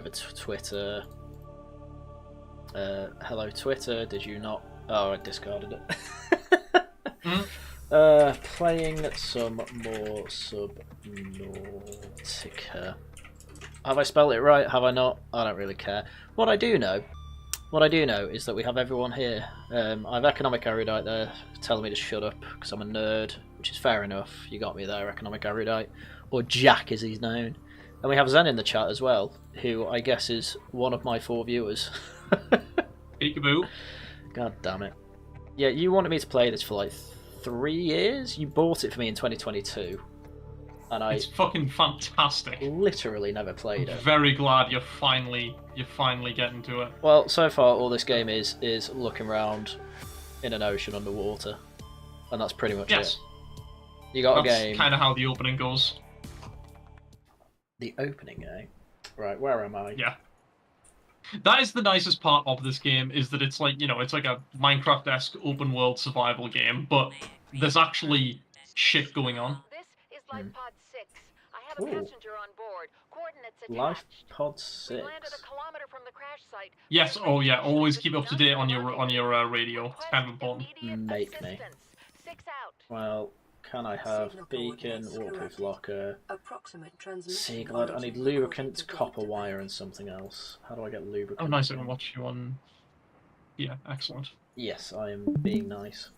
over to Twitter. Hello, Twitter. Did you not? Oh, I discarded it. Playing some more Subnautica. Have I spelled it right? Have I not? I don't really care. What I do know is that we have everyone here. I have Economic Erudite there telling me to shut up because I'm a nerd, which is fair enough. You got me there, Economic Erudite. Or Jack as he's known. And we have Zen in the chat as well, who I guess is one of my 4 viewers. Peekaboo. God damn it. Yeah, you wanted me to play this for like 3 years? You bought it for me in 2022. And It's fucking fantastic. Literally never played it. Very glad you're finally getting to it. Well, so far all this game is looking around in an ocean underwater. And that's pretty much it. You got That's a game. kind of how the opening goes. The opening, eh? Right, where am I? Yeah. That is the nicest part of this game, is that it's like, you know, it's like a Minecraft-esque open world survival game, but there's actually shit going on. This is Life Pod 6. I have a passenger on board. Coordinates attached. Life Pod 6. We landed a kilometer from the crash site. Yes, oh yeah, always keep up to date on your radio. It's kind of important. Make me. 6 out. Well, can I have beacon, waterproof locker, sea glad? I need lubricant, copper wire, and something else. How do I get lubricant? Oh, nice. I can watch you on. Yeah, excellent. Yes, I am being nice.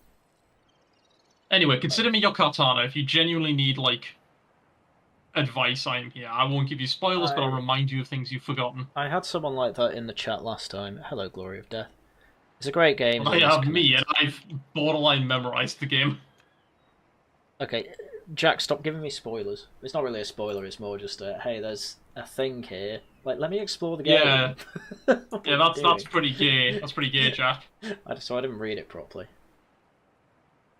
Anyway, consider me your Cortana. If you genuinely need, like, advice, I am here. I won't give you spoilers, but I'll remind you of things you've forgotten. I had someone like that in the chat last time. Hello, Glory of Death. It's a great game. I have me, and I've borderline memorized the game. Okay, Jack, stop giving me spoilers. It's not really a spoiler, it's more just a, hey, there's a thing here. Like, let me explore the game. Yeah, yeah, that's pretty gay. That's pretty gay, Jack. So I didn't read it properly.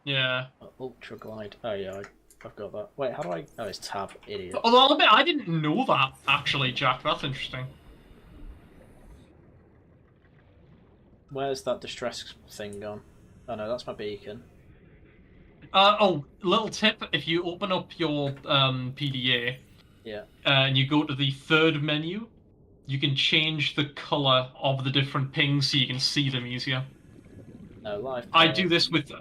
Yeah. Ultra glide. Oh yeah, I've got that. Wait, how do I? Oh, it's tab. Idiot. Although I'll admit, I didn't know that actually, Jack. That's interesting. Where's that distress thing gone? Oh no, that's my beacon. Oh, little tip: if you open up your PDA, yeah, and you go to the third menu, you can change the color of the different pings so you can see them easier. No, live. I do this with.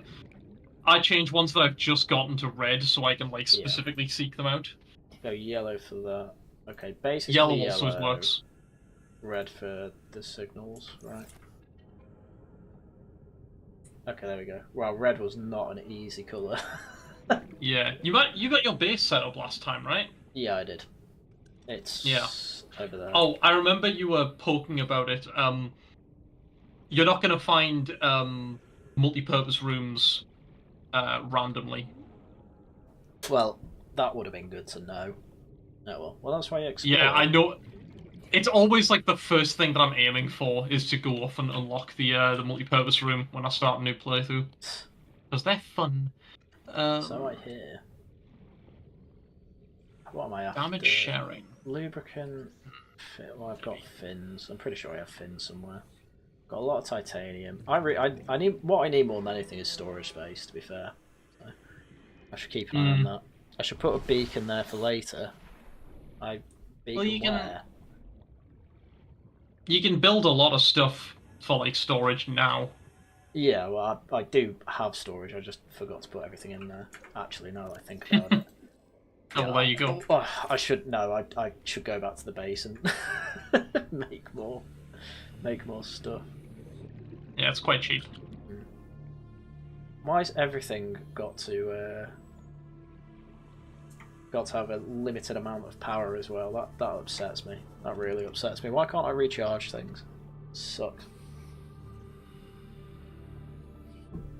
I change ones that I've just gotten to red so I can like specifically seek them out. Go yellow for that. Okay, basically yellow also works. Red for the signals, right? Okay, there we go. Well, red was not an easy colour. Yeah, you got your base set up last time, right? Yeah, I did. It's over there. Oh, I remember you were poking about it. You're not going to find multi-purpose rooms randomly. Well, that would have been good to know. Oh well, that's why you explore. Yeah, I know. It's always like the first thing that I'm aiming for is to go off and unlock the multi-purpose room when I start a new playthrough, because they're fun. So I hear. What am I after? Damage sharing. Lubricant. Well, I've got fins. I'm pretty sure I have fins somewhere. Got a lot of titanium. I need what I need more than anything is storage space. To be fair, so I should keep an eye on that. I should put a beacon there for later. You can build a lot of stuff for like storage now. Yeah, well, I do have storage. I just forgot to put everything in there. Actually, now that I think about it. Oh, well, there you go. I should I should go back to the base and make more stuff. Yeah, it's quite cheap. Why's everything got to have a limited amount of power as well? That upsets me. That really upsets me. Why can't I recharge things? Sucks.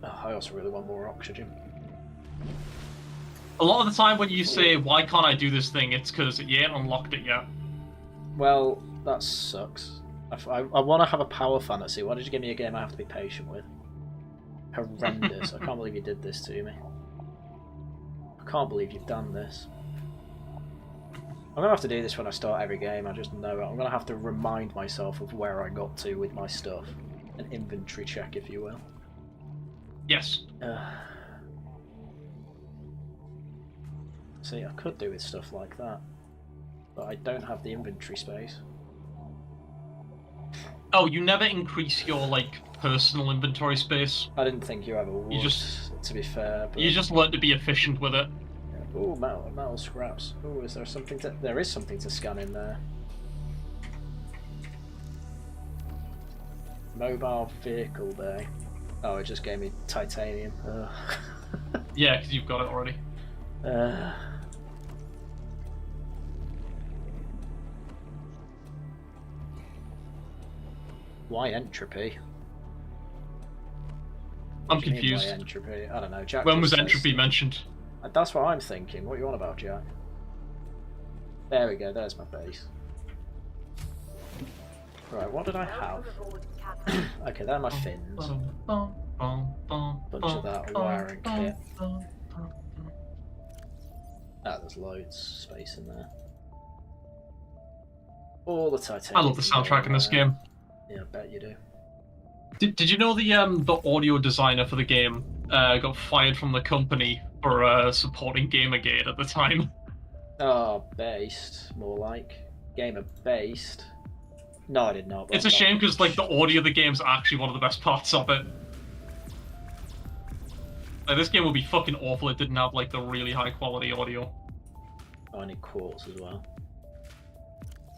Oh, I also really want more oxygen. A lot of the time when you say, why can't I do this thing, it's because you ain't unlocked it yet. Well, that sucks. I want to have a power fantasy. Why did you give me a game I have to be patient with? Horrendous. I can't believe you did this to me. I can't believe you've done this. I'm going to have to do this when I start every game, I just know it. I'm going to have to remind myself of where I got to with my stuff. An inventory check, if you will. Yes. See, I could do with stuff like that. But I don't have the inventory space. Oh, you never increase your like personal inventory space. I didn't think you ever would. You just, to be fair, but... you just learn to be efficient with it. Oh, metal scraps. Oh, is there something to... There is something to scan in there. Mobile vehicle bay. Oh, it just gave me titanium. Yeah, because you've got it already. Why entropy? I'm What do you mean, confused. why entropy? I don't know. Jack When just was says- entropy mentioned? That's what I'm thinking. What are you on about, Jack? There we go. There's my base. Right, what did I have? Okay, there are my fins. Bunch of that wiring kit. Ah, there's loads of space in there. All the titanium. I love the soundtrack in this game. Yeah, I bet you do. Did you know the audio designer for the game got fired from the company for supporting Gamergate at the time? Oh, based. More like. Gamer based. No, I did not. But It's a shame because like the audio of the game's actually one of the best parts of it. Like, this game would be fucking awful if it didn't have like the really high quality audio. Oh, I need quartz as well.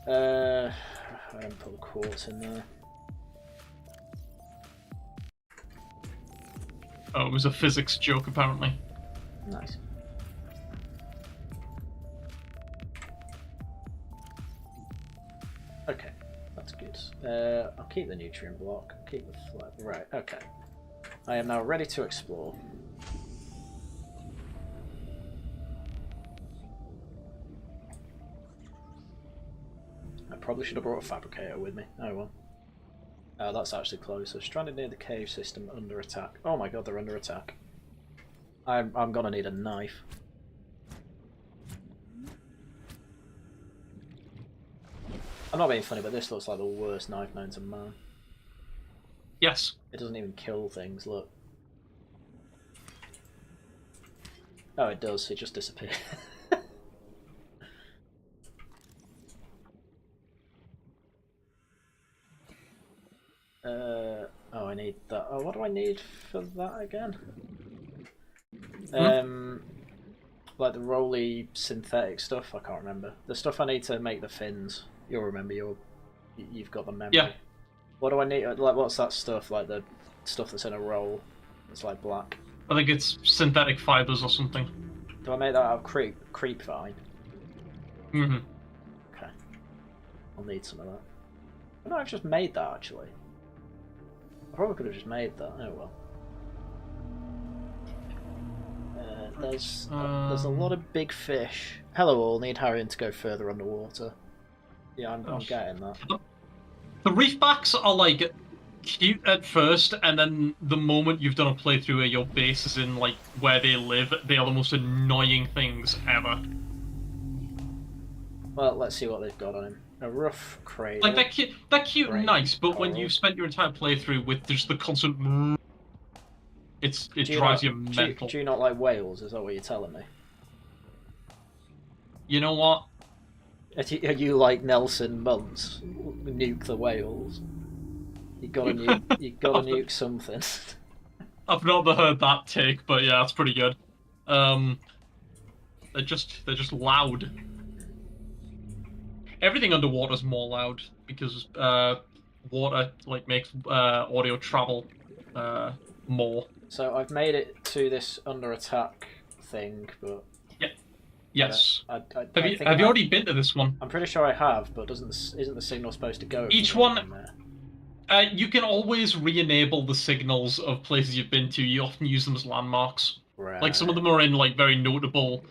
I didn't put the quartz in there. Oh, it was a physics joke apparently. Nice. Okay, that's good. I'll keep the nutrient block, keep the flag. Right, okay. I am now ready to explore. I probably should have brought a fabricator with me. Oh well. Oh, that's actually closer. Stranded near the cave system, under attack. Oh my god, they're under attack. I'm gonna need a knife. I'm not being funny, but this looks like the worst knife known to man. Yes. It doesn't even kill things, look. Oh, it does, it just disappeared. Oh, I need that. Oh, what do I need for that again? Like the roly synthetic stuff. I can't remember the stuff I need to make the fins. You'll remember. You've got the memory. Yeah. What do I need? Like, what's that stuff? Like the stuff that's in a roll. It's like black. I think it's synthetic fibers or something. Do I make that out of creep vine? Mm-hmm. Okay. I'll need some of that. No, I've just made that actually. I probably could have just made that. Oh well. There's a lot of big fish. Hello all, need Haryan to go further underwater. Yeah, I'm getting that. The reefbacks are like cute at first, and then the moment you've done a playthrough where your base is in like where they live, they are the most annoying things ever. Well, let's see what they've got on him. A rough cradle. Like they're cute and nice, but when coral. you've spent your entire playthrough with just the constant, it Do drives you you not, mental. Do you not like whales? Is that what you're telling me? You know what? Are you like Nelson Muntz? Nuke the whales. You gotta nuke. You gotta nuke something. I've not heard that take, but yeah, that's pretty good. They're just loud. Everything underwater is more loud because water like makes audio travel more. So I've made it to this under attack thing, but Yes. I Have you already been to this one? I'm pretty sure I have, but isn't the signal supposed to go? Each one. You can always re-enable the signals of places you've been to. You often use them as landmarks. Right. Like some of them are in like very notable,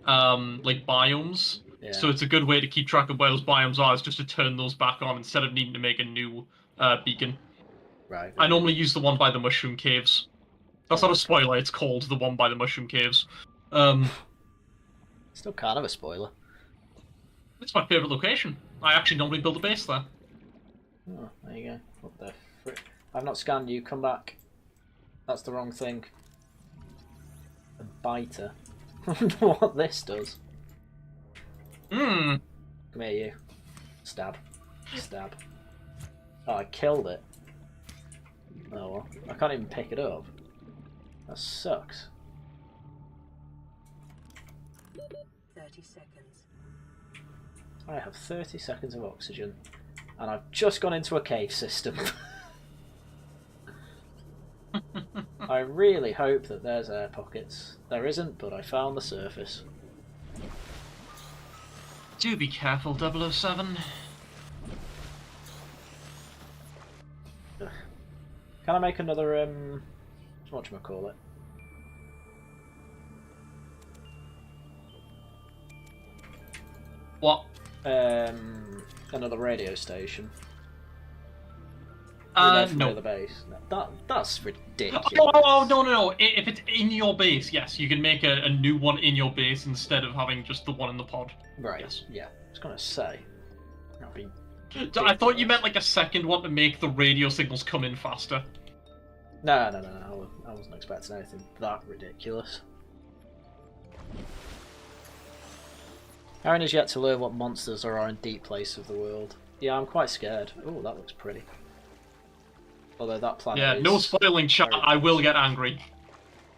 like biomes. Yeah. So it's a good way to keep track of where those biomes are. Is just to turn those back on instead of needing to make a new beacon. Right. I normally use the one by the mushroom caves. That's not a spoiler. It's called the one by the mushroom caves. Still kind of a spoiler. It's my favorite location. I actually normally build a base there. Oh, there you go. What the frick? I've not scanned you. Come back. That's the wrong thing. A biter. I wonder what this does. Hmm. Come here, you. Stab. Stab. Oh, I killed it. Oh well, I can't even pick it up. That sucks. 30 seconds. I have 30 seconds of oxygen, and I've just gone into a cave system. I really hope that there's air pockets. There isn't, but I found the surface. Do be careful, 007. Can I make another, whatchamacallit? What? Another radio station. No. The base. That's ridiculous. Oh, no. If it's in your base, yes, you can make a new one in your base instead of having just the one in the pod. Right, Yes. yeah. I was going to say. That'd be I thought you meant like a second one to make the radio signals come in faster. No. I wasn't expecting anything that ridiculous. Haryan has yet to learn what monsters there are in deep places of the world. Yeah, I'm quite scared. Oh, that looks pretty. Although that planet Yeah, is no spoiling, chat. very I will nice. get angry.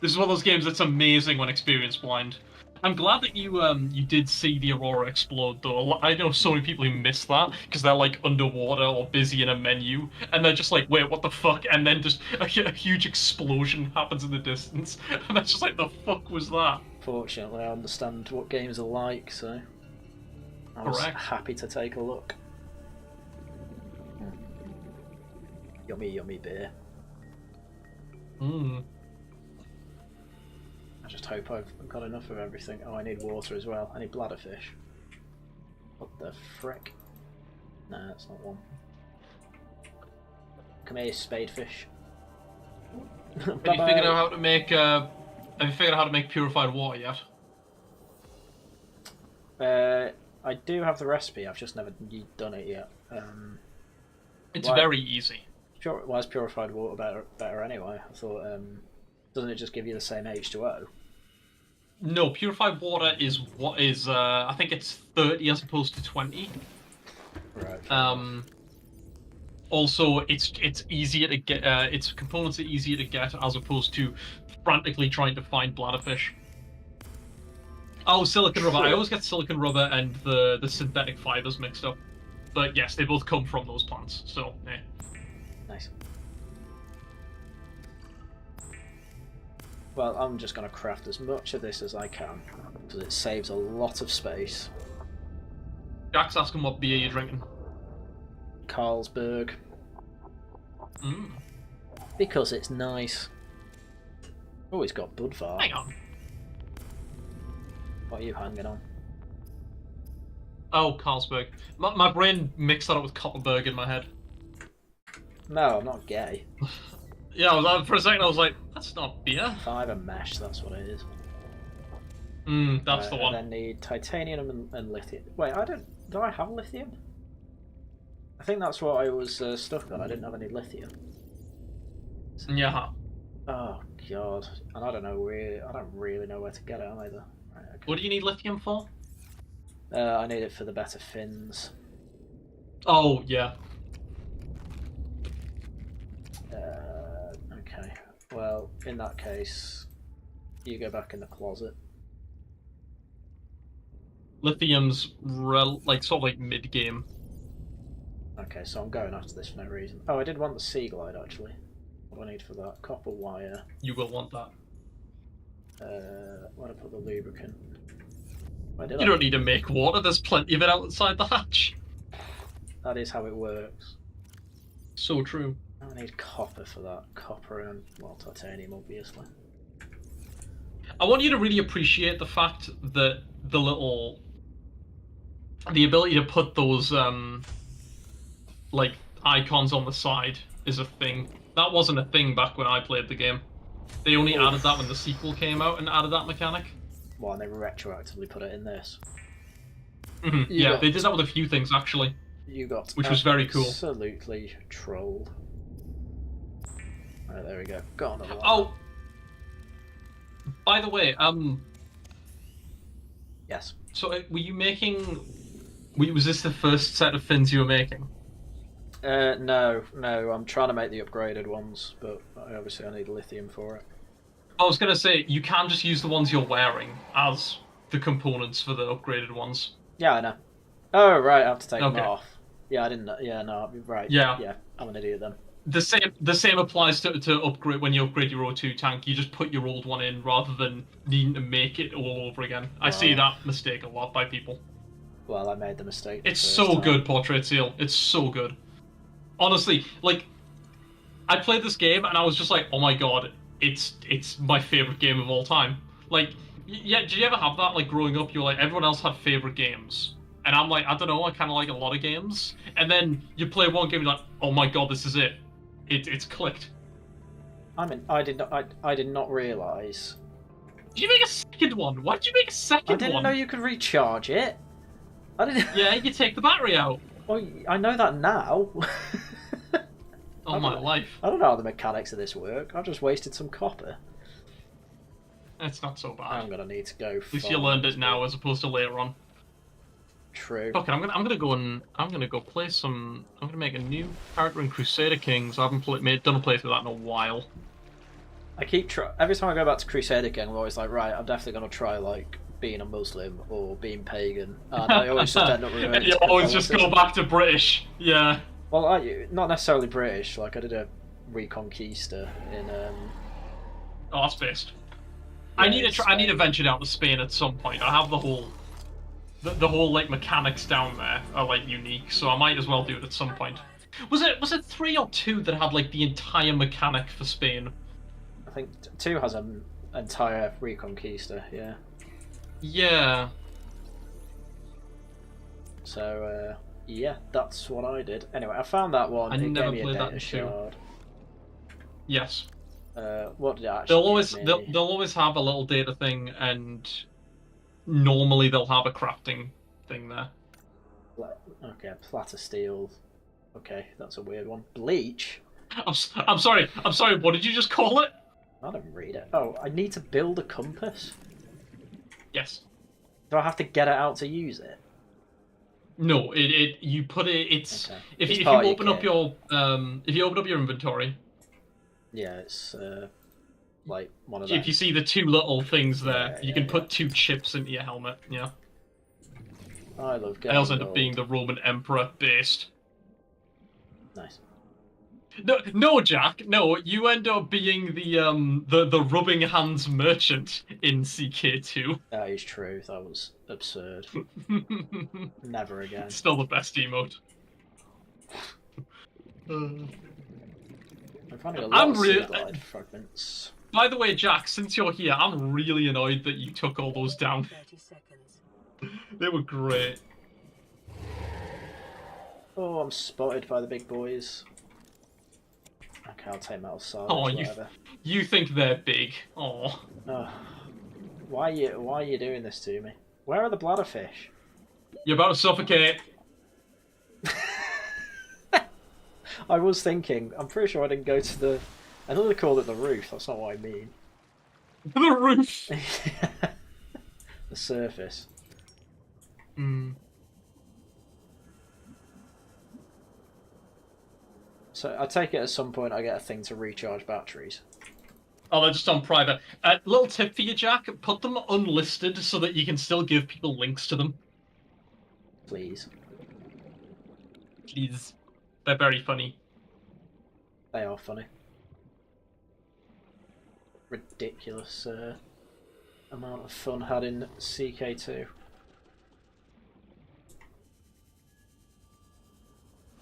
This is one of those games that's amazing when experience blind. I'm glad that you did see the Aurora explode, though. I know so many people who miss that because they're like underwater or busy in a menu, and they're just like, "Wait, what the fuck?" And then just a huge explosion happens in the distance, and that's just like, "The fuck was that?" Fortunately, I understand what games are like, so I was Correct. happy to take a look. Yummy, yummy beer. Mm. I just hope I've got enough of everything. Oh, I need water as well. I need bladderfish. What the frick? Nah, that's not one. Come here, spadefish. Have you figured out how to make? Have you figured out how to make purified water yet? I do have the recipe. I've just never done it yet. It's why- very easy. Why is purified water better anyway? I thought, doesn't it just give you the same H2O? No, purified water is what is. I think it's 30 as opposed to 20. Right. Also, it's easier to get. Its components are easier to get as opposed to frantically trying to find bladderfish. Oh, silicon rubber. I always get silicon rubber and the synthetic fibers mixed up. But yes, they both come from those plants. So, eh. Nice. Well, I'm just going to craft as much of this as I can, because it saves a lot of space. Jack's asking what beer you're drinking. Carlsberg. Mm. Because it's nice. Oh, it's got Budvar. Hang on. What are you hanging on? Oh, Carlsberg. My brain mixed that up with Copperberg in my head. No, I'm not gay. Yeah, for a second I was like, that's not beer. Fiber mesh, that's what it is. That's the one. I then need titanium and lithium. Wait, do I have lithium? I think that's what I was stuck on. I didn't have any lithium. Yeah. Oh god, and I don't really know where to get it either. Right, okay. What do you need lithium for? I need it for the better fins. Oh, yeah. Okay. Well, in that case, you go back in the closet. Lithium's sort of like mid-game. Okay, so I'm going after this for no reason. Oh, I did want the sea glide actually. What do I need for that? Copper wire. You will want that. Where do I put the lubricant? Where did You don't need to make water, there's plenty of it outside the hatch. That is how it works. So true. I need copper for that. Copper and, well, titanium, obviously. I want you to really appreciate the fact that the ability to put those, like, icons on the side is a thing. That wasn't a thing back when I played the game. They only added that when the sequel came out and added that mechanic. Well, and they retroactively put it in this. Yeah, they did that with a few things, actually. You got which was very cool. Absolutely trolled. Right, there we go. Got another one. Oh! By the way, Yes. so were you making... Was this the first set of fins you were making? No, I'm trying to make the upgraded ones, but obviously I need lithium for it. I was gonna say you can just use the ones you're wearing as the components for the upgraded ones. Yeah, I know. Oh, right, I have to take them Okay. off. Yeah, I didn't know. Yeah, no, right. Yeah. Yeah, I'm an idiot then. The same applies to upgrade when you upgrade your O2 tank. You just put your old one in rather than needing to make it all over again. I see that mistake a lot by people. Well, I made the mistake. It's so good, Portrait Seal. It's so good. Honestly, like, I played this game and I was just like, oh my god, it's my favorite game of all time. Like, yeah, did you ever have that? Like, growing up, you were like, everyone else had favorite games. And I'm like, I don't know, I kind of like a lot of games. And then you play one game, you're like, oh my god, this is it. It's clicked. I did not realise. Did you make a second one? Why did you make a second one? I didn't know you could recharge it. I didn't. Yeah, you take the battery out. Well, I know that now. Oh my life. I don't know how the mechanics of this work. I've just wasted some copper. It's not so bad. I'm gonna need to go. At least you learned it now as opposed to later on. True. Okay, I'm gonna go play some. I'm gonna make a new character in Crusader Kings. I haven't done a playthrough of that in a while. I keep every time I go back to Crusader King, I'm always like, right, I'm definitely gonna try like being a Muslim or being pagan, and I always just end up reverting You to always just go back to British. Yeah. Well, not necessarily British. Like I did a Reconquista in. Oh, that's based. Yeah, I need to venture down to Spain at some point. I have the whole like mechanics down there are like unique, so I might as well do it at some point. Was it 3 or 2 that had like the entire mechanic for Spain? I think 2 has an entire Reconquista. Yeah. Yeah. So yeah, that's what I did. Anyway, I found that one. It never gave me a played that data in 2. shard. Yes. What did it actually They'll always have a little data thing, and normally they'll have a crafting thing there. Okay, platter steel. Okay, that's a weird one. Bleach. I'm sorry. What did you just call it? I don't read it. Oh, I need to build a compass. Yes. Do I have to get it out to use it? No, you put it. It's okay. if It's you part of open up your inventory. Yeah, it's like one of those. If you see the 2 little things there, Yeah, you can put 2 chips into your helmet. Yeah. I love I also end gold. up being the Roman Emperor based. Nice. No, Jack. No, you end up being the rubbing hands merchant in CK2. That is true. That was absurd. Never again. Still the best emote. I'm finding a lot of Gláeddyv fragments. By the way, Jack, since you're here, I'm really annoyed that you took all those down. 30 seconds. They were great. Oh, I'm spotted by the big boys. Okay, I'll take metal salvage. Oh, whatever. you think they're big? Oh. Oh, why are you doing this to me? Where are the bladderfish? You're about to suffocate. I was thinking. I'm pretty sure I didn't go to the. I thought they called it the roof. That's not what I mean. The roof. The surface. Hmm. So I take it at some point I get a thing to recharge batteries. Oh, they're just on private. Little tip for you, Jack. Put them unlisted so that you can still give people links to them. Please. Please. They're very funny. They are funny. Ridiculous amount of fun had in CK2.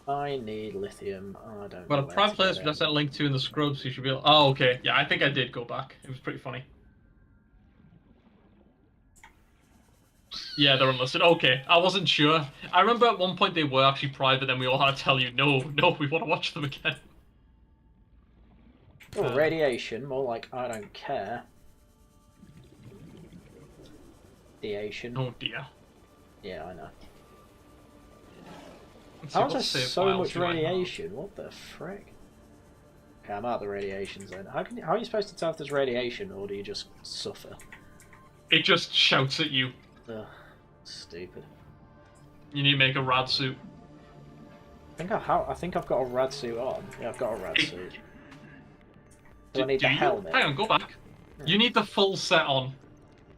I need lithium. I don't. But know a where private to place get that's it. that link to in the scrubs, you should be able... Oh, okay. Yeah, I think I did go back. It was pretty funny. Yeah, they're unlisted. Okay, I wasn't sure. I remember at one point they were actually private, then we all had to tell you, no, we want to watch them again. Oh, radiation. More like I don't care. Radiation. Oh dear. Yeah, I know. Let's see How what is there save so files much do I have. radiation? What the frick? Okay, I'm out of the radiation zone. How are you supposed to tell if there's radiation, or do you just suffer? It just shouts at you. Ugh, stupid. You need to make a rad suit. I think I've got a rad suit on. Yeah, I've got a rad suit. Do I need the helmet? Hang on, go back. You need the full set on.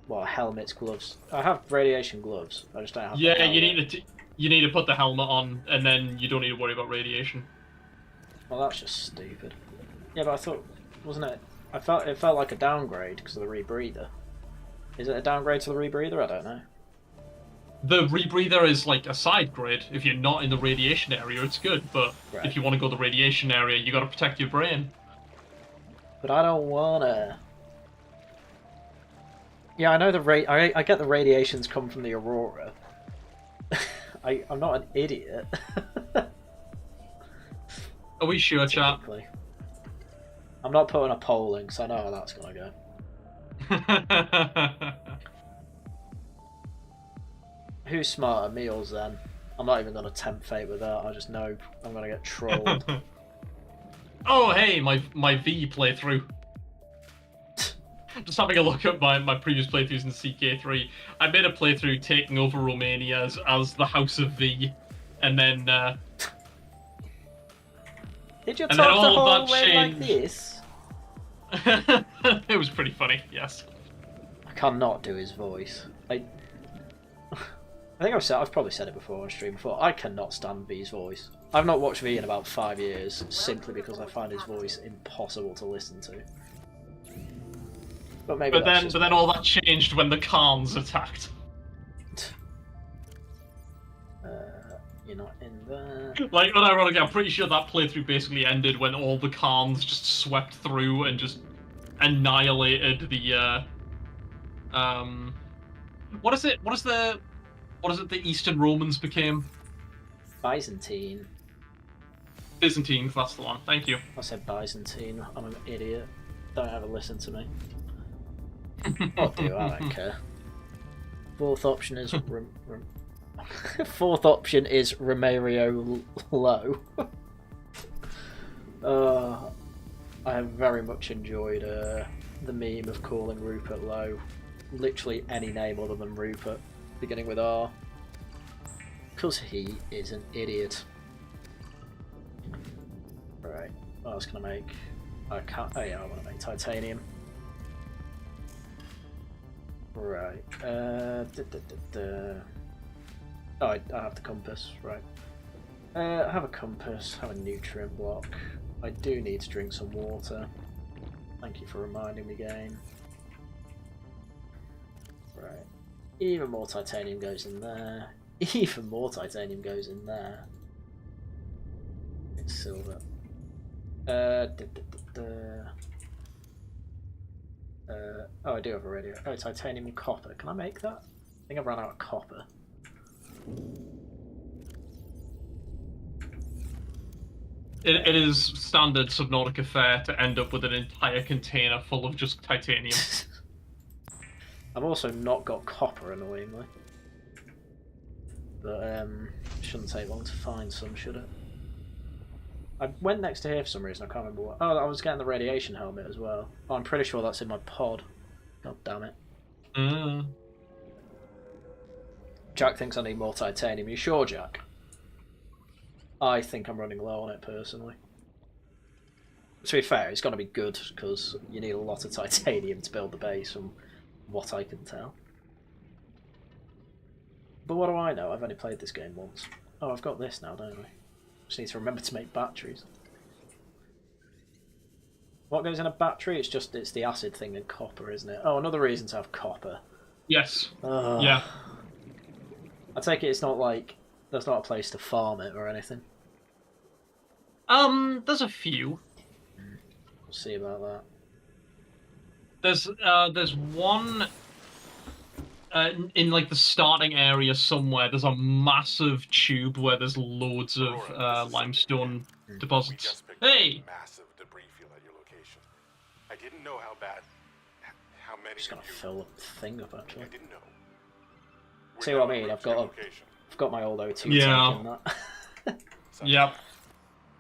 What, helmets, gloves? I have radiation gloves. I just don't have. Yeah, you need to put the helmet on, and then you don't need to worry about radiation. Well, that's just stupid. Yeah, but I thought, wasn't it? It felt like a downgrade because of the rebreather. Is it a downgrade to the rebreather? I don't know. The rebreather is like a side grade. If you're not in the radiation area, it's good. But if you want to go to the radiation area, you got to protect your brain. But I don't wanna. Yeah, I know I get the radiations come from the Aurora. I'm not an idiot. Are we sure, chat? I'm not putting a poll in because I know how that's gonna go. Who's smarter, me or Zen? I'm not even gonna tempt fate with that. I just know I'm gonna get trolled. Oh, hey, my V playthrough. Just having a look at my previous playthroughs in CK3. I made a playthrough taking over Romania as the House of V, and then did you talk the whole way like this? It was pretty funny, yes. I cannot do his voice. I think I've probably said it before on stream before. I cannot stand V's voice. I've not watched V in about 5 years simply because I find his voice impossible to listen to. But then all that changed when the Khans attacked. You're not in there. Like, unironically, I'm pretty sure that playthrough basically ended when all the Khans just swept through and just annihilated the what is it the Eastern Romans became? Byzantine. Byzantine, that's the one. Thank you. I said Byzantine. I'm an idiot. Don't ever listen to me. Or do, I don't care. Fourth option is Romario Low. I have very much enjoyed the meme of calling Rupert Low literally any name other than Rupert, beginning with R. Because he is an idiot. Right, what else can I make? I can't. Oh yeah, I want to make titanium. Right. Oh, I have the compass. Right. I have a compass. Have a nutrient block. I do need to drink some water. Thank you for reminding me, game. Right. Even more titanium goes in there. Even more titanium goes in there. It's silver. Oh, I do have a radio. Oh, titanium and copper. Can I make that? I think I've run out of copper. It is standard Subnautica fare to end up with an entire container full of just titanium. I've also not got copper, annoyingly. But it shouldn't take long to find some, should it? I went next to here for some reason, I can't remember what. Oh, I was getting the radiation helmet as well. Oh, I'm pretty sure that's in my pod. God damn it. Jack thinks I need more titanium. You sure, Jack? I think I'm running low on it, personally. To be fair, it's got to be good, because you need a lot of titanium to build the base, from what I can tell. But what do I know? I've only played this game once. Oh, I've got this now, don't I? Just need to remember to make batteries. What goes in a battery? It's the acid thing in copper, isn't it? Oh, another reason to have copper. Yes. Yeah. I take it it's not like there's not a place to farm it or anything. There's a few. We'll see about that. There's one in like the starting area somewhere. There's a massive tube where there's loads of limestone deposits. Hey. Massive debris field at your location. I didn't know how bad. How many? Just gonna fill the thing up actually. I didn't know. See what I mean? I've got my old O2 yeah. tank in that. Yep.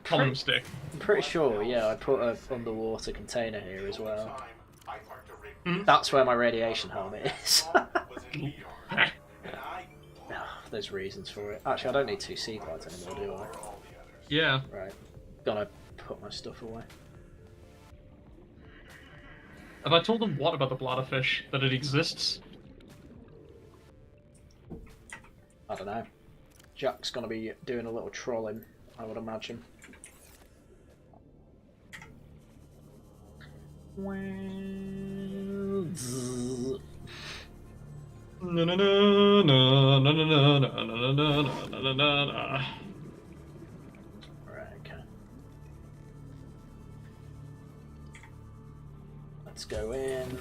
Common stick. I'm pretty sure, yeah, I put an underwater container here as well. Mm-hmm. That's where my radiation helmet is. There's reasons for it. Actually, I don't need 2 sea glides anymore, do I? Yeah. Right. Gotta put my stuff away. Have I told them what about the bladderfish? That it exists? I don't know. Jack's gonna be doing a little trolling, I would imagine. No, no, no, no, no, no, no, no, no, no, no, no, no. Right, okay. Let's go in.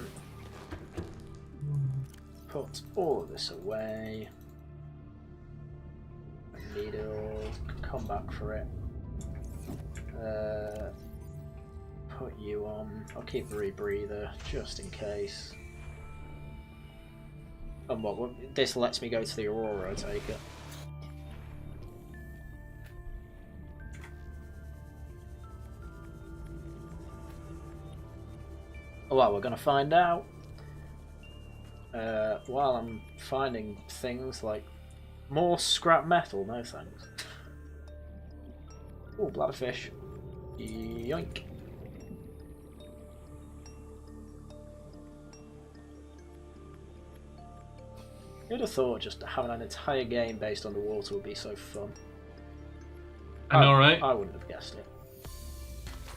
Put all of this away. Needle, come back for it. Put you on. I'll keep the rebreather just in case. And what? This lets me go to the Aurora, I take it. Well, we're gonna find out. While I'm finding things like more scrap metal, no thanks. Oh, bladderfish. Yoink. Who'd have thought just having an entire game based on the water would be so fun? I know, right? I wouldn't have guessed it.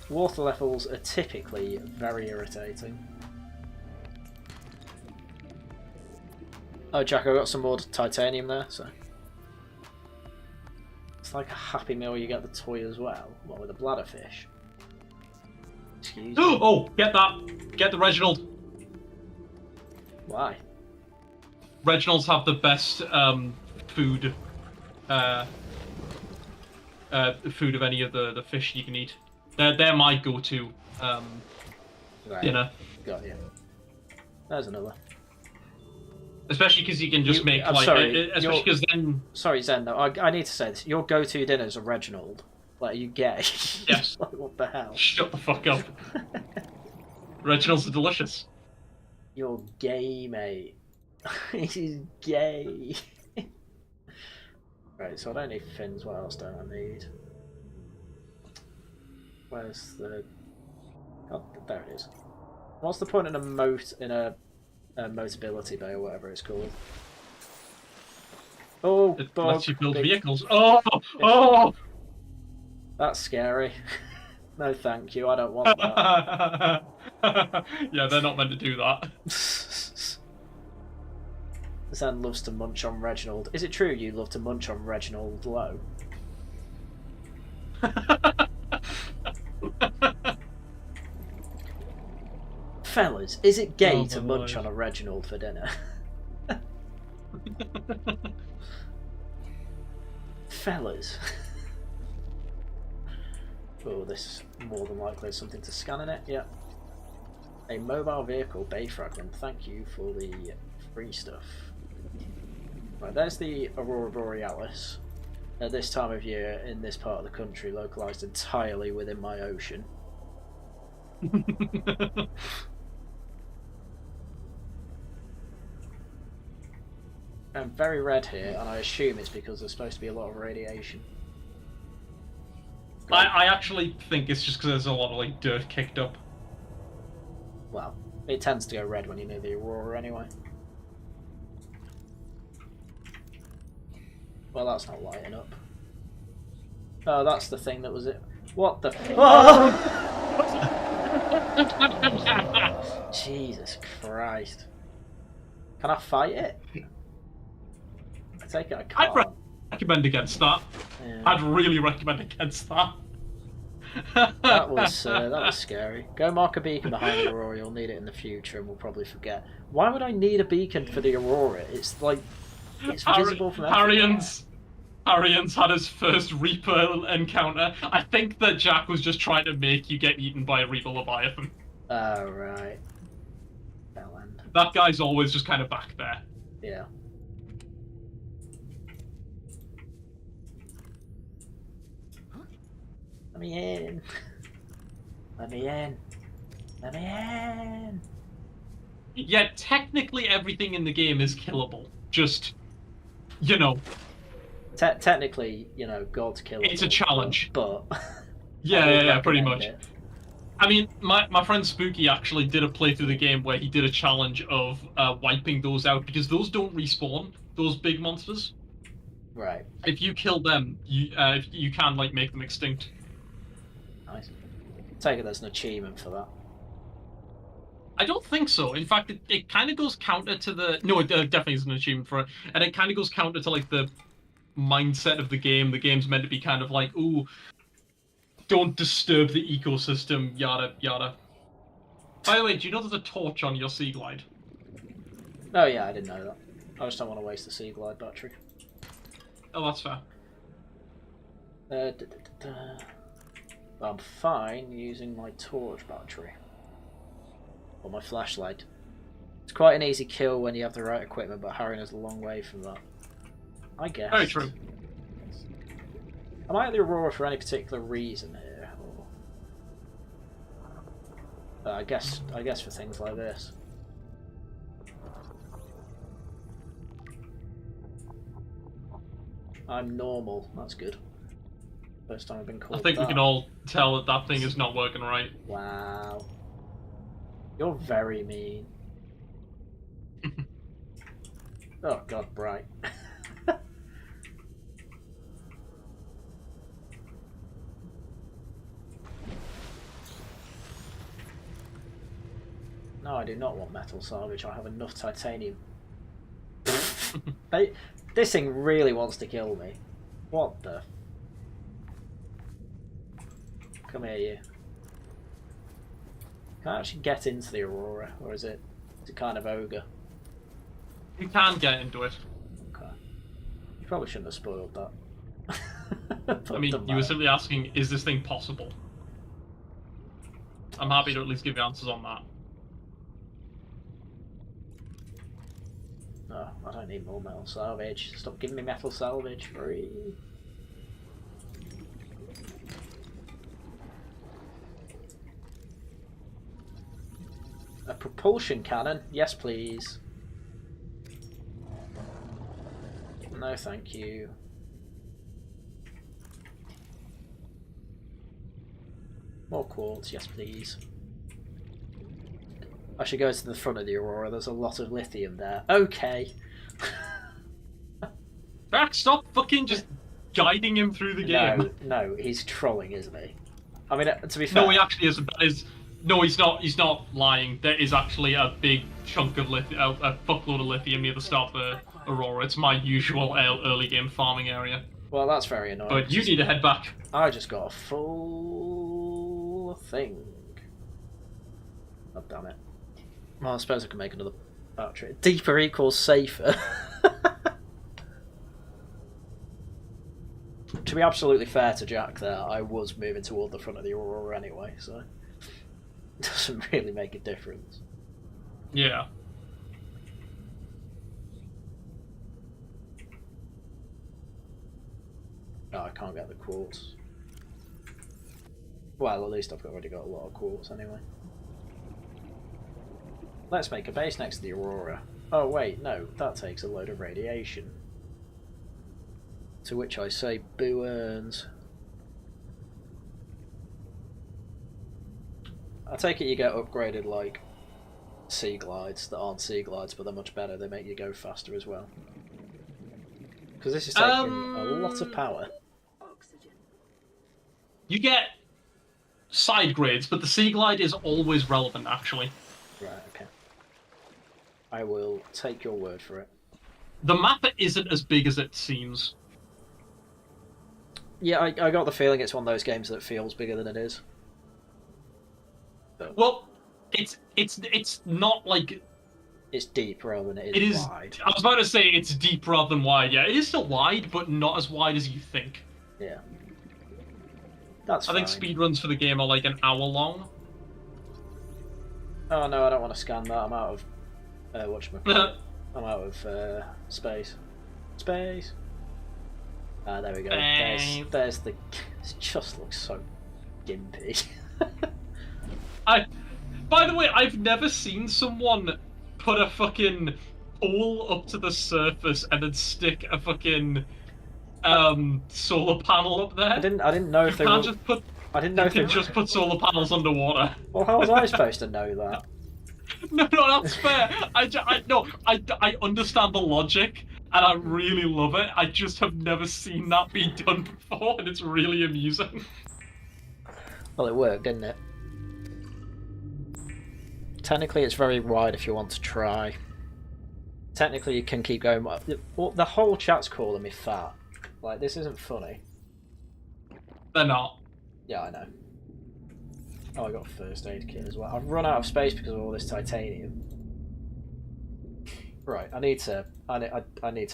Water levels are typically very irritating. Oh, Jack, I got some more titanium there, so... It's like a Happy Meal, you get the toy as well. What, with a bladderfish? Excuse me. Oh, get that! Get the Reginald! Why? Reginalds have the best food food of any of the fish you can eat. They're my go-to Right. dinner. Got you. There's another. Especially because you can just make I'm like, sorry, especially because then. Sorry, Zen. Though I need to say this. Your go-to dinner is a Reginald. Like, are you gay? Yes. Like, what the hell? Shut the fuck up. Reginald's are delicious. You're gay, mate. He's gay. Right, so I don't need fins. What else don't I need? Where's the... Oh, there it is. What's the point in a Motability Bay or whatever it's called? Oh, It bug. lets you build Big- vehicles. Oh! Oh! That's scary. No thank you, I don't want that. Yeah, they're not meant to do that. Zen loves to munch on Reginald. Is it true you love to munch on Reginald Lowe? Fellas, is it gay to munch on a Reginald for dinner? Fellas. Oh, this more than likely has something to scan in it. Yep. A mobile vehicle bay fragment. Thank you for the free stuff. Right, there's the Aurora Borealis. At this time of year, in this part of the country, localised entirely within my ocean. I'm very red here, and I assume it's because there's supposed to be a lot of radiation. I actually think it's just because there's a lot of like dirt kicked up. Well, it tends to go red when you're near the Aurora anyway. Well, that's not lighting up. Oh, that's the thing that was it. What the... Oh! Jesus Christ. Can I fight it? I take it I can't. I'd recommend against that. Yeah. I'd really recommend against that. That was scary. Go mark a beacon behind the Aurora, you'll need it in the future and we'll probably forget. Why would I need a beacon for the Aurora? It's like... It's visible from everywhere. Haryan's had his first Reaper encounter. I think that Jack was just trying to make you get eaten by a Reaper Leviathan. Oh, right. Bell end. That guy's always just kind of back there. Yeah. Let me in. Let me in. Let me in. Yeah, technically everything in the game is killable. Just, you know, Technically, you know, God's killing. It's a challenge. But Yeah, pretty much. it. I mean, my friend Spooky actually did a playthrough the game where he did a challenge of wiping those out, because those don't respawn, those big monsters. Right. If you kill them, you can, like, make them extinct. Nice. Take it there's an achievement for that. I don't think so. In fact, it kind of goes counter to the... No, it definitely is an achievement for it. And it kind of goes counter to, like, the mindset of the game. The game's meant to be kind of like, ooh, don't disturb the ecosystem, yada, yada. By the way, do you know there's a torch on your Sea Glide? Oh yeah, I didn't know that. I just don't want to waste the Sea Glide battery. Oh, that's fair. I'm fine using my torch battery. Or my flashlight. It's quite an easy kill when you have the right equipment, but Haryan is a long way from that. I guess. Very true. Am I at the Aurora for any particular reason here? Or... I guess for things like this. I'm normal. That's good. First time I've been called I think that. we can all tell that that thing is not working right. Wow. You're very mean. Oh god, bright. No, I do not want metal salvage. I have enough titanium. This thing really wants to kill me. What the? Come here, you. Can I actually get into the Aurora, or is it kind of ogre? You can get into it. Okay. You probably shouldn't have spoiled that. I mean, you were simply asking, is this thing possible? I'm happy to at least give you answers on that. No, I don't need more metal salvage. Stop giving me metal salvage, free. A propulsion cannon? Yes, please. No, thank you. More quartz? Yes, please. I should go to the front of the Aurora. There's a lot of lithium there. Okay. Back, stop fucking just guiding him through the game. No, he's trolling, isn't he? I mean, to be fair... No, he actually isn't. That is... No, he's not. He's not lying. There is actually a big chunk of lithium, a fuckload of lithium near the start of the Aurora. It's my usual early game farming area. Well, that's very annoying. But you need to head back. I just got a full thing. Oh, damn it. Well, I suppose I can make another battery. Deeper equals safer. To be absolutely fair to Jack there, I was moving toward the front of the Aurora anyway, so... It doesn't really make a difference. Yeah. No, I can't get the quartz. Well, at least I've already got a lot of quartz anyway. Let's make a base next to the Aurora. Oh wait, no, that takes a load of radiation. To which I say, boo earns. I take it you get upgraded like sea glides that aren't sea glides, but they're much better. They make you go faster as well. Because this is taking a lot of power. You get side grades, but the sea glide is always relevant, actually. Right, okay. I will take your word for it. The map isn't as big as it seems. Yeah, I got the feeling it's one of those games that feels bigger than it is. But well, it's not like... It's deep rather than it is wide. I was about to say it's deep rather than wide, yeah. It is still wide, but not as wide as you think. Yeah. That's fine. I think speedruns for the game are like an hour long. Oh no, I don't want to scan that. I'm out of... whatchamacallit. I'm out of space. Space! Ah, there we go. There's the... It just looks so gimpy. By the way, I've never seen someone put a fucking pole up to the surface and then stick a fucking solar panel up there. I didn't know if they were. I didn't know if they just put solar panels underwater. Well, how was I supposed to know that? No, that's fair. I understand the logic, and I really love it. I just have never seen that be done before, and it's really amusing. Well, it worked, didn't it? Technically, it's very wide if you want to try. Technically, you can keep going. Well, the whole chat's calling me fat. Like, this isn't funny. They're not. Yeah, I know. Oh, I got a first aid kit as well. I've run out of space because of all this titanium. Right, I need to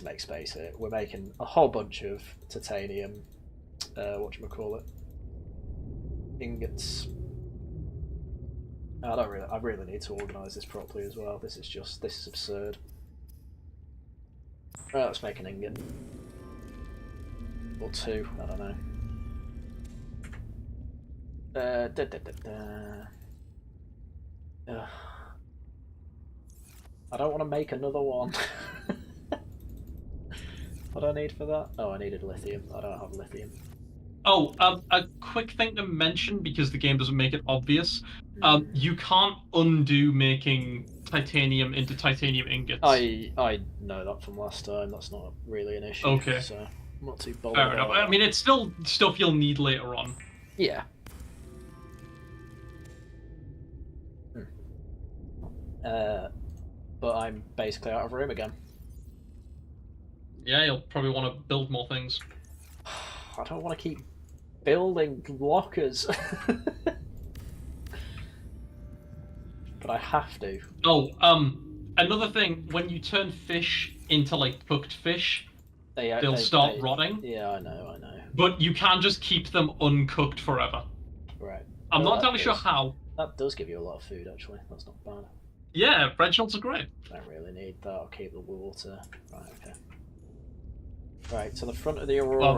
make space here. We're making a whole bunch of titanium. Whatchamacallit? Ingots. I really need to organise this properly as well. This is absurd. Right, let's make an ingot. Or two, I don't know. I don't want to make another one. What do I need for that? Oh, I needed lithium. I don't have lithium. Oh, a quick thing to mention, because the game doesn't make it obvious. You can't undo making titanium into titanium ingots. I know that from last time. That's not really an issue. Okay. So I'm not too bothered. Fair enough. I mean, it's still stuff you'll need later on. Yeah. But I'm basically out of room again. Yeah, you'll probably want to build more things. I don't want to keep building lockers. But I have to. Oh, another thing, when you turn fish into, like, cooked fish, they'll start rotting. Yeah, I know. But you can just keep them uncooked forever. Right. I'm not entirely sure how. That does give you a lot of food, actually. That's not bad. Yeah, bread shells are great. I don't really need that. I'll keep the water. Right, okay. Right, to the front of the Aurora. Well,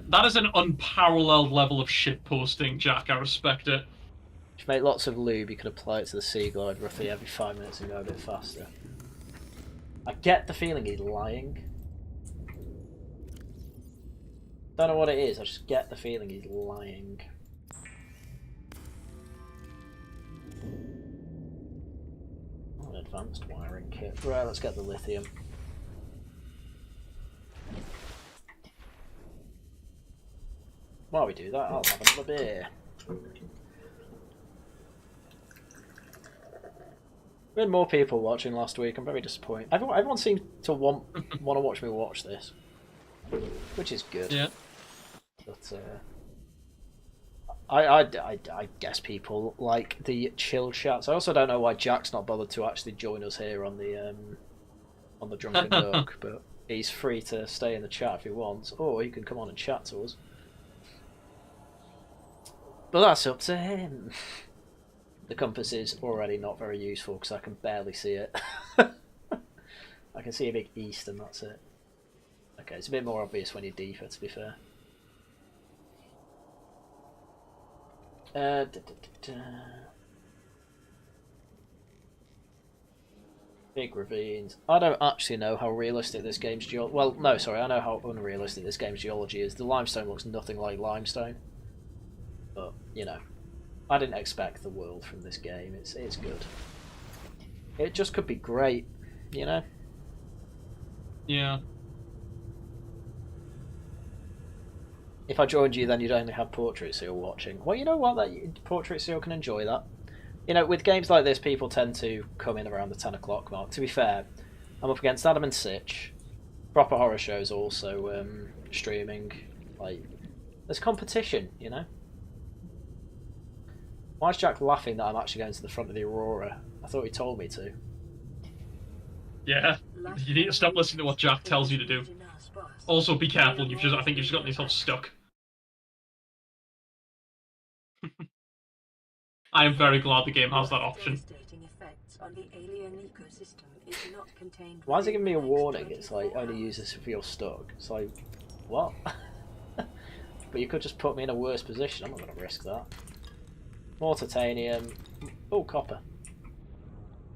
that is an unparalleled level of shitposting, Jack. I respect it. If you make lots of lube, you can apply it to the sea glide roughly every 5 minutes and go a bit faster. I get the feeling he's lying. Don't know what it is, I just get the feeling he's lying. Oh, an advanced wiring kit. Right, let's get the lithium. While we do that, I'll have another beer. We had more people watching last week. I'm very disappointed. Everyone seemed to want to watch me watch this, which is good. Yeah. But I guess people like the chill chats. I also don't know why Jack's not bothered to actually join us here on the Drunken Duck, but he's free to stay in the chat if he wants, or he can come on and chat to us. But that's up to him. The compass is already not very useful because I can barely see it. I can see a big east and that's it. Okay, it's a bit more obvious when you're deeper, to be fair. Big ravines. I don't actually know how realistic this game's geology... Well, no, sorry, I know how unrealistic this game's geology is. The limestone looks nothing like limestone. But, you know, I didn't expect the world from this game. It's good. It just could be great, you know? Yeah. If I joined you, then you'd only have Portrait Seal watching. Well, you know what? Portrait Seal can enjoy that. You know, with games like this, people tend to come in around the 10 o'clock mark. To be fair, I'm up against Adam and Sitch. Proper Horror Show's also streaming. Like, there's competition, you know? Why is Jack laughing that I'm actually going to the front of the Aurora? I thought he told me to. Yeah, you need to stop listening to what Jack tells you to do. Also, be careful. I think you've just got yourself stuck. I am very glad the game has that option. Why is it giving me a warning? It's like, only use this if you're stuck. It's like, what? But you could just put me in a worse position. I'm not going to risk that. More titanium. Oh, copper.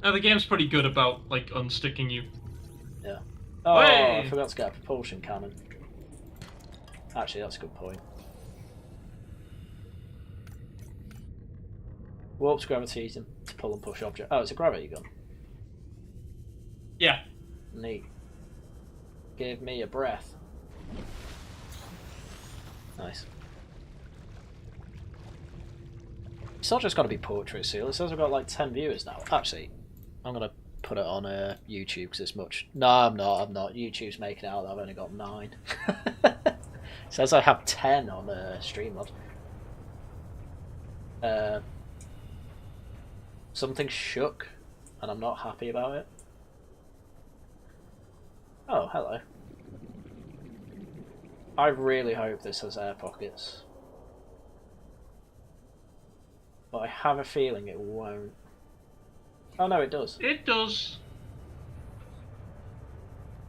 No, the game's pretty good about, like, unsticking you. Yeah. Oh, Hey! I forgot to get a propulsion cannon. Actually, that's a good point. Warps gravity to pull and push object. Oh, it's a gravity gun. Yeah. Neat. Give me a breath. Nice. It's not just got to be Portrait Seal. It says I've got like 10 viewers now. Actually, I'm going to put it on YouTube because it's much... No, I'm not. YouTube's making it out that I've only got 9. It says I have 10 on Streamlabs. Something shook, and I'm not happy about it. Oh, hello. I really hope this has air pockets. But I have a feeling it won't. Oh no, it does. It does.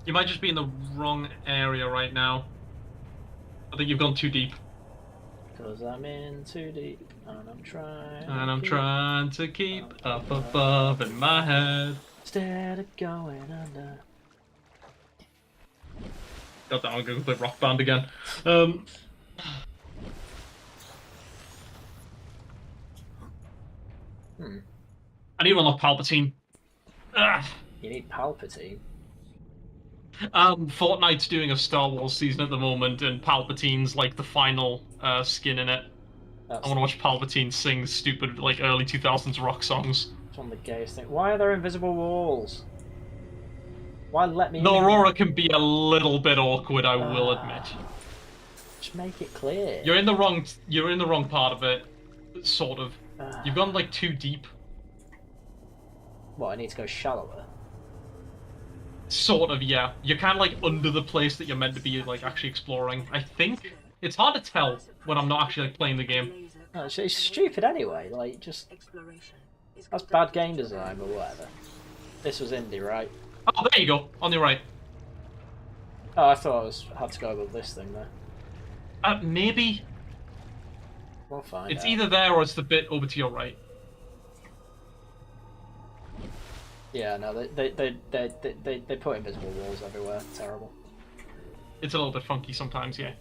You might just be in the wrong area right now. I think you've gone too deep. Because I'm in too deep, and I'm trying. And I'm trying to keep up above in my head. Instead of going under. God damn, I'm going to play Rock Band again. I need to unlock Palpatine. Ugh. You need Palpatine. Fortnite's doing a Star Wars season at the moment, and Palpatine's like the final skin in it. That's I want to watch Palpatine sing stupid, like, early 2000s rock songs. It's one of the gayest things. Why are there invisible walls? Why let me The in? Aurora can be a little bit awkward, I will admit. Just make it clear. You're in the wrong part of it, sort of. You've gone like too deep. What, I need to go shallower? Sort of, yeah. You're kind of like under the place that you're meant to be like actually exploring. I think it's hard to tell when I'm not actually like playing the game. No, it's stupid anyway. Like, just that's bad game design or whatever. This was indie, right? Oh, there you go, on your right. Oh, I thought I had to go above this thing there. Maybe. We'll find It's out. either there or it's the bit over to your right. Yeah, no, they put invisible walls everywhere. Terrible. It's a little bit funky sometimes, yeah.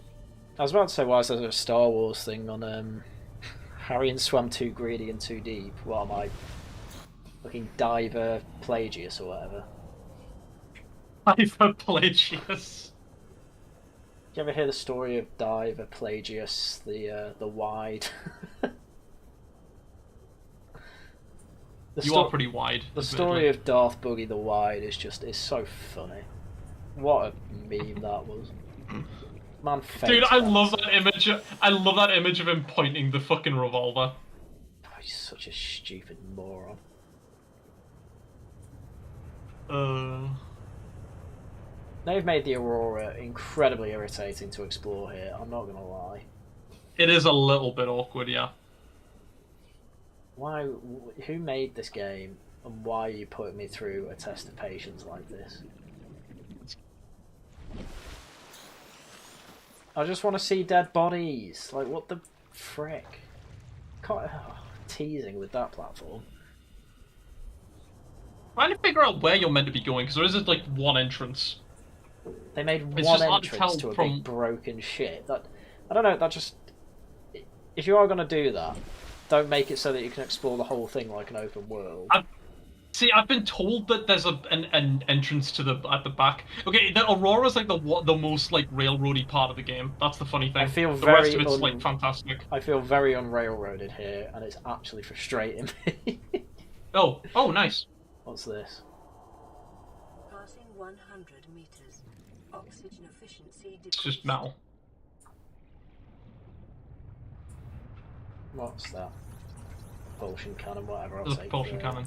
I was about to say, why is there a Star Wars thing on Haryan swam too greedy and too deep? What am I? Fucking diver Pelagius or whatever. Diver Pelagius. Do you ever hear the story of Diver Pelagius, the wide? You are pretty wide. The story of Darth Boogie the Wide is so funny. What a meme that was. Man, dude, I love that image. I love that image of him pointing the fucking revolver. Oh, he's such a stupid moron. They've made the Aurora incredibly irritating to explore here. I'm not gonna lie. It is a little bit awkward, yeah. Why? Who made this game, and why are you putting me through a test of patience like this? I just want to see dead bodies. Like, what the frick? Teasing with that platform. Trying to figure out where you're meant to be going, because there isn't like one entrance. They made It's one just hard to entrance tell to a from- big broken ship. That, I don't know. That just, if you are going to do that, don't make it so that you can explore the whole thing like an open world. See, I've been told that there's an entrance to at the back. Okay, the Aurora's like the most like railroady part of the game. That's the funny thing. I feel the very rest of it's like fantastic. I feel very unrailroaded here, and it's actually frustrating me. Oh, nice. What's this? Passing 100 meters. Oxygen efficiency It's just metal. What's that? Propulsion cannon, whatever. I'll There's a take propulsion it. cannon.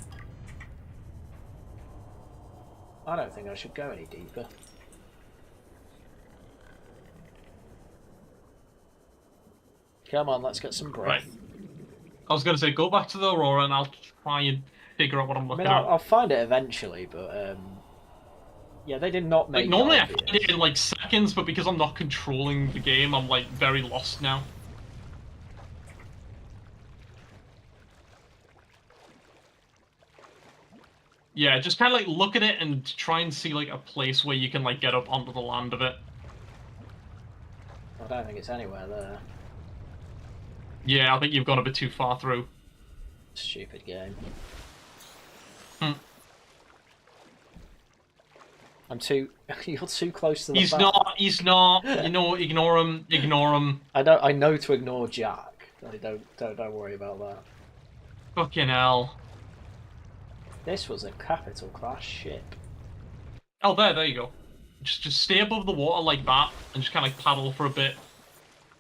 I don't think I should go any deeper. Come on, let's get some breath. Right. I was gonna say, go back to the Aurora and I'll try and figure out what I'm I looking mean, at. I'll find it eventually, but yeah, they did not make. Like normally it I find obvious. it in like seconds, but because I'm not controlling the game, I'm like very lost now. Yeah, just kind of like look at it and try and see like a place where you can like get up onto the land of it. I don't think it's anywhere there. Yeah, I think you've gone a bit too far through. Stupid game. Hmm. I'm too... You're too close to the He's back. not, he's not. You know, ignore him, ignore him. I know to ignore Jack. Don't worry about that. Fucking hell. This was a capital class ship. Oh, there you go. Just stay above the water like that, and just kind of paddle for a bit.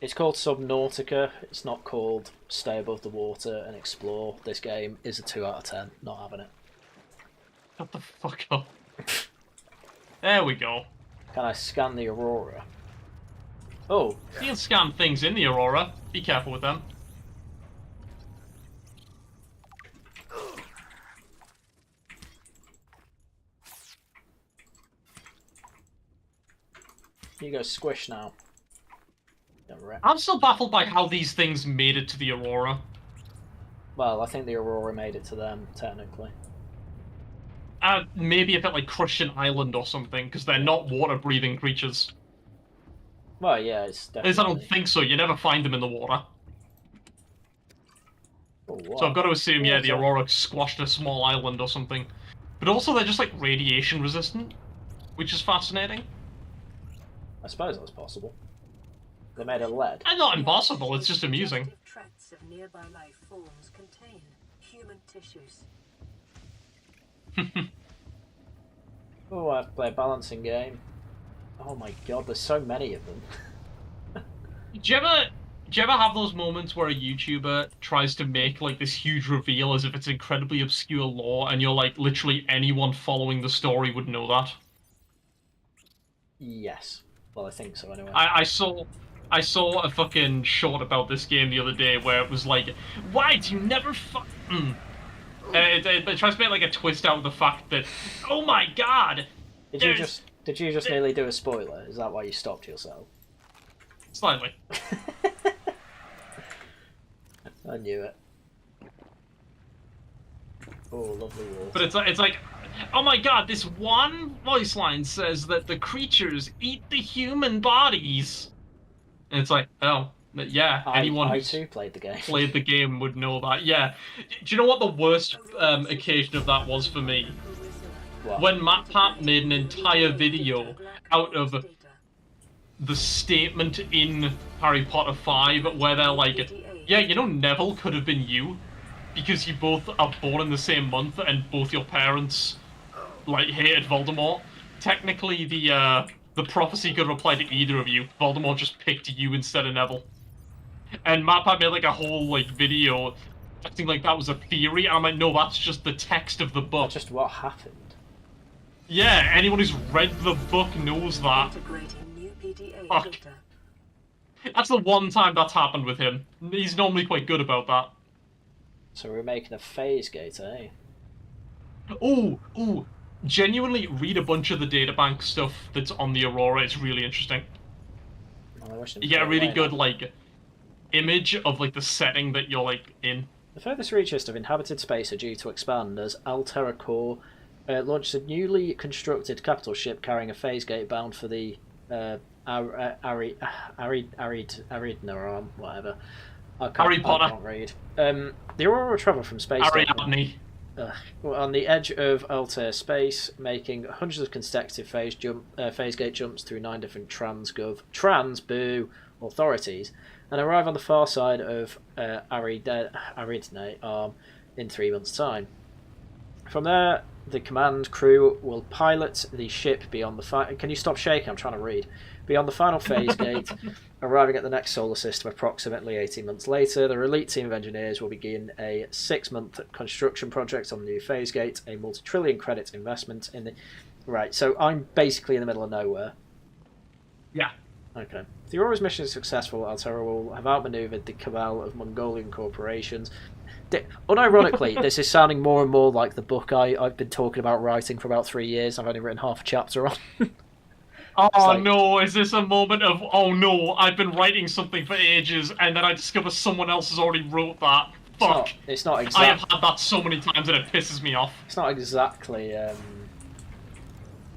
It's called Subnautica. It's not called Stay Above the Water and Explore. This game is a 2 out of 10. Not having it. Shut the fuck up. There we go. Can I scan the Aurora? Oh. You can scan things in the Aurora. Be careful with them. You go squish now. I'm still baffled by how these things made it to the Aurora. Well, I think the Aurora made it to them, technically. Maybe if it like crushed an island or something, because they're not water-breathing creatures. Well, yeah, it's At definitely... least I don't think so. You never find them in the water. Oh, So I've got to assume, yeah, the Water. Aurora squashed a small island or something. But also, they're just like radiation resistant, which is fascinating. I suppose that's possible. They made of lead. And not impossible, it's just amusing. Suggestive tracts of nearby life forms contain human tissues. Oh, I have to play a balancing game. Oh my god, there's so many of them. Do you ever have those moments where a YouTuber tries to make like this huge reveal as if it's incredibly obscure lore, and you're like, literally anyone following the story would know that? Yes. Well, I think so anyway. I saw a fucking short about this game the other day where it was like, why do you never it tries to make like a twist out of the fact that, oh my god! Did you just nearly do a spoiler? Is that why you stopped yourself? Slightly. I knew it. Oh, lovely water. But it's like, oh my god, this one voice line says that the creatures eat the human bodies. And it's like, oh, yeah, anyone I who's too played the game. played the game would know that. Yeah. Do you know what the worst occasion of that was for me? What? When MatPat made an entire video out of the statement in Harry Potter 5 where they're like, yeah, you know Neville could have been you because you both are born in the same month and both your parents like hated Voldemort. Technically, the prophecy could have applied to either of you. Voldemort just picked you instead of Neville. And MatPat made like a whole like video acting like that was a theory, and I'm like, no, that's just the text of the book. That's just what happened. Yeah, anyone who's read the book knows that. Integrating new PDA Fuck. data. That's the one time that's happened with him. He's normally quite good about that. So we're making a phase gate, eh? Ooh, genuinely read a bunch of the databank stuff that's on the Aurora. It's really interesting. Well, I wish You get a really good like image of like the setting that you're like in. The furthest reaches of inhabited space are due to expand as Altera Core launched a newly constructed capital ship carrying a phase gate bound for the Arid Naram, whatever. Harry Potter. I can't read. The Aurora will travel from space Ariadne. on the edge of Altair space, making hundreds of consecutive phase gate jumps through 9 different trans authorities, and arrive on the far side of Aridne Arm in 3 months' time. From there, the command crew will pilot the ship beyond the Can you stop shaking? I'm trying to read. Beyond the final phase gate, arriving at the next solar system approximately 18 months later. The elite team of engineers will begin a 6-month construction project on the new phase gate, a multi-trillion credit investment in the... Right, so I'm basically in the middle of nowhere. Yeah. Okay. If the Aurora's mission is successful, Altera will have outmaneuvered the cabal of Mongolian corporations. Unironically, this is sounding more and more like the book I've been talking about writing for about 3 years. I've only written half a chapter on. Oh like... no, is this a moment of, oh no, I've been writing something for ages and then I discover someone else has already wrote that. Fuck. It's not exactly... I have had that so many times and it pisses me off. It's not exactly,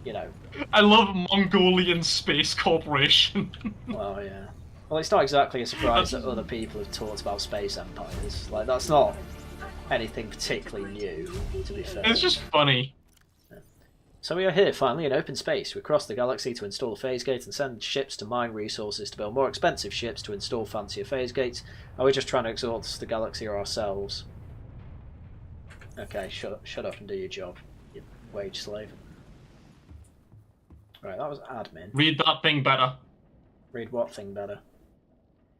you know... I love Mongolian Space Corporation. Well, yeah. Well, it's not exactly a surprise that other people have talked about space empires. Like, that's not anything particularly new, to be fair. It's just funny. So we are here, finally, in open space. We cross the galaxy to install a phase gate and send ships to mine resources to build more expensive ships to install fancier phase gates. Are we just trying to exhaust the galaxy or ourselves? Okay, shut up and do your job, you wage slave. Right, that was admin. Read that thing better. Read what thing better?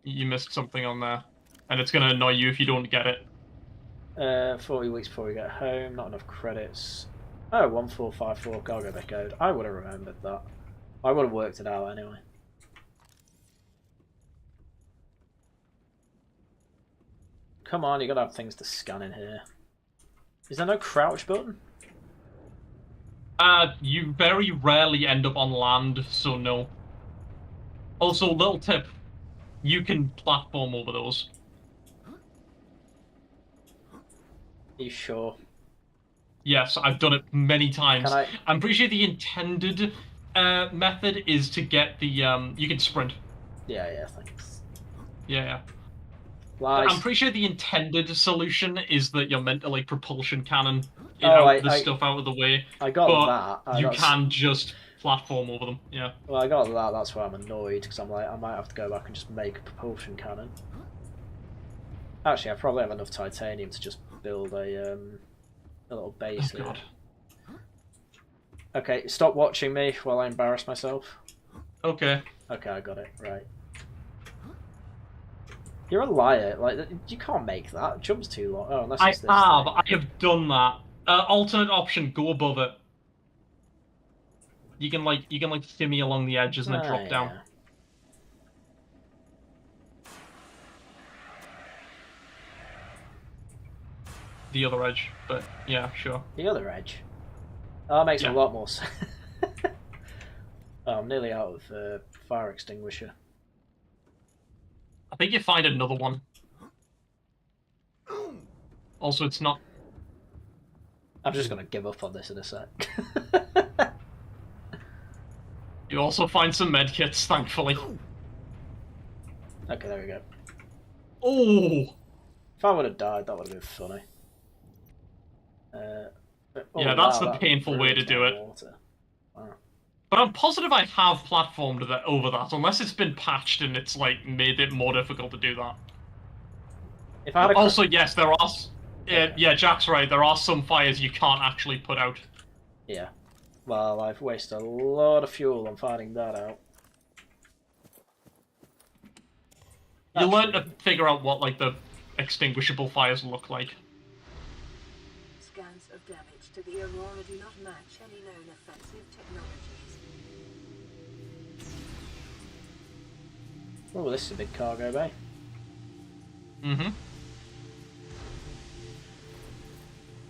You missed something on there. And it's going to annoy you if you don't get it. 40 weeks before we get home, not enough credits. Oh, 1454 cargo bay code. I would have remembered that. I would have worked it out anyway. Come on, you gotta have things to scan in here. Is there no crouch button? You very rarely end up on land, so no. Also, little tip. You can platform over those. Are you sure? Yes, I've done it many times. Can I... I'm pretty sure the intended method is to get the you can sprint. Yeah, thanks. Yeah. Lies. I'm pretty sure the intended solution is that you're meant to like propulsion cannon stuff out of the way. I got but you can just platform over them. Yeah. Well, I got that. That's why I'm annoyed, because I'm like, I might have to go back and just make a propulsion cannon. Actually, I probably have enough titanium to just build a little base here. God. Okay, stop watching me while I embarrass myself. Okay. Okay, I got it. Right. You're a liar. Like, you can't make that. It jumps too long. Oh, unless it's this I thing. have done that. Alternate option: go above it. You can shimmy along the edges and then drop down. Yeah. The other edge, but yeah, sure. The other edge. Oh, that makes a Yeah. lot more sense. Oh, I'm nearly out of fire extinguisher. I think you find another one. Also, it's not. I'm just gonna give up on this in a sec. You also find some medkits, thankfully. Okay, there we go. Oh! If I would have died, that would have been funny. Yeah, that's the painful way to do it. Water. Wow. But I'm positive I have platformed that over that, unless it's been patched and it's like made it more difficult to do that. If I had Also, yes, there are. Yeah, Jack's right. There are some fires you can't actually put out. Yeah. Well, I've wasted a lot of fuel on finding that out. You learn to figure out what like the extinguishable fires look like. Scans of damage to the Aurora do not match any known offensive technologies. Oh, this is a big cargo bay. Mm-hmm.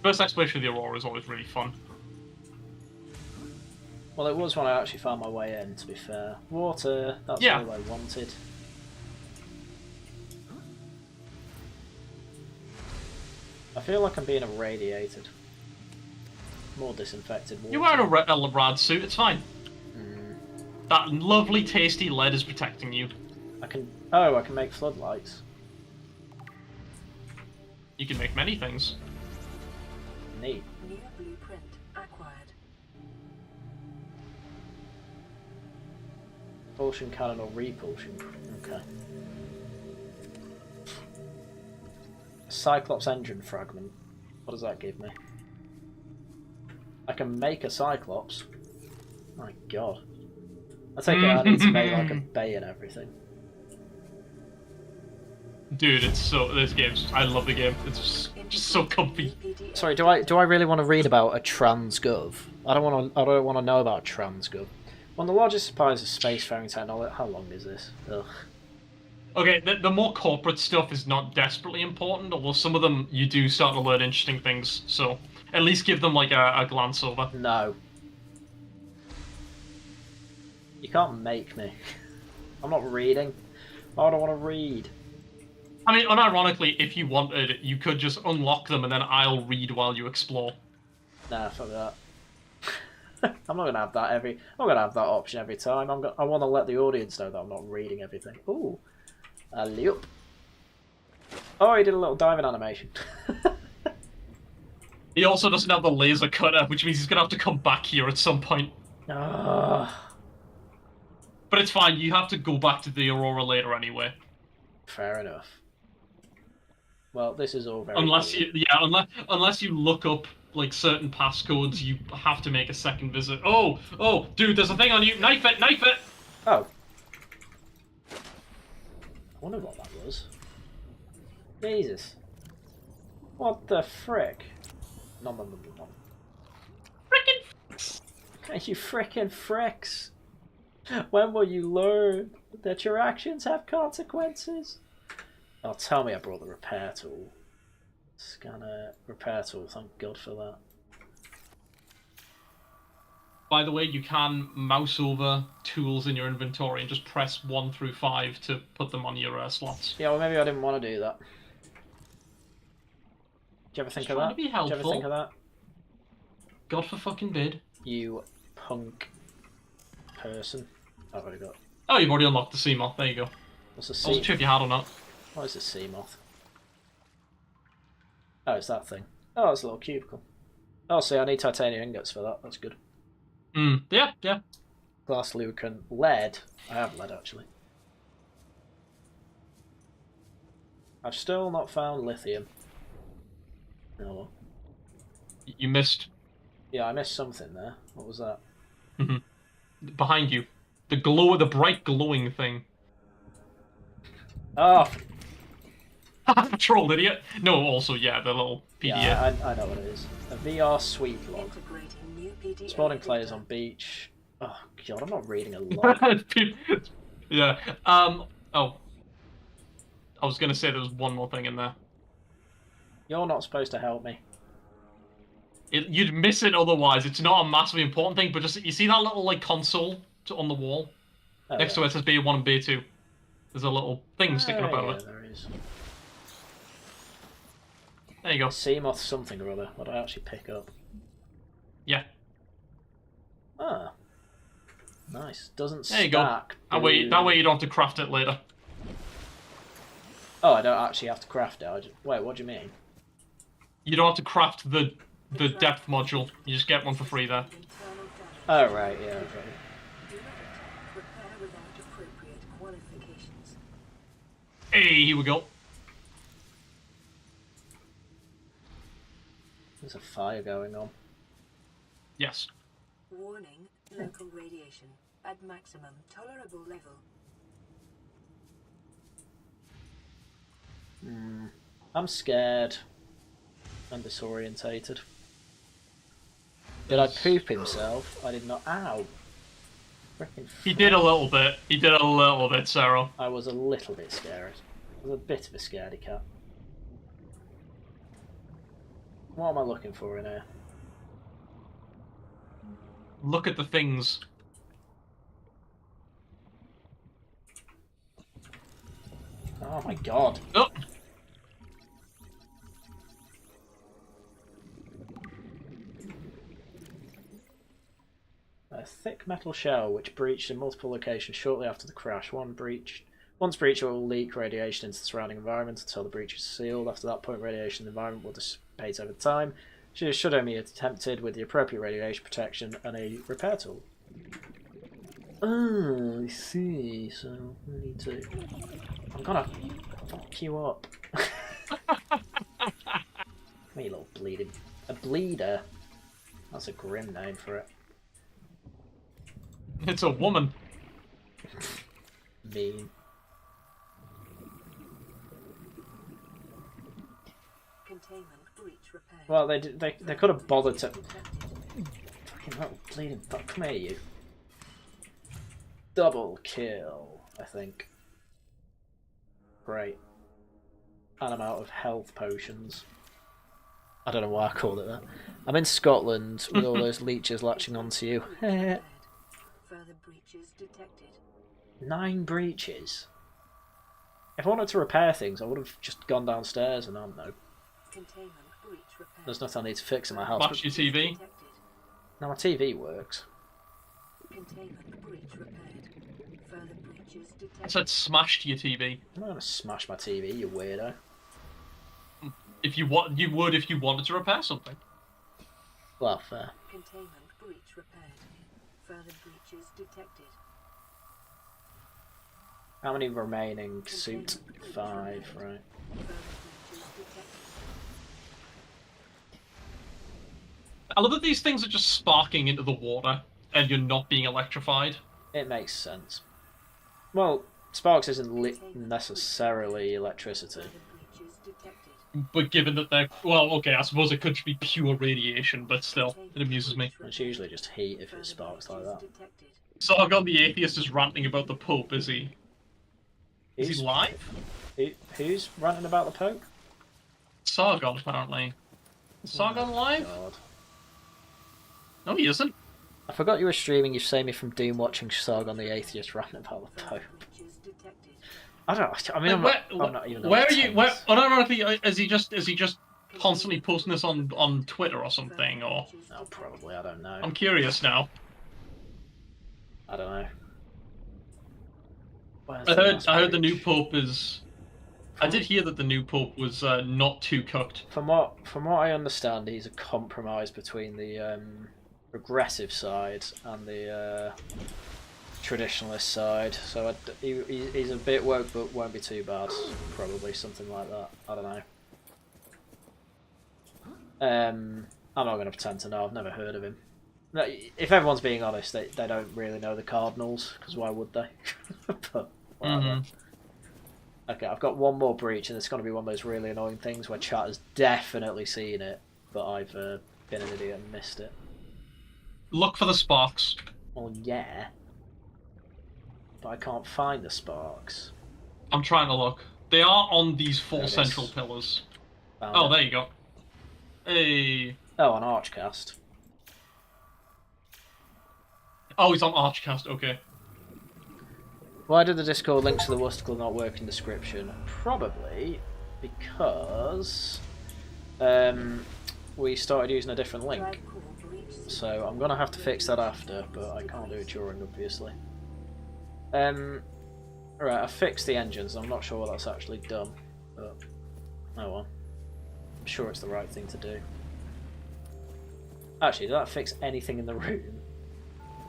First exploration of the Aurora is always really fun. Well, it was when I actually found my way in, to be fair. Water, that's all I wanted. I feel like I'm being irradiated. More disinfected water. You wear a rad suit, it's fine. That lovely, tasty lead is protecting you. I can make floodlights. You can make many things. Neat. New blueprint acquired. Propulsion cannon or repulsion. Okay. Cyclops engine fragment. What does that give me? I can make a Cyclops. My god. I take it I need to make like a bay and everything. Dude, this game's. I love the game. It's just so comfy. Sorry, do I really want to read about a transgov? I don't want to know about transgov. One of the largest suppliers of spacefaring technology. How long is this? Ugh. Okay, the more corporate stuff is not desperately important, although some of them you do start to learn interesting things. So at least give them like a glance over. No. You can't make me. I'm not reading. I don't want to read. I mean, unironically, if you wanted, you could just unlock them and then I'll read while you explore. Nah, fuck that. I'm not gonna have that option every time. I want to let the audience know that I'm not reading everything. Ooh, Alley-up. Oh, he did a little diving animation. He also doesn't have the laser cutter, which means he's gonna have to come back here at some point. Ah, But it's fine, you have to go back to the Aurora later anyway. fair enough. Well, this is all very Unless cool. unless you look up like certain passcodes, you have to make a second visit. Oh, dude, there's a thing on you. Knife it, knife it. Oh. I wonder what that was. Jesus. What the frick? Nom nom nom nom. Frickin'. You frickin' fricks. When will you learn that your actions have consequences? Oh, tell me I brought the repair tool. Scanner, repair tool, thank God for that. By the way, you can mouse over tools in your inventory and just press 1 through 5 to put them on your slots. Yeah, well maybe I didn't want to do that. Did you ever think of that? Did you ever think of that? God for fucking bid. You punk person. I've already got. Oh, you've already unlocked the sea moth. There you go. What's a I wasn't sure if you had or not. What is a sea moth? Oh, it's that thing. Oh, it's a little cubicle. Oh, see, I need titanium ingots for that. That's good. Yeah, yeah. Glass lubricant. Lead. I have lead, actually. I've still not found lithium. Oh, well. You missed. Yeah, I missed something there. What was that? Behind you. The bright glowing thing. Oh! Troll idiot. No, also, yeah, the little PDA. Yeah, I know what it is. A VR sweep log. Integrating new PDA Spawning players data. on beach. Oh, God, I'm not reading a lot. Yeah. Oh. I was gonna say there was one more thing in there. You're not supposed to help me. You'd miss it otherwise. It's not a massively important thing, but just you see that little like console on the wall Oh, next to it says B1 and B2. There's a little thing sticking up out yeah, of it. there is. There you go. Sea moth something or other. What do I actually pick up? Yeah. Ah. Nice. Doesn't There you go. stack. That way you don't have to craft it later. Oh, I don't actually have to craft it. Wait, what do you mean? You don't have to craft the depth module. You just get one for free there. Internal damage. Oh, right, yeah, okay. Do not attempt repair without appropriate qualifications. Hey, here we go. There's a fire going on. Yes. Warning, local radiation at maximum tolerable level. I'm scared. I'm disorientated. Did I poop himself? I did not. Ow! Frickin' He did a little bit. He did a little bit, Cero. I was a little bit scared. I was a bit of a scaredy cat. What am I looking for in here? Look at the things. Oh my god. Oh. A thick metal shell which breached in multiple locations shortly after the crash. Once breached, it will leak radiation into the surrounding environment until the breach is sealed. After that point, radiation in the environment will dissipate over time. Should only be attempted with the appropriate radiation protection and a repair tool. Oh, I see. So I need to. I'm gonna fuck you up. Me, little bleeding. A bleeder. That's a grim name for it. It's a woman. Mean. Containment breach repair. Well, they could have bothered to. Fucking little bleeding fuck. Come here, you. Double kill, I think. Great. And I'm out of health potions. I don't know why I called it that. I'm in Scotland with all those leeches latching onto you. Further breaches detected. 9 breaches. If I wanted to repair things, I would have just gone downstairs and I don't know. Containment breach repair. There's nothing I need to fix in my house. Flash your TV. Detected. Now my TV works. Containment breach repaired. Further breaches breaches I detected. said smash to your TV. I'm not gonna smash my TV, you weirdo. If you want, you would if you wanted to repair something. Well, fair. Containment breach repaired. Further breaches detected. How many remaining? Suit 5, right. Further breaches detected. I love that these things are just sparking into the water, and you're not being electrified. It makes sense. Well, sparks isn't necessarily electricity. Further breaches detected. But given that they're... Well, okay, I suppose it could just be pure radiation, but still, it amuses me. It's usually just heat if it sparks like that. Detected. Sargon the Atheist is ranting about the Pope, is he? Is he live? Who's ranting about the Pope? Sargon, apparently. Is Sargon live? God. No, he isn't. I forgot you were streaming. You saved me from doom watching Sargon the Atheist ranting about the Pope. Breaches detected. I don't. I mean, I'm not even. Where are you? Where, unironically, is he just constantly posting this on Twitter or something? Or No, probably. I don't know. I'm curious now. I don't know. I heard the new Pope is. I did hear that the new Pope was not too cooked. From what I understand, he's a compromise between the progressive side and the traditionalist side. So he's a bit woke, but won't be too bad. Probably something like that. I don't know. I'm not going to pretend to know. I've never heard of him. No, if everyone's being honest, they don't really know the Cardinals, because why would they? But whatever. Okay, I've got one more breach, and it's going to be one of those really annoying things where chat has definitely seen it, but I've been an idiot and missed it. Look for the sparks. Well, yeah. But I can't find the sparks. I'm trying to look. They are on these There four it central is. pillars. Found Oh, it. there you go. Hey. Oh, on Archcast. Oh, he's on Archcast. Okay. Why did the Discord links to the Worcester Club not work in description? Probably because we started using a different link. Drive core breach. So I'm gonna have to fix that after, but I can't do it during, obviously. Right, I fixed the engines. I'm not sure what that's actually done, but oh well. I'm sure it's the right thing to do. Actually, did that fix anything in the room?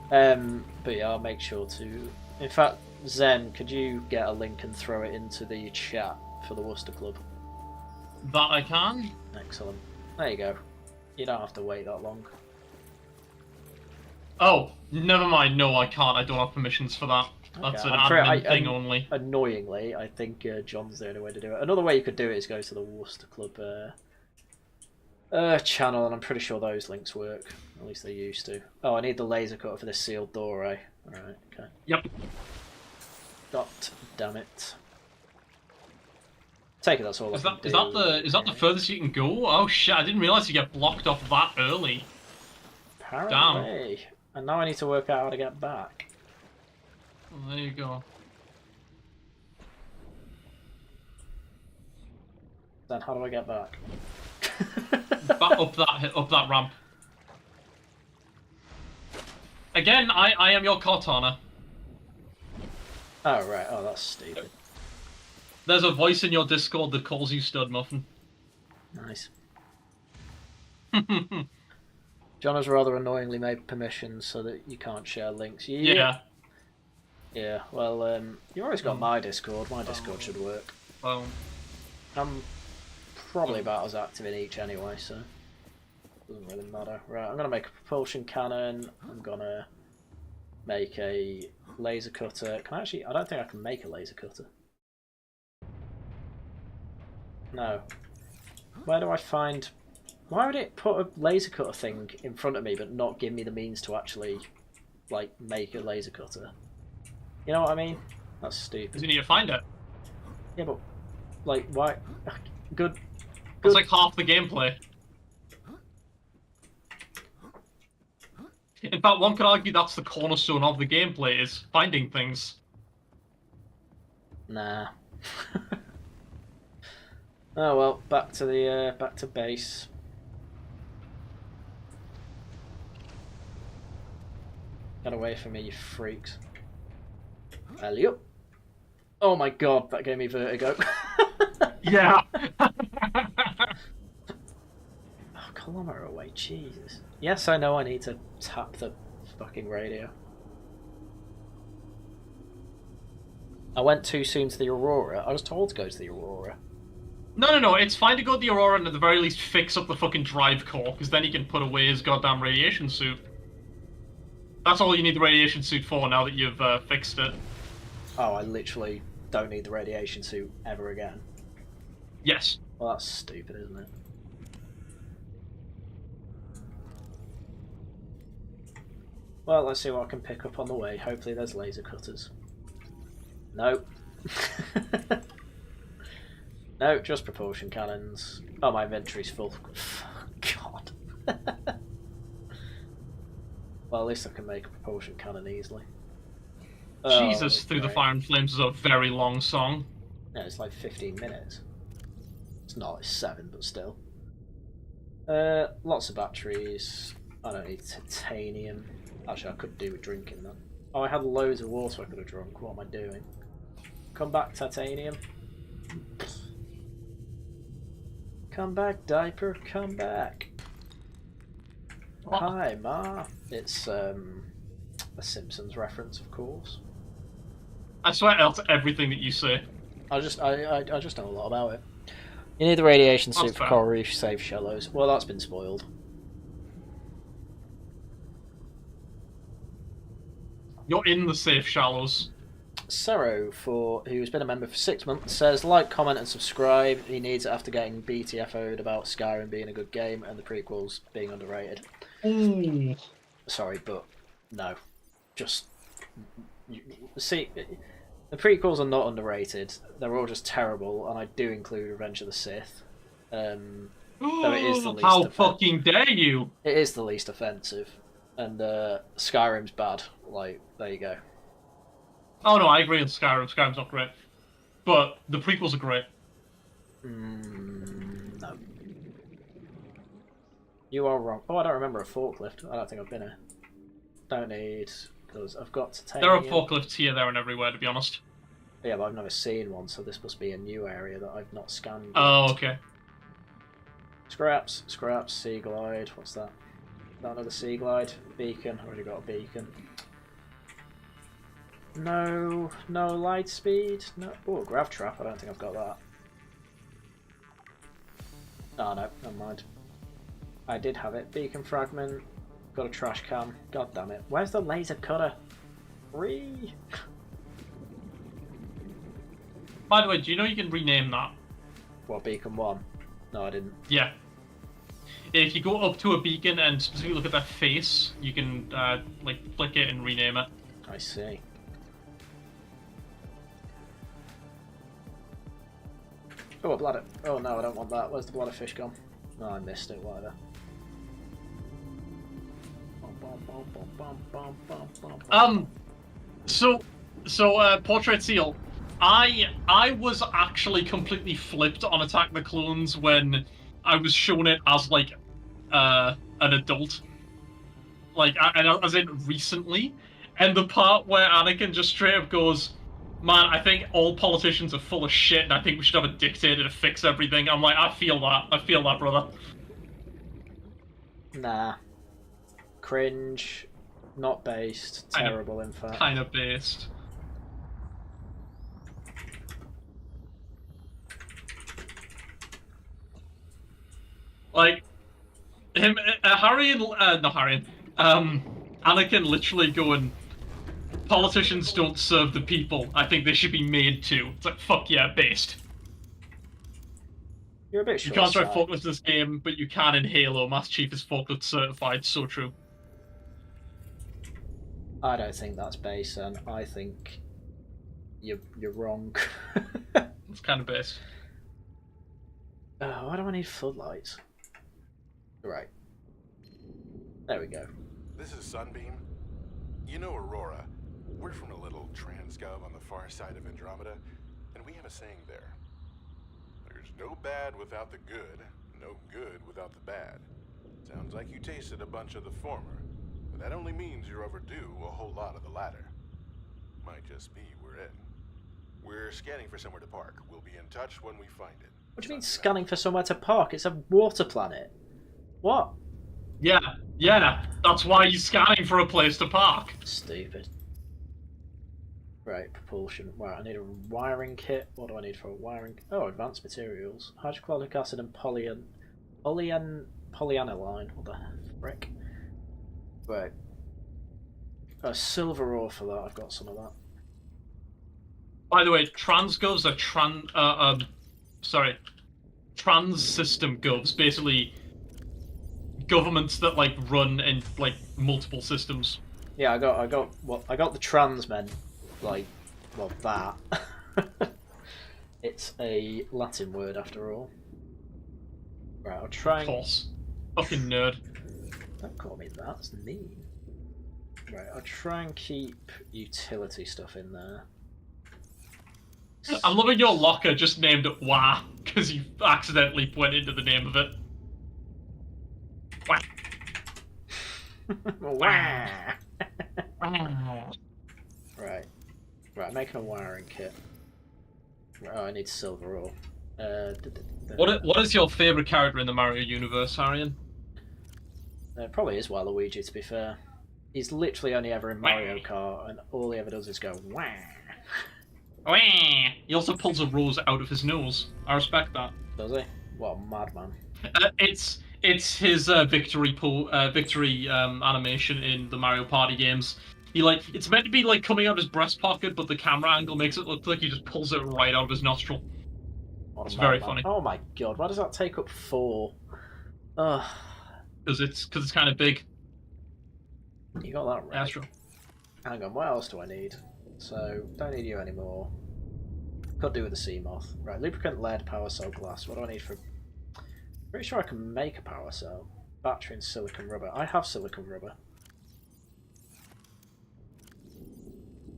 But yeah, I'll make sure to. In fact, Zen, could you get a link and throw it into the chat for the Worcester Club? That I can. Excellent. There you go. You don't have to wait that long. Oh, never mind. No, I can't. I don't have permissions for that. That's Okay, an I'm admin thing only. Annoyingly, I think John's the only way to do it. Another way you could do it is go to the Worcester Club channel, and I'm pretty sure those links work. At least they used to. Oh, I need the laser cutter for this sealed door, eh? Alright, okay. Yep. God damn it. Take it, that's all Is I can that do. is that the furthest you can go? Oh shit! I didn't realize you get blocked off that early. Apparently. And now I need to work out how to get back. Well, there you go. Then how do I get back? Up that ramp. Again, I am your Cortana. Oh, right. Oh, that's stupid. There's a voice in your Discord that calls you Stud Muffin. Nice. John has rather annoyingly made permissions so that you can't share links. Yeah. Yeah, well, you always got my Discord. My Discord should work. Well, I'm probably about as active in each anyway, so doesn't really matter. Right, I'm gonna make a propulsion cannon. I'm gonna make a laser cutter. Can I actually? I don't think I can make a laser cutter. No. Where do I find? Why would it put a laser cutter thing in front of me but not give me the means to actually, like, make a laser cutter? You know what I mean? That's stupid. because you need to find it. Yeah, but like, why? Good. That's like half the gameplay. In fact, one could argue that's the cornerstone of the gameplay, is finding things. Nah. Oh well, back to base. Get away from me, you freaks. Alley up. Oh my god, that gave me vertigo. Yeah. Oh, kilometre away, Jesus. Yes, I know I need to tap the fucking radio. I went too soon to the Aurora. I was told to go to the Aurora. No. It's fine to go to the Aurora and at the very least fix up the fucking drive core, because then he can put away his goddamn radiation suit. That's all you need the radiation suit for now that you've fixed it. Oh, I literally don't need the radiation suit ever again. Yes. Well, that's stupid, isn't it? Well, let's see what I can pick up on the way. Hopefully there's laser cutters. No. No, just propulsion cannons. Oh, my inventory's full. God. Well, at least I can make a propulsion cannon easily. Jesus, Oh, Through the great. Fire and Flames is a very long song. No, it's like 15 minutes. It's not, it's 7, but still. Lots of batteries. I don't need titanium. Actually, I could do with drinking that. Oh, I had loads of water I could have drunk. What am I doing? Come back, titanium. Come back, diaper. Come back. What? Hi, Ma. It's a Simpsons reference, of course. I swear else everything that you say. I just know a lot about it. You need the radiation suit That's for fair. coral reef safe shallows. Well, that's been spoiled. You're in the safe shallows. Cero, who's been a member for 6 months, says like, comment, and subscribe. He needs it after getting BTFO'd about Skyrim being a good game and the prequels being underrated. Ooh. Sorry, but no. Just see, the prequels are not underrated. They're all just terrible, and I do include Revenge of the Sith. Though it is the least How fucking dare you! It is the least offensive, and Skyrim's bad. Like, there you go. Oh no, I agree with Skyrim. Skyrim's not great. But the prequels are great. No. You are wrong. Oh, I don't remember a forklift. I don't think I've been here. Don't need, because I've got to take. There are forklifts here, there, and everywhere, to be honest. Yeah, but I've never seen one, so this must be a new area that I've not scanned. Oh, yet. okay. Scraps, Sea Glide. What's that? Is that another Sea Glide? Beacon. I've already got a beacon. No light speed. No. Oh, grav trap. I don't think I've got that. Oh no, never mind. I did have it. Beacon fragment. Got a trash can. God damn it. Where's the laser cutter? Free. By the way, do you know you can rename that? What, beacon 1? No, I didn't. Yeah. If you go up to a beacon and specifically look at their face, you can like click it and rename it. I see. Oh, a bladder. Oh no, I don't want that. Where's the bladder fish gone? No, I missed it. Whatever. Portrait Seal. I was actually completely flipped on Attack the Clones when I was shown it as like an adult, like as in recently, and the part where Anakin just straight up goes, "Man, I think all politicians are full of shit, and I think we should have a dictator to fix everything." I'm like, I feel that, brother. Nah. Cringe. Not based. Terrible, in fact. Kind of based. Like, Anakin literally going, politicians don't serve the people, I think they should be made to. It's like, fuck yeah, based. You're a bit You short. can't drive forklifts in this game, but you can in Halo. Master Chief is forklift certified, so true. I don't think that's base, and I think you're wrong. It's kind of based. Why do I need floodlights? Right. There we go. This is Sunbeam. You know Aurora. We're from a little transgov on the far side of Andromeda, and we have a saying there. There's no bad without the good, no good without the bad. Sounds like you tasted a bunch of the former, but that only means you're overdue a whole lot of the latter. Might just be we're in. We're scanning for somewhere to park. We'll be in touch when we find it. What do you mean scanning for somewhere to park? It's a water planet. What? Yeah, that's why you're scanning for a place to park. Stupid. Right, propulsion. Right, I need a wiring kit. What do I need for a wiring? Oh, advanced materials. Hydrochloric acid and polyaniline. What the frick? Right. Silver ore for that. I've got some of that. By the way, transgovs are trans system govs, basically governments that like run in like multiple systems. Yeah, I got the trans men, like, well, that. It's a Latin word after all. Right, I'll try. Of course, fucking nerd. Don't call me that. That's mean. Right, I'll try and keep utility stuff in there. I'm loving your locker just named it Wah because you accidentally went into the name of it. Wah. Wah. Right, I'm making a wiring kit. Oh, I need silver ore. What is your favourite character in the Mario universe, Haryan? It probably is Waluigi, to be fair. He's literally only ever in Mario Kart, and all he ever does is go wah. Wah. He also pulls a rose out of his nose. I respect that. Does he? What a madman. It's his victory animation in the Mario Party games. It's meant to be like coming out of his breast pocket, but the camera angle makes it look like he just pulls it right out of his nostril. It's very funny. Oh my god, why does that take up 4? Ugh. Because it's kind of big. You got that right. That's true. Hang on, what else do I need? So, don't need you anymore. Could do with the sea moth. Right, lubricant, lead, power cell, glass. What do I need for... Pretty sure I can make a power cell. Battery and silicon rubber. I have silicon rubber.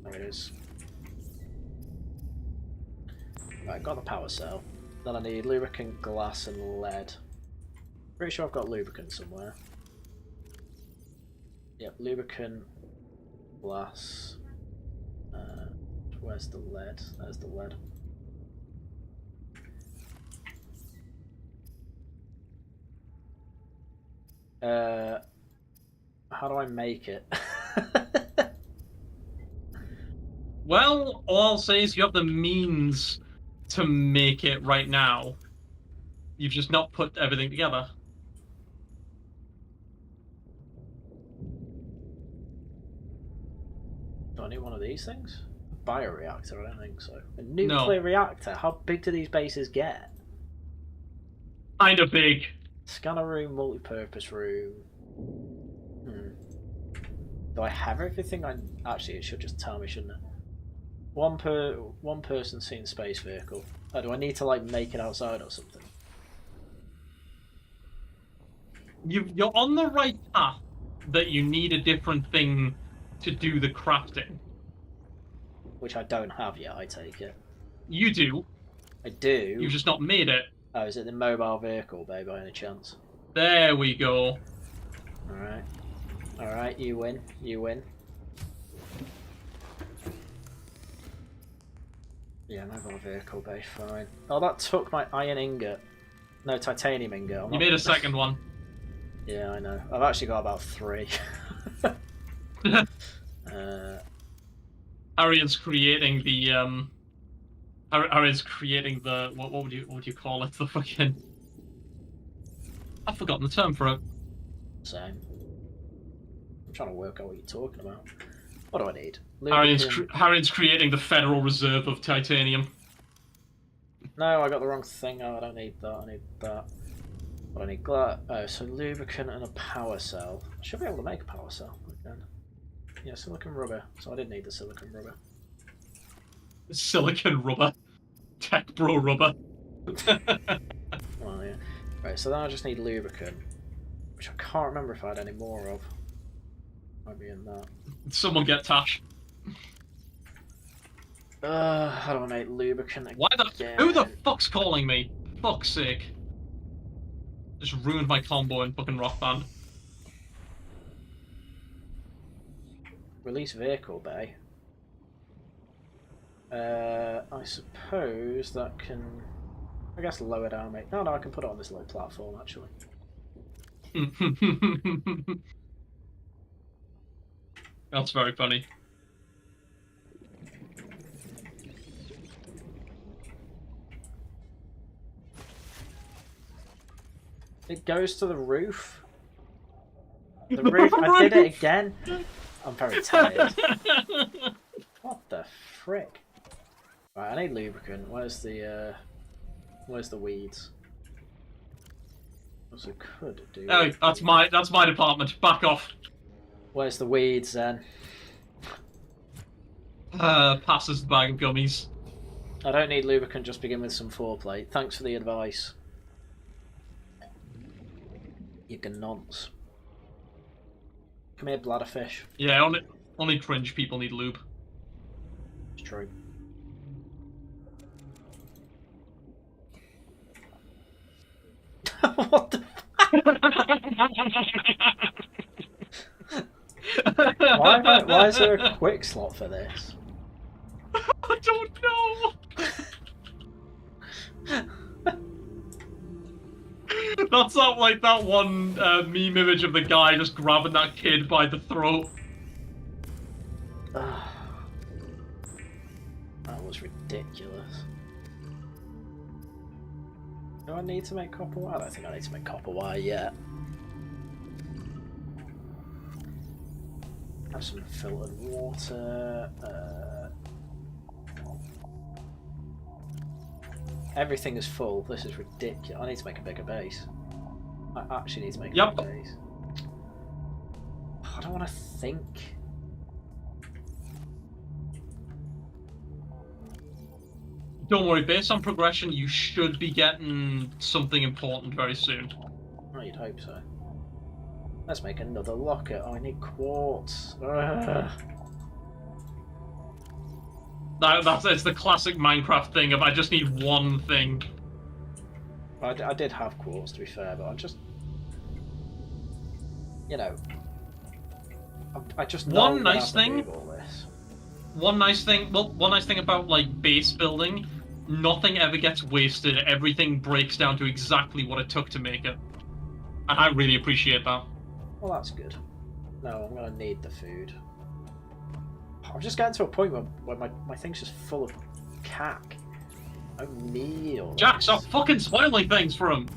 There it is. Right, got the power cell. Then I need lubricant, glass and lead. Pretty sure I've got lubricant somewhere. Yep, lubricant, glass. Where's the lead? There's the lead. How do I make it? Well, all I'll say is you have the means to make it right now. You've just not put everything together. Do I need one of these things? A bioreactor? I don't think so. A nuclear reactor? How big do these bases get? Kinda big. Scanner room, multi-purpose room. Do I have everything? Actually, it should just tell me, shouldn't it? One person seen space vehicle. Oh, do I need to like make it outside or something? You're on the right path, that you need a different thing to do the crafting. Which I don't have yet, I take it. You do. I do? You've just not made it. Oh, is it the mobile vehicle, babe, by any chance? There we go. Alright. Alright, you win. You win. Yeah, mobile vehicle, babe, fine. Oh, that took my iron ingot. No, titanium ingot. You made a second one. Yeah, I know. I've actually got about 3. Haryan's creating the Haryan's creating the what would you call it? The fucking I've forgotten the term for it. Same. I'm trying to work out what you're talking about. What do I need? Haryan's creating the Federal Reserve of titanium. No, I got the wrong thing. Oh, I don't need that. I need that. What I need? Oh, so lubricant and a power cell. I should be able to make a power cell again. Yeah, silicon rubber. So I did need the silicon rubber. Silicon rubber. Tech bro rubber. Well, yeah. Right, so then I just need lubricant, which I can't remember if I had any more of. Might be in that. Someone get Tash. How do I make lubricant again? Why who the fuck's calling me? Fuck's sake. Just ruined my combo in fucking Rock Band. Release vehicle bay. I suppose that can... I guess lower down, mate. No, I can put it on this low platform, actually. That's very funny. It goes to the roof. The roof. I did it again. I'm very tired. What the frick? Right, I need lubricant. Where's the weeds? Also could do. Oh, that's my department. Back off. Where's the weeds then? Passes the bag of gummies. I don't need lubricant. Just begin with some foreplay. Thanks for the advice. You can nonce. Come here, bladderfish. Yeah, only cringe people need lube. It's true. What the? Why is there a quick slot for this? I don't know. That's not like that one meme image of the guy just grabbing that kid by the throat. That was ridiculous. Do I need to make copper wire? I don't think I need to make copper wire yet. Have some filtered water. Everything is full. This is ridiculous. I need to make a bigger base. I actually need to make a bigger base. I don't want to think. Don't worry, based on progression, you should be getting something important very soon. Oh, you'd hope so. Let's make another locker. Oh, I need quartz. It's the classic Minecraft thing of I just need one thing. I did have quartz, to be fair, but I'm just... You know... I just know One nice thing... all this. One nice thing about, like, base building, nothing ever gets wasted. Everything breaks down to exactly what it took to make it. And I really appreciate that. Well, that's good. No, I'm going to need the food. I'm just getting to a point where my thing's just full of cack. I need all Jack, this. stop fucking spoiling things for him!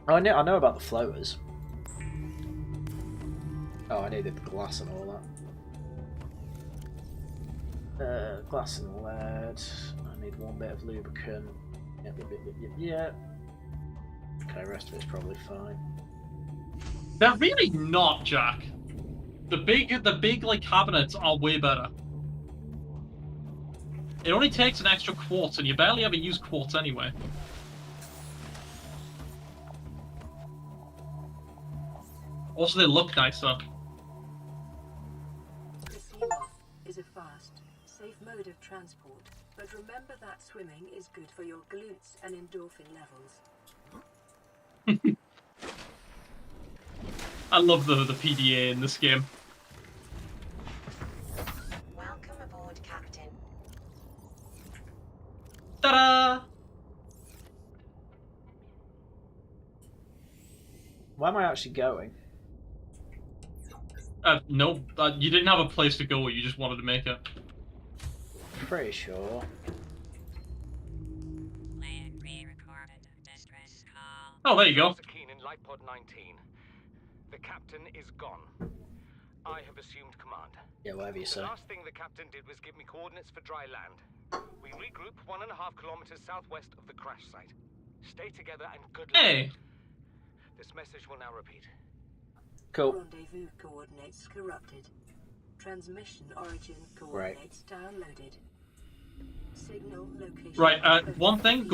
Oh, I know about the floaters. Oh, I needed the glass and all that. Glass and lead. I need one bit of lubricant. Yeah. Okay, rest of it's probably fine. They're really not, Jack. The big like cabinets are way better. It only takes an extra quartz, and you barely ever use quartz anyway. Also, they look nicer. The sea moth is a fast, safe mode of transport, but remember that swimming is good for your glutes and endorphin levels. I love the PDA in this game. Welcome aboard, Captain. Ta-da! Where am I actually going? No, you didn't have a place to go, you just wanted to make it. Pretty sure. Oh, there you go. Keen in light pod 19. The captain is gone. I have assumed command. Yeah, whatever you say. The last thing the captain did was give me coordinates for dry land. We regroup 1.5 kilometers southwest of the crash site. Stay together and good luck. Hey! This message will now repeat. Cool. Rendezvous coordinates corrupted. Transmission origin coordinates downloaded. Signal location. Right, one thing,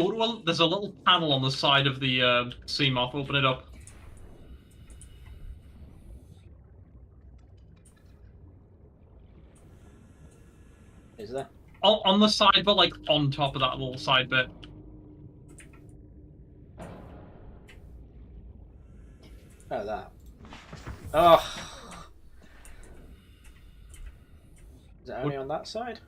there's a little panel on the side of the sea moth, open it up. Is there? On the side, but like on top of that little side bit. Oh, that. Oh. Is it only on that side?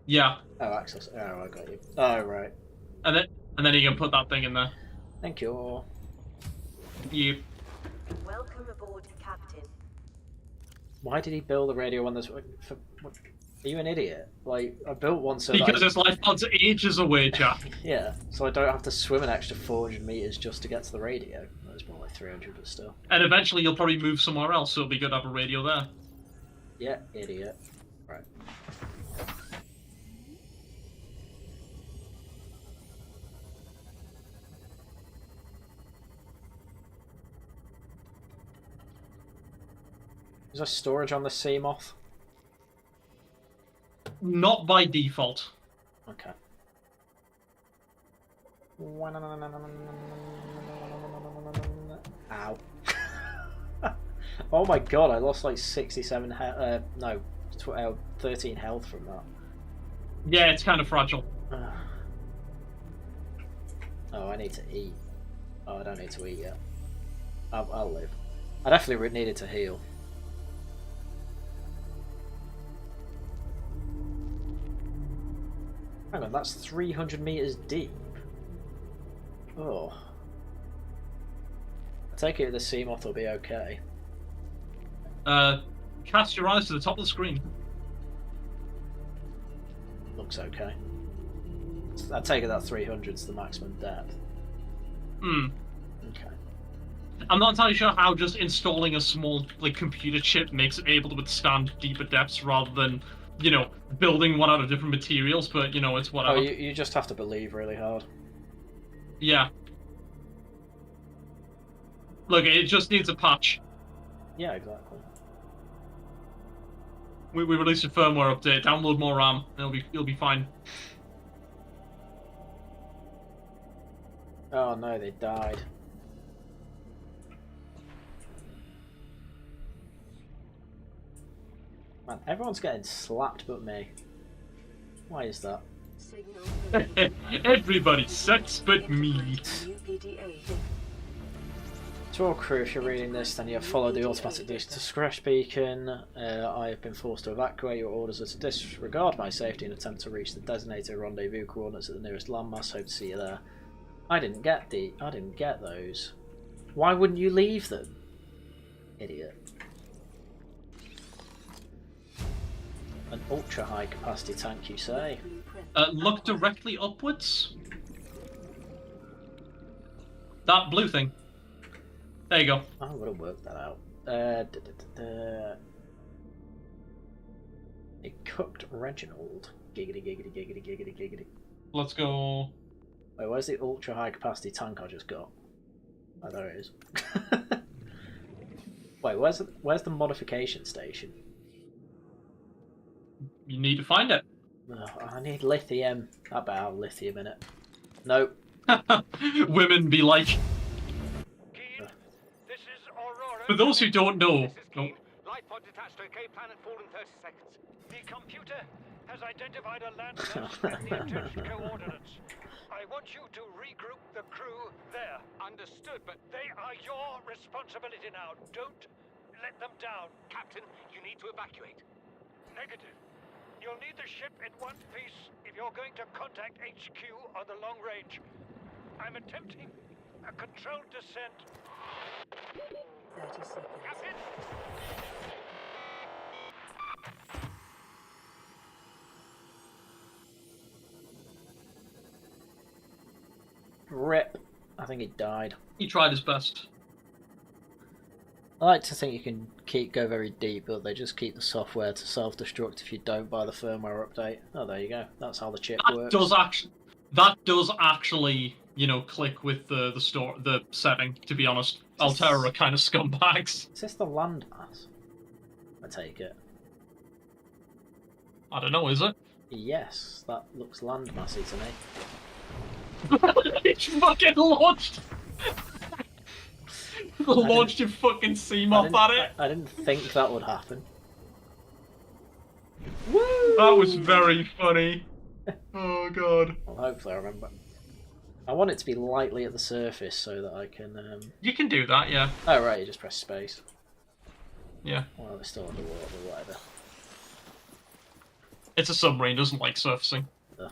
Yeah. Oh, access. Oh, I got you. Oh, right. And then you can put that thing in there. Thank you. Yep. Welcome aboard, Captain. Why did he build the radio one? Are you an idiot? Like, I built one so Because that his life pod's ages away, Jack. yeah, so I don't have to swim an extra 400 meters just to get to the radio. That's more like 300, but still. And eventually you'll probably move somewhere else, so it'll be good to have a radio there. Yeah, idiot. Right. Is there storage on the Seamoth? Not by default. Okay. Ow. Oh my god, I lost like 67 no, 13 health from that. Yeah, it's kind of fragile. Oh, I need to eat. Oh, I don't need to eat yet. I'll live. I definitely needed to heal. Hang on, that's 300 meters deep. Oh. I take it the Seamoth will be okay. Cast your eyes to the top of the screen. Looks okay. I take it that 300's the maximum depth. Hmm. Okay. I'm not entirely sure how just installing a small computer chip makes it able to withstand deeper depths rather than, building one out of different materials, but it's whatever. Oh, you just have to believe really hard. Yeah. Look, it just needs a patch. Yeah, exactly. We released a firmware update. Download more RAM. It'll be fine. Oh no, they died. Man, everyone's getting slapped but me. Why is that? Everybody sucks but me. To all crew, if you're reading this, then you have followed the automatic discretion beacon. I have been forced to evacuate. Your orders are to disregard my safety and attempt to reach the designated rendezvous coordinates at the nearest landmass. Hope to see you there. I didn't get those. Why wouldn't you leave them? Idiot. An ultra high capacity tank, you say? Look directly upwards. That blue thing. There you go. I would have worked that out. A cooked Reginald. Giggity, giggity, giggity, giggity, giggity. Let's go. Wait, where's the ultra high capacity tank I just got? Oh, there it is. Wait, where's the modification station? You need to find it. Oh, I need lithium. I better have lithium in it. Nope. Women be like. This is Aurora. For those who don't know, Life pod detached to a cave planet fall in 30 seconds. The computer has identified a landmass with the attached coordinates. I want you to regroup the crew there. Understood, but They are your responsibility now. Don't let them down. Captain, you need to evacuate. Negative. You'll need the ship in one piece if you're going to contact HQ on the long range. I'm attempting a controlled descent. 30 seconds. Captain! Rip. I think he died. he tried his best. I like to think you can go very deep, but they just keep the software to self-destruct if you don't buy the firmware update. Oh, there you go. That's how the chip works. That does actually, click with the setting. To be honest, Altera are kind of scumbags. Is this the landmass? I take it. I don't know, is it? Yes, that looks landmassy to me. It's fucking launched. Launched your fucking Seamoth at it. I didn't think that would happen. That was very funny. Oh god. Well, hopefully I remember. I want it to be lightly at the surface so that I can... You can do that, yeah. Oh, right, you just press space. Yeah. Well, it's still underwater, but whatever. It's a submarine, doesn't like surfacing. Ugh.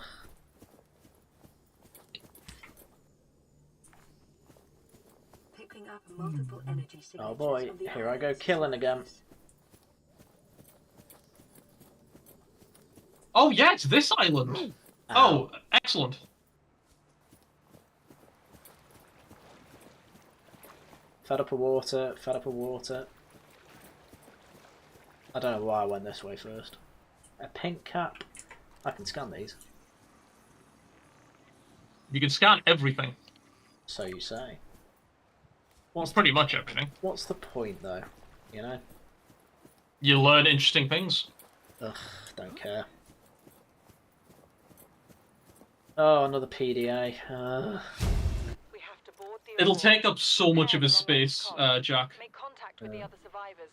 Picking up multiple energy signatures Oh boy, on the here I go island's killing again. surface. Oh, yeah, it's this island! Ow. Oh, excellent. Fed up of water, fed up of water. I don't know why I went this way first. A pink cap. I can scan these. You can scan everything. So you say. What's pretty much everything. What's the point though? You know? You learn interesting things. Ugh, don't care. Oh, another PDA. We have to board the It'll Aurora. take up so much of his Prepare the space, long-range Jack. comms. Make contact with the other survivors.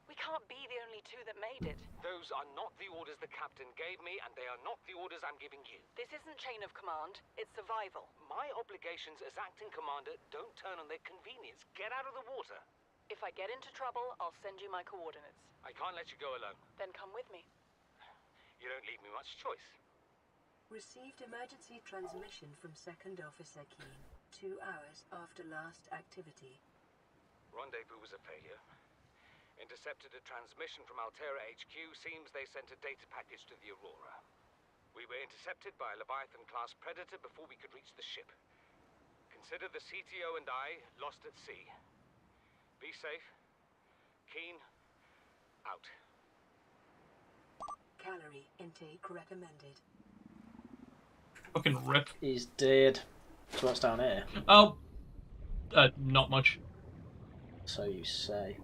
We can't be the only two that made it. Those are not the orders the captain gave me, and they are not the orders I'm giving you. This isn't chain of command, it's survival. My obligations as acting commander don't turn on their convenience. Get out of the water. If I get into trouble, I'll send you my coordinates. I can't let you go alone. Then come with me. You don't leave me much choice. Received emergency transmission from Second Officer Keen 2 hours after last activity. Rendezvous was a failure. Intercepted a transmission from Altera HQ. Seems they sent a data package to the Aurora. We were intercepted by a Leviathan-class predator before we could reach the ship. Consider the CTO and I lost at sea. Be safe. Keen. Out. Calorie intake recommended. Fucking rip. He's dead. So what's down here? Oh. Not much. So you say.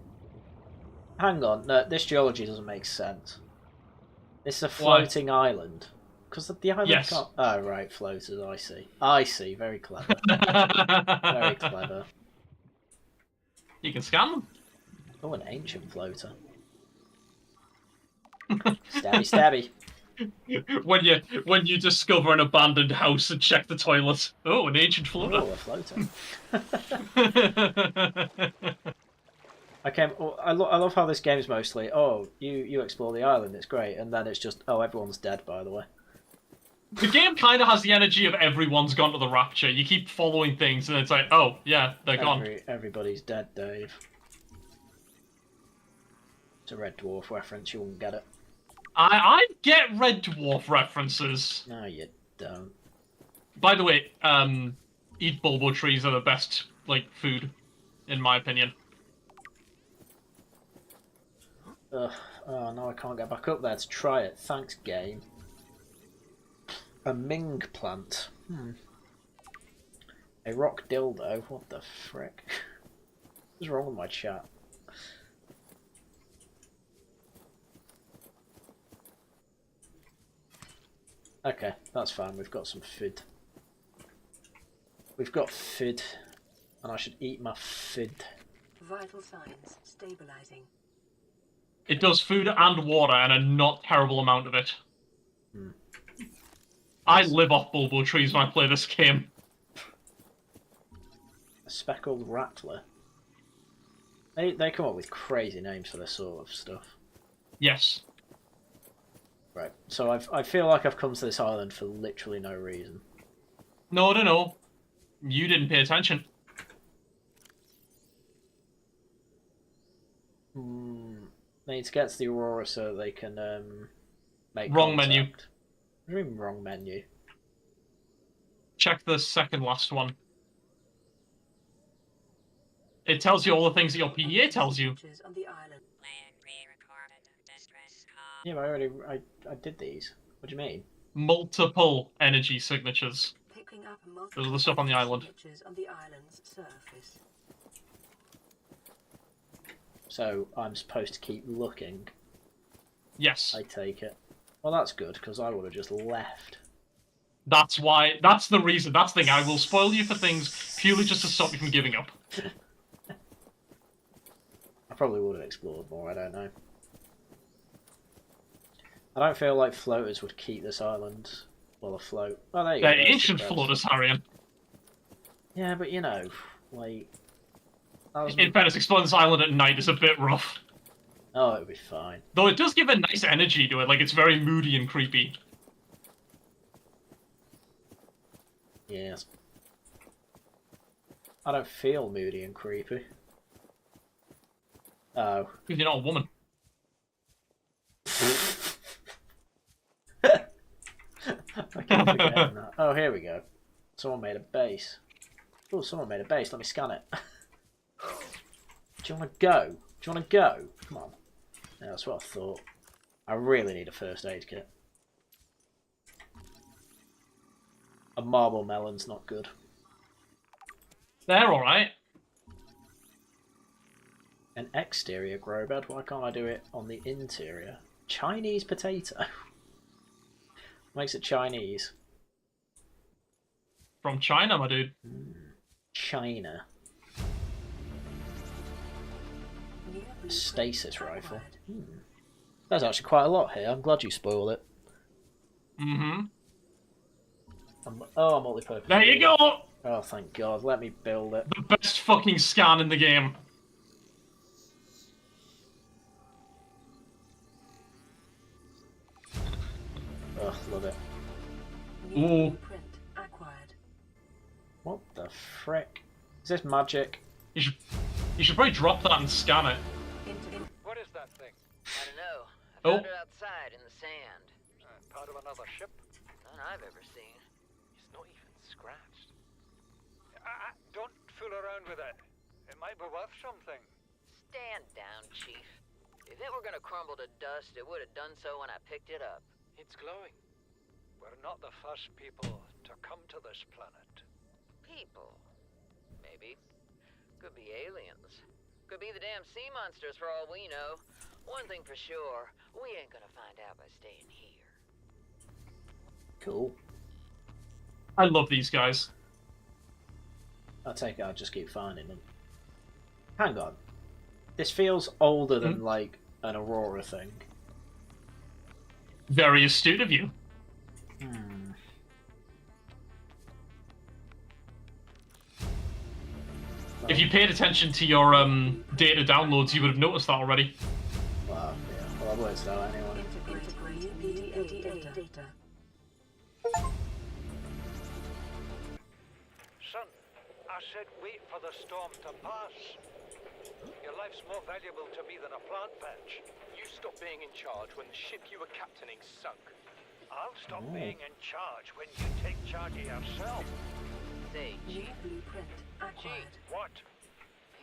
Hang on, no, this geology doesn't make sense. It's a floating island. Because the island Yes. can't... Oh, right, floaters, I see. I see, very clever. Very clever. You can scan them. Oh, an ancient floater. Stabby, stabby. When you discover an abandoned house and check the toilet. Oh, an ancient floater. Oh, a floater. Okay, well, I love how this game's mostly, oh, you explore the island, it's great, and then it's just, oh, everyone's dead, by the way. The game kind of has the energy of everyone's gone to the Rapture. You keep following things, and it's like, oh, yeah, they're gone. Everybody's dead, Dave. It's a Red Dwarf reference, you won't get it. I get Red Dwarf references. No, you don't. By the way, eat bulbo trees are the best, like, food, in my opinion. Ugh, oh no, I can't get back up there to try it. Thanks, game. A Ming plant. A rock dildo. What the frick? What's wrong with my chat? Okay, that's fine. We've got some food. We've got food, and I should eat my food. Vital signs stabilizing. It does food and water, and a not terrible amount of it. I live off bulbo trees when I play this game. A speckled rattler. They come up with crazy names for this sort of stuff. Yes. Right, so I feel like I've come to this island for literally no reason. No. You didn't pay attention. They need to get to the Aurora so they can make Wrong contact. menu. What do you mean wrong menu? Check the second last one. It tells you all the things that your PDA tells you. On the island. Yeah, but I did these. What do you mean? Multiple energy signatures. Picking up multiple Those are the stuff on the island. signatures on the island's surface. So I'm supposed to keep looking. Yes. I take it. Well, that's good because I would have just left. That's why. That's the reason. That's the thing. I will spoil you for things purely just to stop you from giving up. I probably would have explored more. I don't know. I don't feel like floaters would keep this island well afloat. Oh, there you go. They're there's the ancient crest. floaters, Haryan. Yeah, but you know, like... In fairness, exploring this island at night is a bit rough. Oh, it'll be fine. Though it does give a nice energy to it, like it's very moody and creepy. Yes. I don't feel moody and creepy. Oh. Because you're not a woman. I keep forgetting that. Oh, here we go. Someone made a base. Oh, someone made a base. Let me scan it. Do you want to go? Do you want to go? Come on. Yeah, that's what I thought. I really need a first aid kit. A marble melon's not good. They're alright. An exterior grow bed? Why can't I do it on the interior? Chinese potato. Makes it Chinese. From China, my dude. China. Stasis rifle. There's actually quite a lot here. I'm glad you spoiled it. Mm-hmm. Oh, multi-purpose. There you go! Oh, thank God. Let me build it. The best fucking scan in the game. Oh, love it. Ooh. What the frick? Is this magic? You should probably drop that and scan it. What is that thing? I don't know. I Oh. found it outside in the sand. Part of another ship? None I've ever seen. It's not even scratched. Don't fool around with it. It might be worth something. Stand down, Chief. If it were gonna crumble to dust, it would have done so when I picked it up. It's glowing. We're not the first people to come to this planet. People. Maybe. Could be aliens. Could be the damn sea monsters for all we know. One thing for sure, we ain't gonna find out by staying here. Cool. I love these guys. I take it I'll just keep finding them. Hang on. This feels older than, like, an Aurora thing. Very astute of you. If you paid attention to your data downloads, you would have noticed that already. Wow, yeah. Well, I've worked it out anyway. Son, I said wait for the storm to pass. Your life's more valuable to me than a plant patch. You stopped being in charge when the ship you were captaining sunk. I'll stop being in charge when you take charge of yourself. Say, Chief. Chief, What?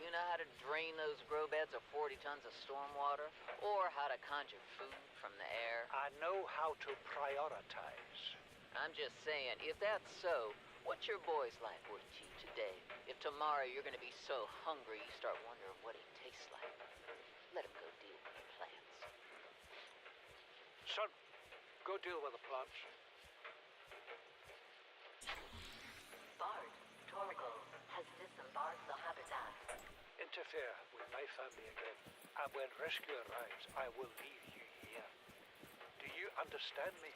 you know how to drain those grow beds of 40 tons of stormwater? Or how to conjure food from the air? I know how to prioritize. I'm just saying, if that's so, what's your boy's life worth to you today? If tomorrow you're gonna be so hungry you start wondering what it tastes like, let him go deal with the plants. Son, go deal with the plants. Bard, Torgal has disembarked the habitat. Interfere with my family again, and when rescue arrives, I will leave you here. Do you understand me?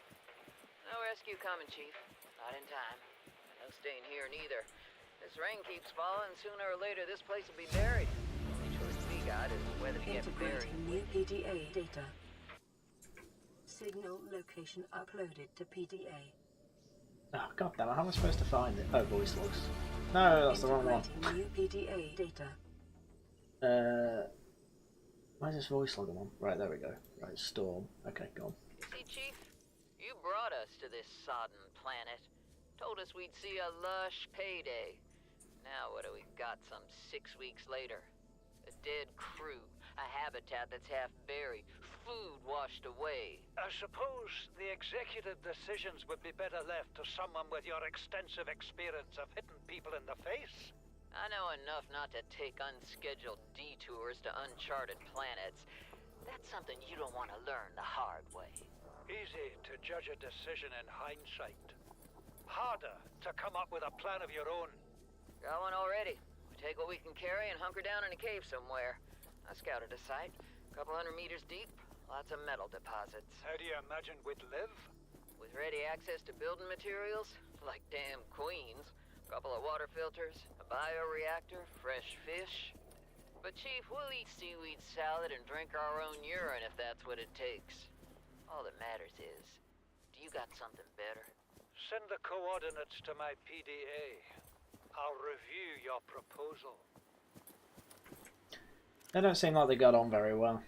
No rescue coming, Chief. Not in time. No staying here neither. This rain keeps falling, sooner or later this place will be buried. The only choice we got is whether to get buried. Integrating new PDA data. Signal location uploaded to PDA. Oh, god damn it, how am I supposed to find it? Oh, voice logs. No, that's the wrong one. Integrating new PDA data. Where's this voice log on? Right, there we go. Right, storm. Okay, go on. You see, Chief? You brought us to this sodden planet. Told us we'd see a lush payday. Now what do we got some 6 weeks later? A dead crew, a habitat that's half buried, food washed away. I suppose the executive decisions would be better left to someone with your extensive experience of hitting people in the face. I know enough not to take unscheduled detours to uncharted planets. That's something you don't want to learn the hard way. Easy to judge a decision in hindsight. Harder to come up with a plan of your own. Got one already. We take what we can carry and hunker down in a cave somewhere. I scouted a site, a couple 100 meters deep, lots of metal deposits. How do you imagine we'd live? With ready access to building materials, like damn queens, Couple of water filters, a bioreactor, fresh fish. But Chief, we'll eat seaweed salad and drink our own urine if that's what it takes. All that matters is, do you got something better? Send the coordinates to my PDA. I'll review your proposal. They don't seem like they got on very well.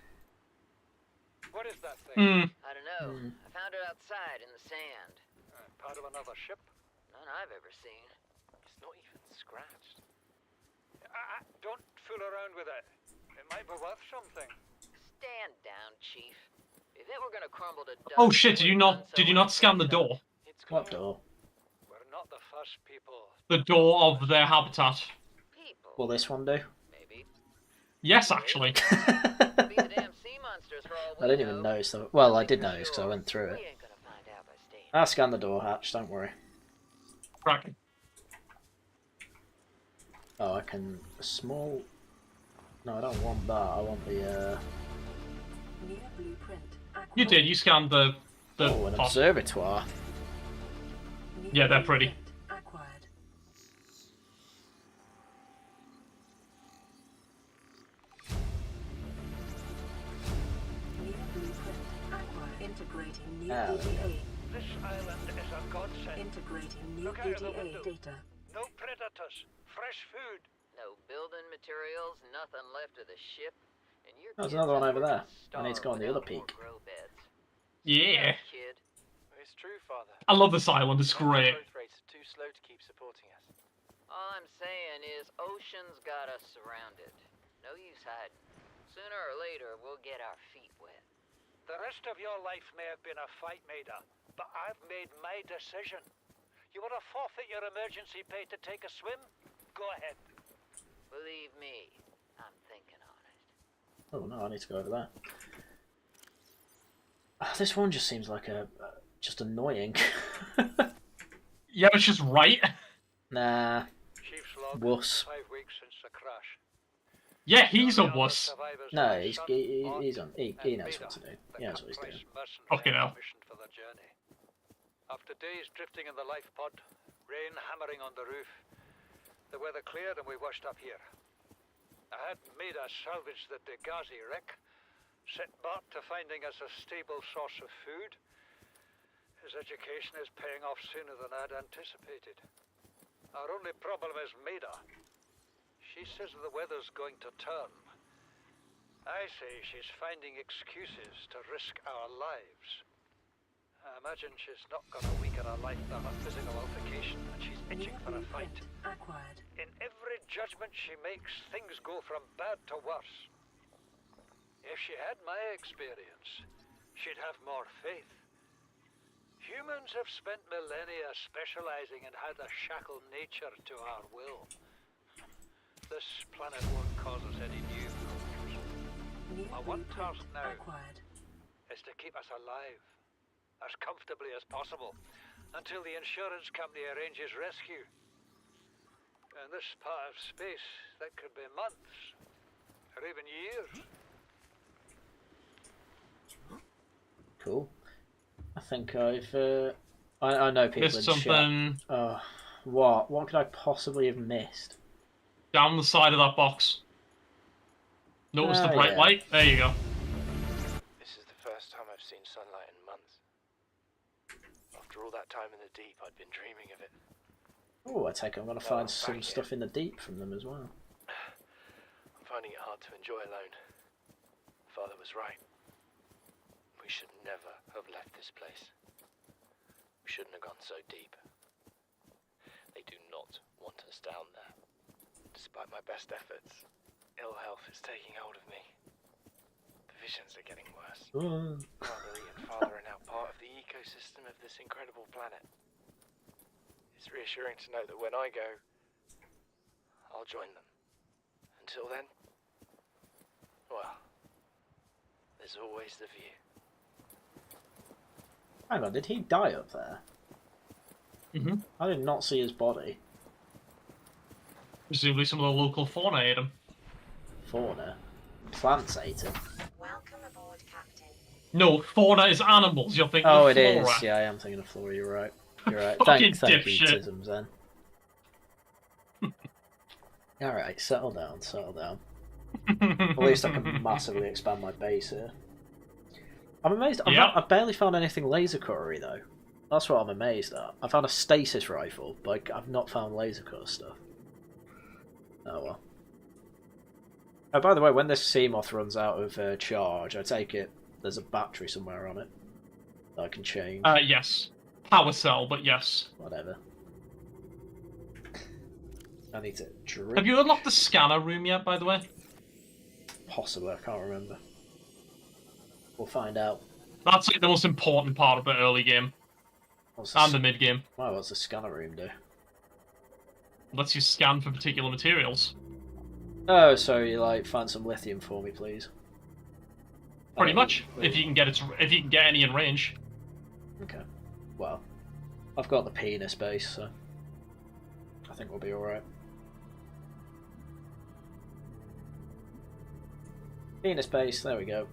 What is that thing? I don't know. I found it outside in the sand. Part of another ship? None I've ever seen. It's not even scratched. Don't fool around with it. It might be worth something. Stand down, Chief. If it were gonna crumble to dust... Oh shit, did you not scan the door? What door? We're not the first people. The door of their habitat. People, Will this one do? maybe. Yes, actually. Be the damn sea monsters for all we I didn't even know. notice that. Well, I did notice because I went through We it. ain't gonna find out by staying. I'll scan the door hatch, don't worry. Cracking. Oh, I can... A small... No, I don't want that. I want the, New blueprint You did, you scanned the Oh, an top. observatoire. New Yeah, they're pretty. blueprint acquired. New blueprint acquired. Integrating new Ah, EDA. This island is a godsend. Integrating new Look out of the EDA window. data. No predators. Fresh food. No building materials, nothing left of the ship. And your There's kids another one have over there. worked I need to go on the starved other without peak. more grow beds. Yeah. Kid. It's true, Father. I love this island, it's great. Growth rates are too slow to keep supporting us. All I'm saying is ocean's got us surrounded. No use hiding. Sooner or later, we'll get our feet wet. The rest of your life may have been a fight, Maida, but I've made my decision. You want to forfeit your emergency pay to take a swim? Go ahead. Believe me, I'm thinking on it. Oh no, I need to go over there. This one just seems like just annoying. Yeah, it's just right. Nah, Chief's log. wuss. 5 weeks since the crash. Yeah, he's a The other wuss. survivors No, are he's son, he's Aunt, on. He and knows Maida, what to do. the He knows what he's caprice doing. mercenary Fucking hell. commissioned for the journey. After days drifting in the life pod, rain hammering on the roof, the weather cleared and we washed up here. I had Maida salvage the Degazi wreck, set Bart to finding us a stable source of food. His education is paying off sooner than I'd anticipated. Our only problem is Maida. She says the weather's going to turn. I say she's finding excuses to risk our lives. I imagine she's not going to weaken her life by a physical altercation, and she's New itching for a fight. blueprint acquired. In every judgment she makes, things go from bad to worse. If she had my experience, she'd have more faith. Humans have spent millennia specializing in how to shackle nature to our will. This planet won't cause us any new problems. New My one task blueprint now acquired. is to keep us alive, as comfortably as possible, until the insurance company arranges rescue. In this part of space, that could be months, or even years. Cool. I think I know people Missed in chat. something Oh, what? What could I possibly have missed? down the side of that box. Notice the Ah, bright yeah. light? There you go. This is the first time I've seen sunlight in months. After all that time in the deep, I'd been dreaming of it. Oh, I take it I'm gonna No, find I'm some back stuff in the deep from them as well. I'm finding it hard to enjoy alone. Father was right. We should never have left this place. We shouldn't have gone so deep. They do not want us down there. Despite my best efforts, ill health is taking hold of me. The visions are getting worse. Family and father are now part of the ecosystem of this incredible planet. It's reassuring to know that when I go, I'll join them. Until then, well, there's always the view. Hang on, did he die up there? Mhm. I did not see his body. Presumably some of the local fauna ate him. Fauna. Plants ate him. Welcome aboard, Captain. No, fauna is animals. You're thinking Oh, of it is. flora. Yeah, I am thinking of flora. You're right. You're right. Fucking Thank you, dipshit. Tisms, then. Alright, settle down, settle down. At least I can massively expand my base here. I'm amazed. I've barely found anything laser cuttery though. That's what I'm amazed at. I found a stasis rifle, but I've not found laser cutter stuff. Oh well. Oh, by the way, when this Seamoth runs out of charge, I take it there's a battery somewhere on it that I can change. Yes. Power cell, but yes. Whatever. I need to drink. Have you unlocked the scanner room yet, by the way? Possibly, I can't remember. We'll find out. That's like the most important part of the early game. And the mid game. Wow, what's the scanner room do? Lets you scan for particular materials. Oh, so you like find some lithium for me, please? Pretty much, if you can get any in range. Okay. Well, I've got the penis base, so I think we'll be all right. Penis base, there we go.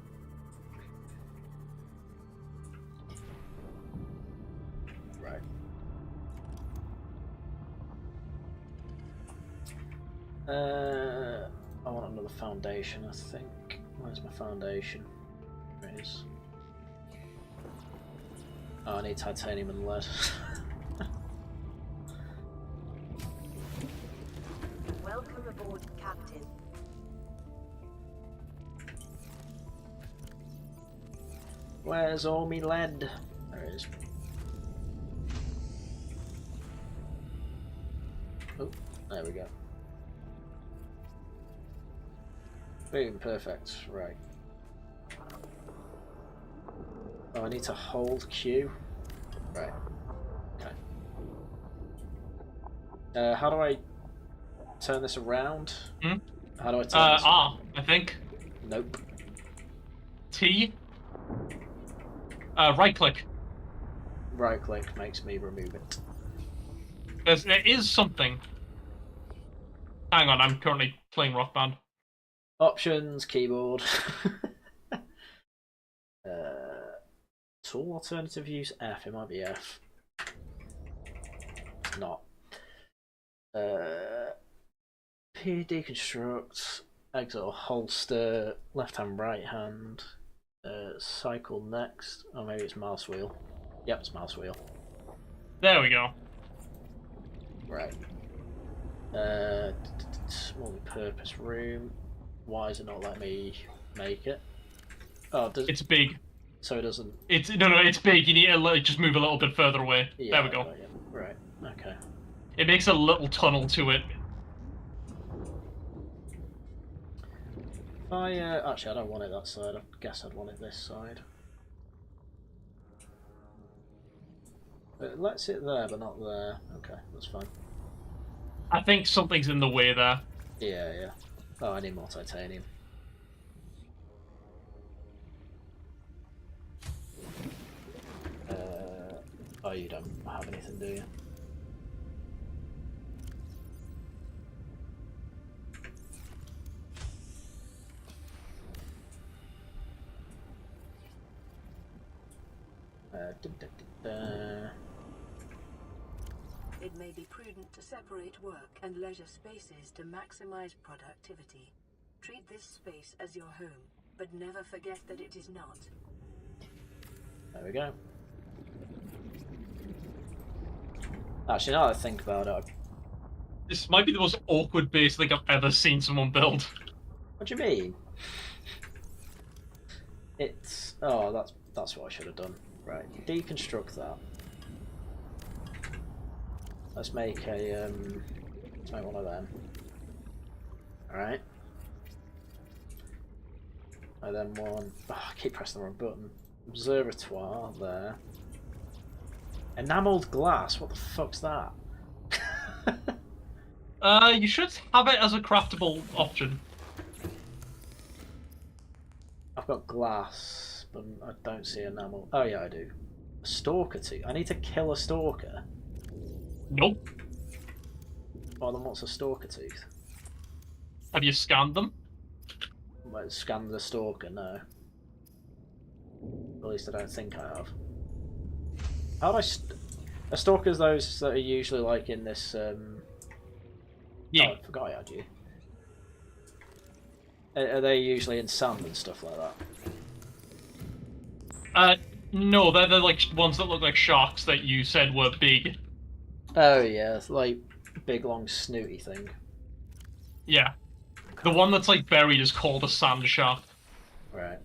Right. I want another foundation, I think. Where's my foundation? There it is. Oh, I need titanium and lead. Welcome aboard, Captain. Where's all me lead? There it is. Oh, there we go. Boom, perfect. Right. Oh, I need to hold Q. Right. Okay. How do I turn this around? Hmm? How do I turn this R, I think. Nope. T. Right click. Right click makes me remove it. There is something. Hang on, I'm currently playing Rock Band. Options, keyboard. Tool alternative use F. It might be F. It's not. P deconstruct. Exit or holster. Left hand, right hand. Cycle next. Oh, maybe it's mouse wheel. Yep, it's mouse wheel. There we go. Right. Multi-purpose room. Why is it not letting me make it? Oh, it's big. So it doesn't. It's it's big. You need to like, just move a little bit further away. Yeah, there we go. Yeah. Right. Okay. It makes a little tunnel to it. Actually, I don't want it that side. I guess I'd want it this side. It lets it there, but not there. Okay, that's fine. I think something's in the way there. Yeah. Oh, I need more titanium. Oh, you don't have anything, do you? It may be prudent to separate work and leisure spaces to maximize productivity. Treat this space as your home, but never forget that it is not. There we go. Actually, now that I think about it, This might be the most awkward base I think I've ever seen someone build. What do you mean? It's... Oh, that's what I should have done. Right, deconstruct that. Let's make a, let's make one of them. Alright. And then one... Oh, I keep pressing the wrong button. Observatoire, there. Enamelled glass, what the fuck's that? You should have it as a craftable option. I've got glass, but I don't see enamel. Oh yeah, I do. A stalker tooth. I need to kill a stalker. Nope. Oh, then what's a stalker tooth? Have you scanned them? Well, scan the stalker, no. At least I don't think I have. How do I... A stalker's those that are usually like in this... Yeah. Oh, I forgot I had you. Are they usually in sand and stuff like that? No, they're the like ones that look like sharks that you said were big. Oh yeah, like big long snooty thing. Yeah. The one that's like buried is called a sand shark. Right.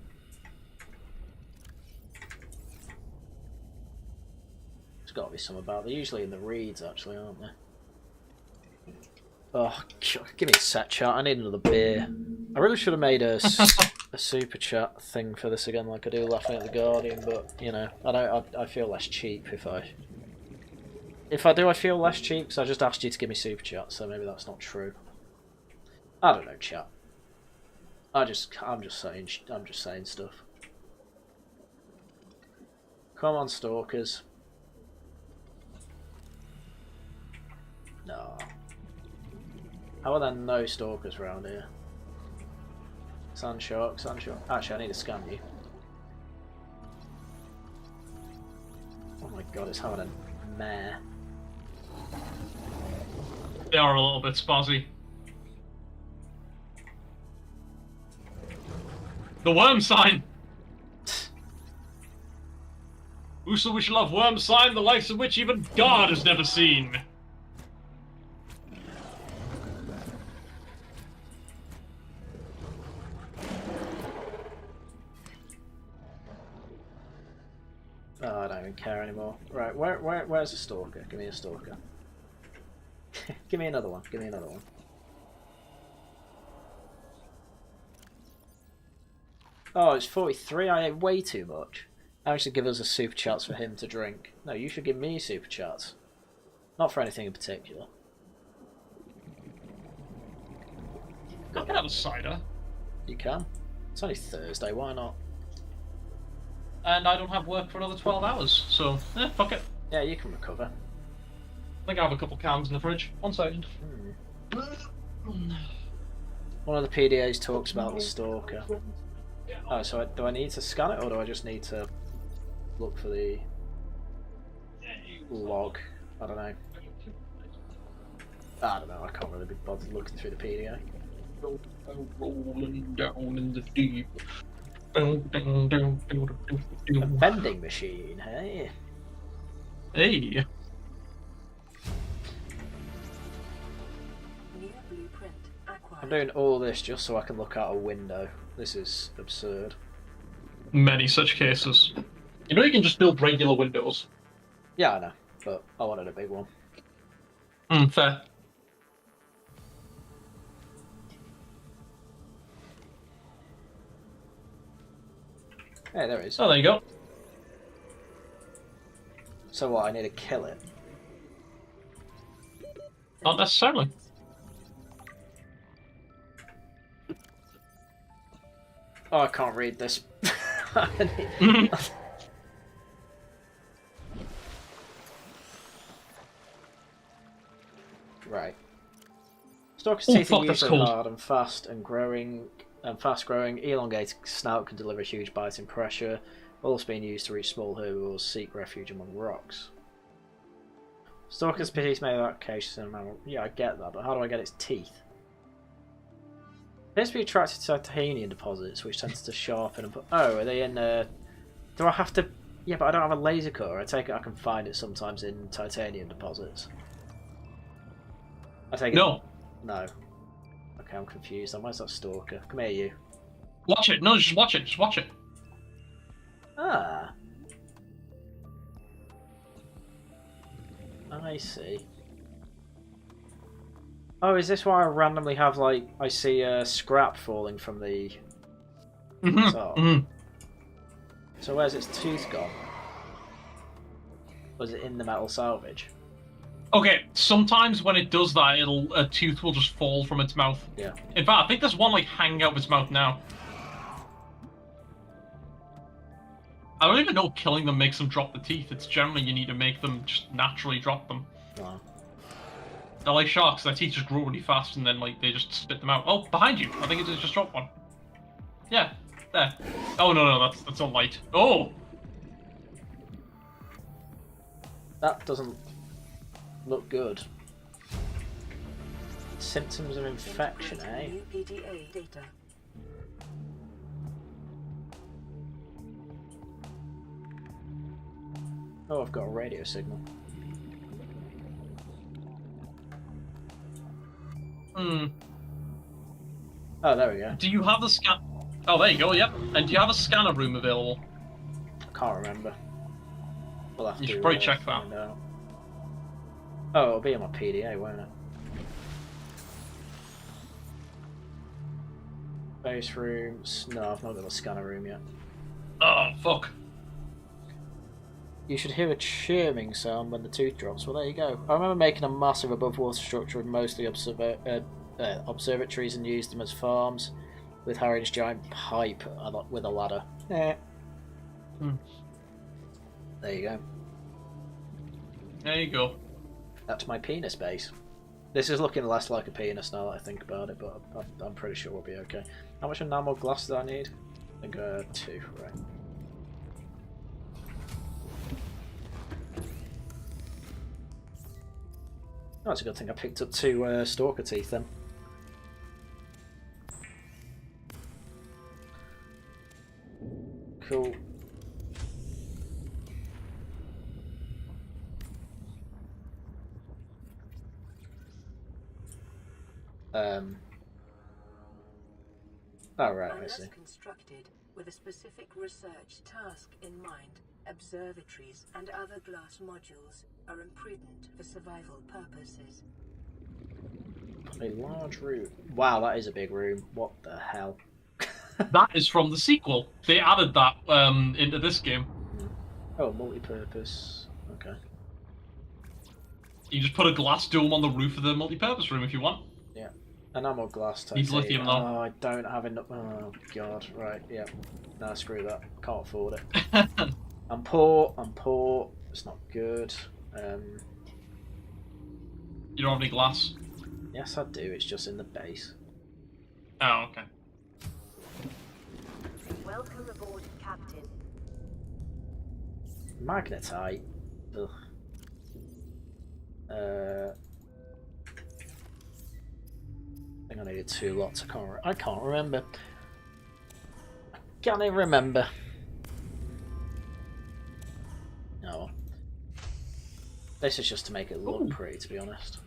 There's got to be some about. They're usually in the reeds, actually, aren't they? Oh, give me a set chat. I need another beer. I really should have made a super chat thing for this again, like I do laughing at the Guardian. But you know, I feel less cheap if I. If I do, I feel less cheap because I just asked you to give me super chat, so maybe that's not true. I don't know, chat. I'm just saying stuff. Come on, stalkers. No. How are there no stalkers around here? Sand shark, sand shark. Actually, I need to scan you. Oh my god, it's having a mare. They are a little bit spazzy. The worm sign! Whoso we shall have worm sign, the likes of which even God has never seen. Oh, I don't even care anymore. Right, where's a stalker? Give me a stalker. Give me another one. Give me another one. Oh, it's 43. I ate way too much. I should give us a super chats for him to drink. No, you should give me super chats. Not for anything in particular. I can have a cider. You can. It's only Thursday. Why not? And I don't have work for another 12 hours, so fuck it. Yeah, you can recover. I think I have a couple cans in the fridge. 1 second. One of the PDAs talks about the stalker. Oh, so do I need to scan it, or do I just need to look for the log? I don't know. I don't know. I can't really be bothered looking through the PDA. Rolling down in the deep. A vending machine, hey? Hey. New blueprint acquired. I'm doing all this just so I can look out a window. This is absurd. Many such cases. You know you can just build regular windows. Yeah, I know, but I wanted a big one. Fair. Hey, there it is. Oh, there you go. So what, I need to kill it? Not necessarily. Oh, I can't read this. Right. Stalker's teeth are usually hard and fast and growing. Fast growing, elongated snout can deliver huge biting pressure, also being used to reach small herbivores, seek refuge among rocks. Stalker's teeth may have cases in a mammal. Yeah, I get that, but how do I get its teeth? It appears to be attracted to titanium deposits, which tends to sharpen and put. Oh, are they in? Do I have to? Yeah, but I don't have a laser cutter. I take it I can find it sometimes in titanium deposits. I take it. No. No. Okay, I'm confused. Where's that stalker? Come here, you. Watch it. No, just watch it. Just watch it. Ah. I see. Oh, is this why I randomly have, like, I see a scrap falling from the top? So where's its tooth gone? Was it in the metal salvage? Okay, sometimes when it does that, a tooth will just fall from its mouth. Yeah. In fact, I think there's one like hanging out of its mouth now. I don't even know if killing them makes them drop the teeth. It's generally you need to make them just naturally drop them. Wow. They're like sharks. Their teeth just grow really fast, and then like they just spit them out. Oh, behind you! I think it just dropped one. Yeah, there. Oh no, that's a light. Oh. That doesn't look good. Symptoms of infection, eh? New PDA data. Oh, I've got a radio signal. Hmm. Oh, there we go. Do you have the scan? Oh, there you go. Yep. And do you have a scanner room available? I can't remember. We'll have You to should probably check that. find out. Oh, it'll be in my PDA, won't it? Base rooms. No, I've not got a scanner room yet. Oh, fuck. You should hear a chirming sound when the tooth drops. Well, there you go. I remember making a massive above-water structure with mostly observatories and used them as farms, with Haryan's giant pipe with a ladder. Hmm. There you go. There you go. That's my penis base. This is looking less like a penis now that I think about it, but I'm pretty sure we'll be okay. How much enamel glass do I need? I think 2, right. Oh, that's a good thing I picked up 2 stalker teeth then. Cool. Oh, right, I see. Constructed with a specific research task in mind, observatories and other glass modules are imprudent for survival purposes. A large room. Wow, that is a big room. What the hell? That is from the sequel. They added that into this game. Oh, multi-purpose. Okay. You just put a glass dome on the roof of the multi-purpose room if you want. Yeah. Enamel glass type. Needs lithium though. Oh, I don't have enough. Oh god. Right. Yeah. Nah, screw that. Can't afford it. I'm poor. I'm poor. It's not good. You don't have any glass? Yes, I do. It's just in the base. Oh, okay. Welcome aboard, Captain. Magnetite. Ugh. I think I needed 2 lots. I can't remember. I can't even remember. No. This is just to make it look pretty, to be honest.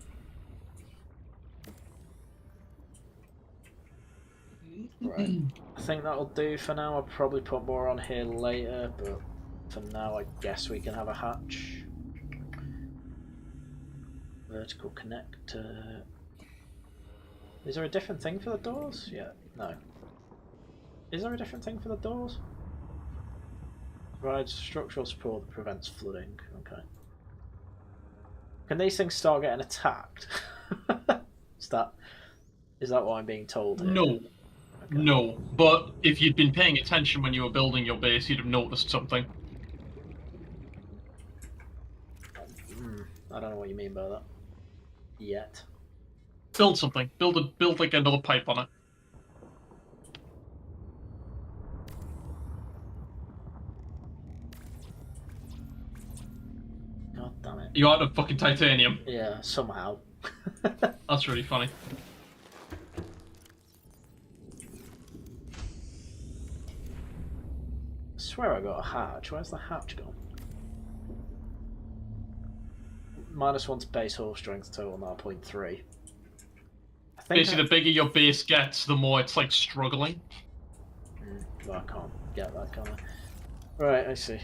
Right. I think that'll do for now. I'll probably put more on here later, but for now I guess we can have a hatch. Vertical connector. Is there a different thing for the doors? Yeah, no. Is there a different thing for the doors? Provides structural support that prevents flooding. Okay. Can these things start getting attacked? Is that what I'm being told here? No. Okay. No, but if you'd been paying attention when you were building your base, you'd have noticed something. I don't know what you mean by that. Yet. Build something. Build like another pipe on it. God damn it. You out of fucking titanium. Yeah, somehow. That's really funny. I swear I got a hatch. Where's the hatch gone? -1 to base hull strength, total now 0.3. Basically, the bigger your base gets, the more it's like struggling. Well, I can't get that, can I? Right, I see.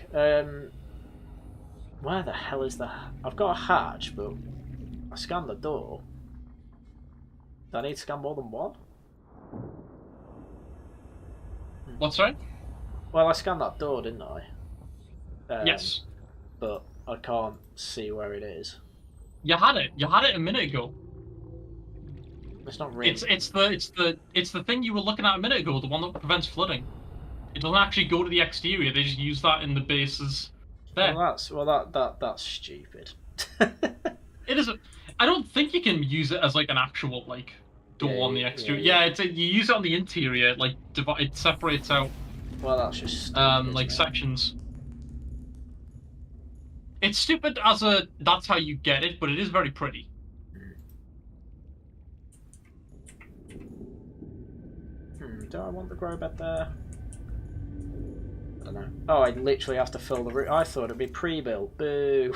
Where the hell is the... I've got a hatch, but I scanned the door. Do I need to scan more than one? What's right? Well, I scanned that door, didn't I? Yes. But I can't see where it is. You had it. You had it a minute ago. It's not really. It's the thing you were looking at a minute ago. The one that prevents flooding. It doesn't actually go to the exterior. They just use that in the bases. There. That's stupid. It isn't. I don't think you can use it as like an actual like door on the exterior. Yeah, you use it on the interior. Like it separates out. Well, that's just stupid, like sections. It's stupid as a that's how you get it, but it is very pretty. Do I want the grow bed there? I don't know. Oh, I literally have to fill the room. I thought it'd be pre-built. Boo.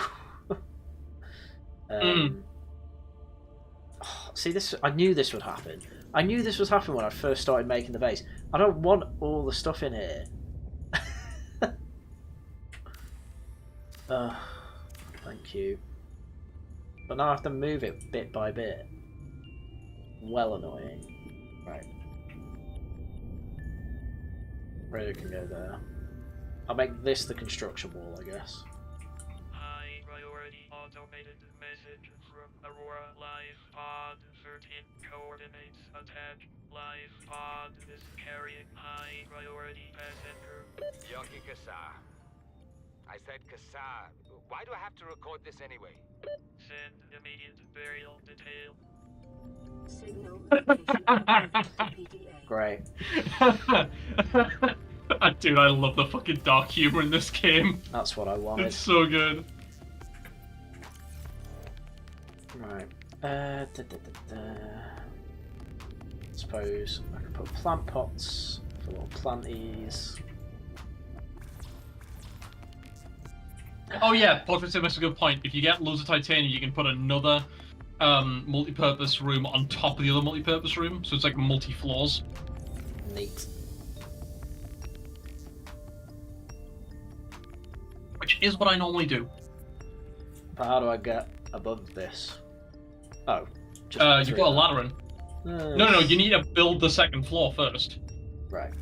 See, this. I knew this would happen. I knew this was happening when I first started making the base. I don't want all the stuff in here. Thank you. But now I have to move it bit by bit. Well annoying. Right. Radio can go there. I'll make this the construction wall, I guess. High priority automated message from Aurora live pod 13 coordinates attached. Live pod is carrying high priority passenger. Yoki Kassar. I said Kassar. Why do I have to record this anyway? Send immediate burial detail. Signal location PDA. Great. Dude, I love the fucking dark humor in this game. That's what I wanted. It's so good. Right. Suppose I can put plant pots for little planties. Oh yeah, Portrait makes a good point. If you get loads of titanium, you can put another multi-purpose room on top of the other multi-purpose room, so it's like multi-floors. Neat. Which is what I normally do. But how do I get above this? Oh. You put a ladder in. No, you need to build the second floor first. Right.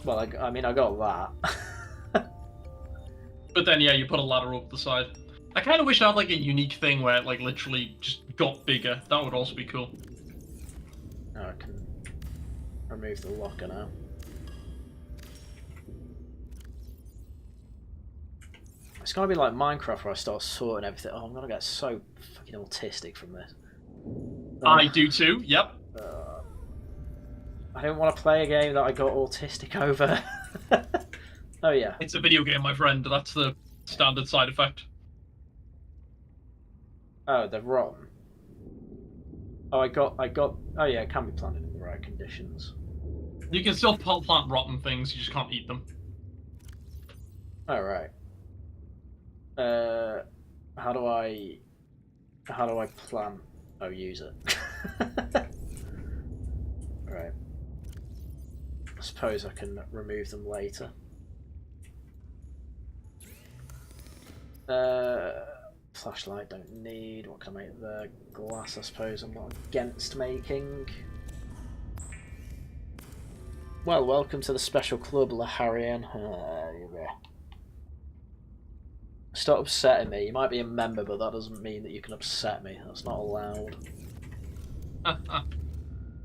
Well, I mean, I got that. But then, yeah, you put a ladder over the side. I kind of wish I had, like, a unique thing where it, like, literally just got bigger. That would also be cool. Oh, I can remove the locker now. It's gonna be like Minecraft where I start sorting everything. Oh, I'm gonna get so fucking autistic from this. I do too, yep. I don't want to play a game that I got autistic over. Oh yeah. It's a video game, my friend. That's the standard side effect. Oh, they're rotten. Oh, I got. Oh yeah, it can be planted in the right conditions. You can still plant rotten things, you just can't eat them. Oh right. How do I plant? Oh, use it. Right. I suppose I can remove them later. Flashlight don't need. What can I make there? Glass, I suppose I'm not against making. Well, welcome to the special club, Haryan. Stop upsetting me. You might be a member, but that doesn't mean that you can upset me. That's not allowed.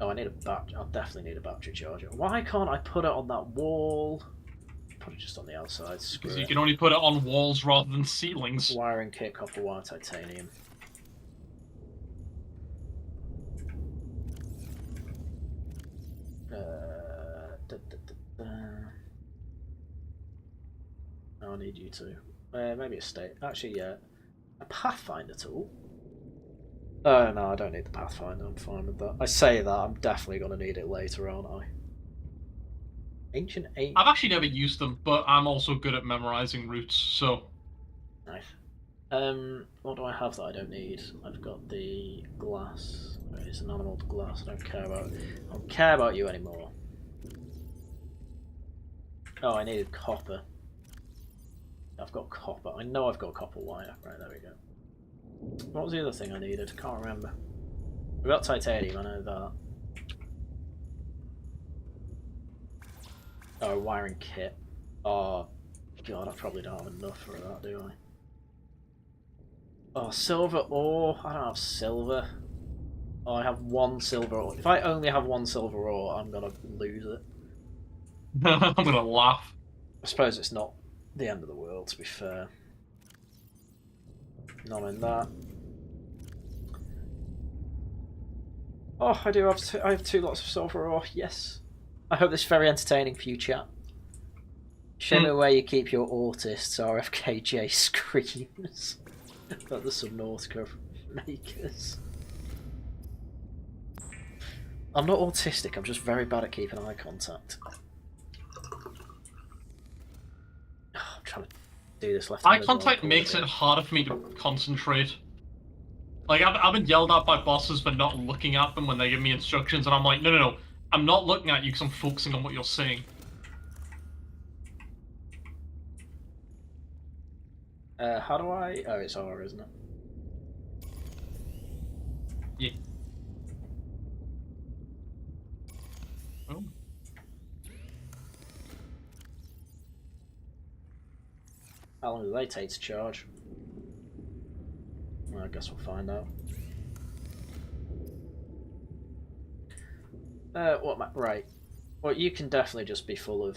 Oh, I need a battery. I'll definitely need a battery charger. Why can't I put it on that wall? Put it just on the outside. Because you can only put it on walls rather than ceilings. Wiring kit, copper wire, titanium. I need you to. Maybe a state. Actually, yeah. A Pathfinder tool? Oh, no, I don't need the Pathfinder. I'm fine with that. I say that. I'm definitely going to need it later, aren't I? Ancient 8. I've actually never used them, but I'm also good at memorizing routes, so... Nice. What do I have that I don't need? I've got the glass. It's an animal glass. I don't care about it. I don't care about you anymore. Oh, I needed copper. I've got copper. I know I've got copper wire. Right, there we go. What was the other thing I needed? I can't remember. We got titanium, I know that. Oh, wiring kit. Oh, God, I probably don't have enough for that, do I? Oh, silver ore. I don't have silver. Oh, I have one silver ore. If I only have one silver ore, I'm gonna lose it. I'm gonna laugh. I suppose it's not the end of the world, to be fair. Not in that. Oh, I do have I have 2 lots of silver ore. Yes. I hope this is very entertaining for you, chat. Show me where you keep your autists. RFKJ screams at the Subnautica makers. I'm not autistic. I'm just very bad at keeping eye contact. do this left. Eye contact makes it harder for me to concentrate. Like, I've been yelled at by bosses for not looking at them when they give me instructions, and I'm like, no, I'm not looking at you because I'm focusing on what you're saying. How do I... Oh, it's R, isn't it? Yeah. Oh. How long do they take to charge? Well, I guess we'll find out. Right. Well, you can definitely just be full of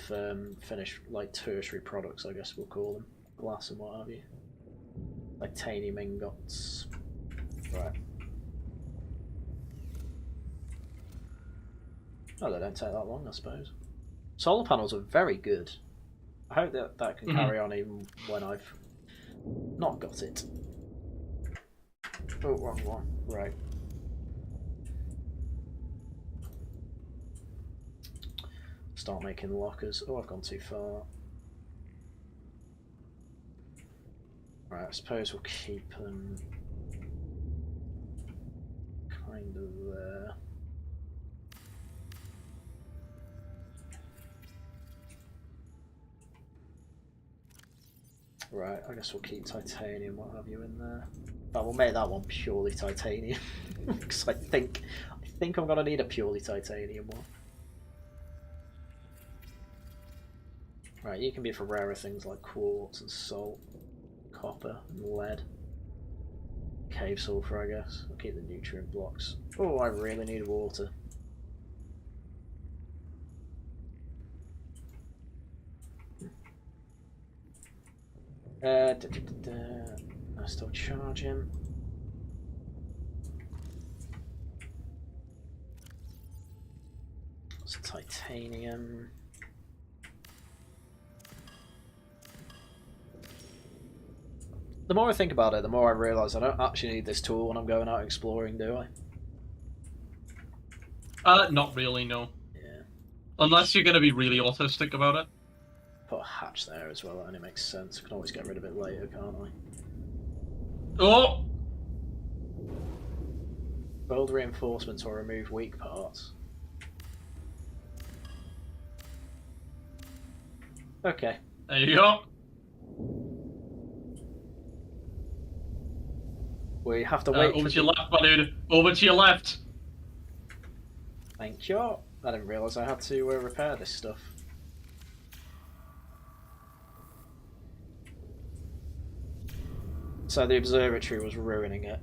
finished, like, tertiary products, I guess we'll call them. Glass and what have you. Titanium ingots. Right. Oh, they don't take that long, I suppose. Solar panels are very good. I hope that can carry on even when I've not got it. Oh, wrong one. Right. Start making lockers. Oh, I've gone too far. Right, I suppose we'll keep them kind of there. Right, I guess we'll keep titanium, what have you, in there. But we'll make that one purely titanium, because I think I'm gonna need a purely titanium one. Right, you can be for rarer things like quartz and salt, copper and lead. Cave sulfur, I guess. I'll keep the nutrient blocks. Oh, I really need water. I'm still charging. It's titanium. The more I think about it, the more I realise I don't actually need this tool when I'm going out exploring, do I? Not really, no. Yeah. Unless you're going to be really autistic about it. Put a hatch there as well, that only makes sense. I can always get rid of it later, can't I? Oh! Build reinforcements or remove weak parts. Okay. There you go. We have to wait over to your left, my dude. Over to your left. Thank you. I didn't realise I had to repair this stuff. So the observatory was ruining it,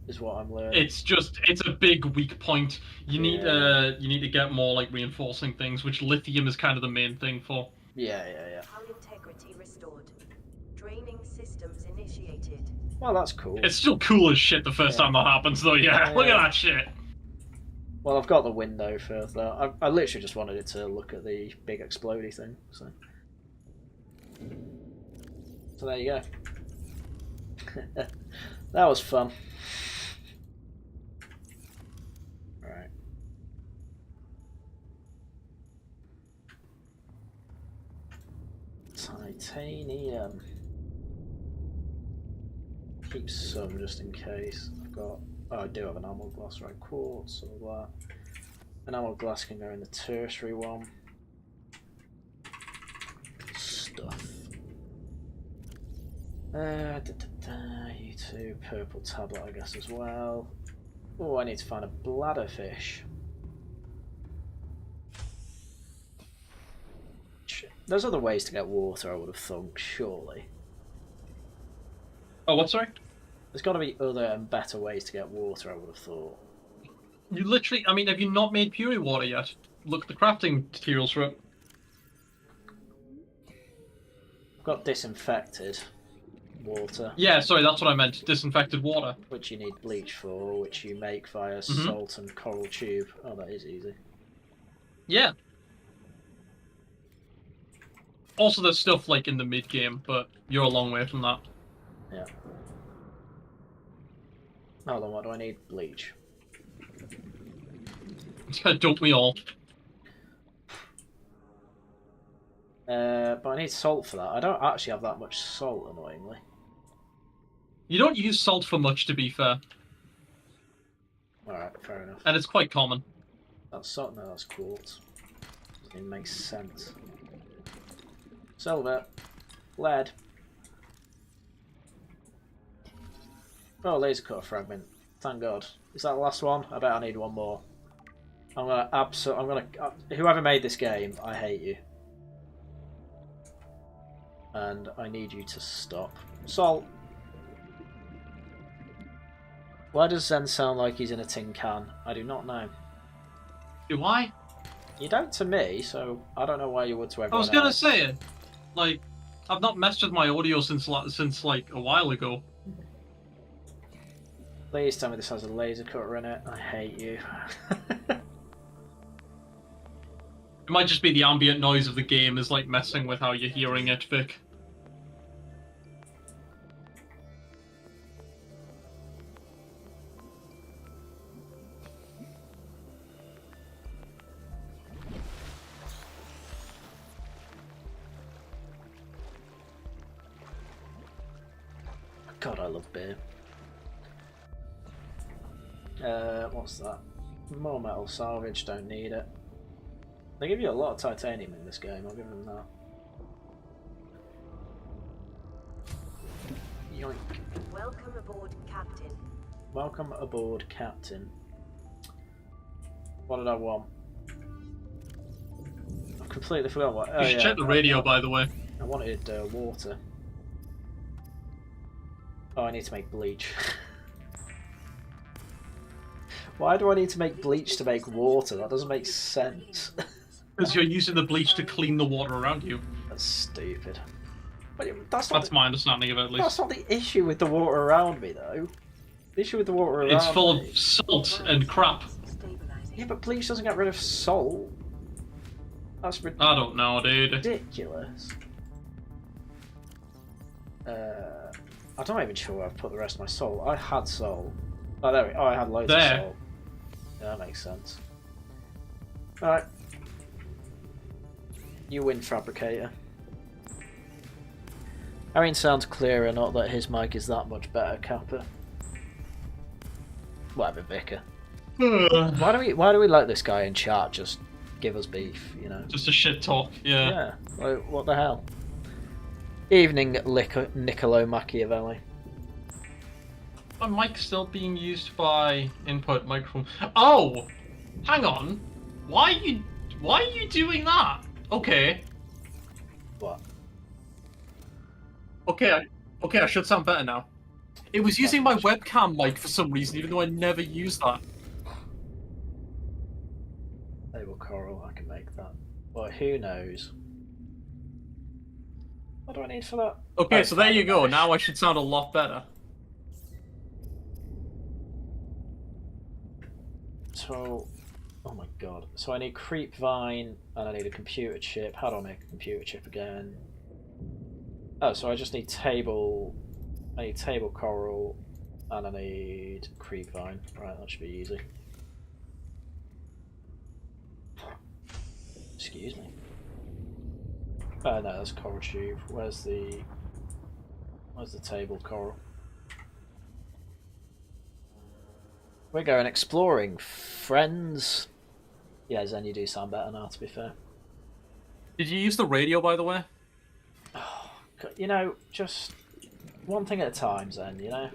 is what I'm learning. It's a big weak point. You need to get more like reinforcing things, which lithium is kind of the main thing for. Yeah. Hull integrity restored. Draining systems initiated. Well, that's cool. It's still cool as shit the first time that happens, though. Yeah, look at that shit. Well, I've got the window for that. I literally just wanted it to look at the big explodey thing. So there you go. That was fun. Right. Titanium. Keep some just in case. I've got. Oh, I do have an enamel glass, right? Quartz, all that. Enamel glass can go in the tertiary one. Stuff. You too. Purple tablet, I guess, as well. Oh, I need to find a bladderfish. There's other ways to get water, I would have thought, surely. Oh, what, sorry? There's got to be other and better ways to get water, I would have thought. You literally, I mean, have you not made purity water yet? Look at the crafting materials for it. I've got disinfected water. Yeah, sorry, that's what I meant. Disinfected water. Which you need bleach for, which you make via salt and coral tube. Oh, that is easy. Yeah. Also, there's stuff like in the mid game, but you're a long way from that. Yeah. Hold on, what do I need? Bleach. Don't we all? But I need salt for that. I don't actually have that much salt, annoyingly. You don't use salt for much, to be fair. Alright, fair enough. And it's quite common. That's salt, no, that's quartz. Doesn't even make sense. Silver. Lead. Oh, laser cutter fragment. Thank God. Is that the last one? I bet I need one more. Whoever made this game, I hate you. And I need you to stop. Salt. Why does Zen sound like he's in a tin can? I do not know. Do I? You don't to me, so I don't know why you would to everyone I was gonna else. say it. Like, I've not messed with my audio since like a while ago. Please tell me this has a laser cutter in it. I hate you. It might just be the ambient noise of the game is like messing with how you're hearing it, Vic. God, I love beer. What's that? More metal salvage, don't need it. They give you a lot of titanium in this game, I'll give them that. Yoink. Welcome aboard, Captain. Welcome aboard, Captain. What did I want? I've completely forgot what. Oh, You should yeah, check the radio, by the way. I wanted water. Oh, I need to make bleach. Why do I need to make bleach to make water? That doesn't make sense. Because you're using the bleach to clean the water around you. That's stupid. But that's my understanding of it, at least. That's not the issue with the water around me, though. The issue with the water around me... It's full of salt and crap. Yeah, but bleach doesn't get rid of salt. That's I don't know, dude. ridiculous. I'm not even sure where I've put the rest of my salt. I had salt. Oh, there we go. Oh, I had loads of salt. Yeah, that makes sense. Alright. You win, Fabricator. Haryan sounds clearer, not that his mic is that much better, Kappa. Whatever, Vicar. Why do we let this guy in chat just give us beef, you know? Just a shit talk, yeah. Yeah, like, what the hell? Evening, Niccolo Machiavelli. My mic's still being used by input microphone. Oh! Hang on. Why are you doing that? Okay. What? Okay, I should sound better now. It was using my webcam mic for some reason, even though I never used that. Table coral, I can make that. Well, who knows? What do I need for that? Okay, so there you go. Now I should sound a lot better. So, oh my god. So I need creep vine, and I need a computer chip. How do I make a computer chip again? Oh, so I just need table... I need table coral, and I need creep vine. Right, that should be easy. Excuse me. Oh no, that's coral tube. Where's the table coral? We're going exploring, friends. Yeah, Zen, you do sound better now, to be fair. Did you use the radio, by the way? Oh, you know, just one thing at a time, Zen, you know?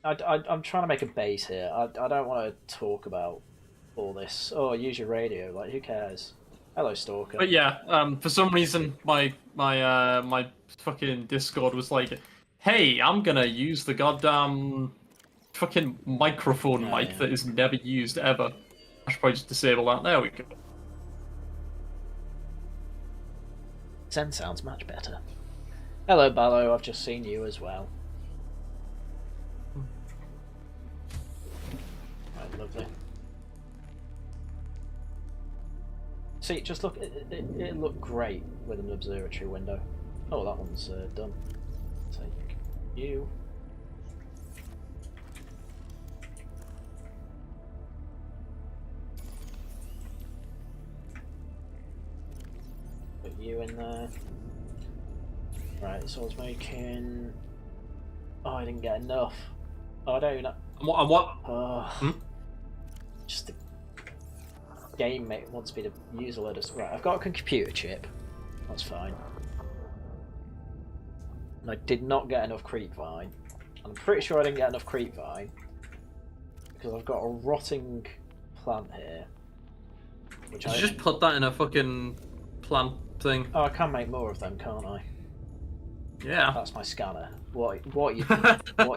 I'm trying to make a base here. I don't want to talk about all this. Oh, use your radio. Like, who cares? Hello, Stalker. But yeah, for some reason, my fucking Discord was like, hey, I'm gonna use the goddamn fucking microphone mic that is never used ever. I should probably just disable that. There we go. Zen sounds much better. Hello, Ballo. I've just seen you as well. Right, lovely. See, just look. It looked great with an observatory window. Oh, that one's done. Take you. you in there. Right, so I was making... Oh, I didn't get enough. Oh, I don't know. And what? Just the game wants me to use a load of... Right, I've got a computer chip. That's fine. And I did not get enough creepvine. I'm pretty sure I didn't get enough creepvine because I've got a rotting plant here. Which Did you just put that in a fucking plant thing? Oh, I can make more of them, can't I? Yeah. That's my scanner. What are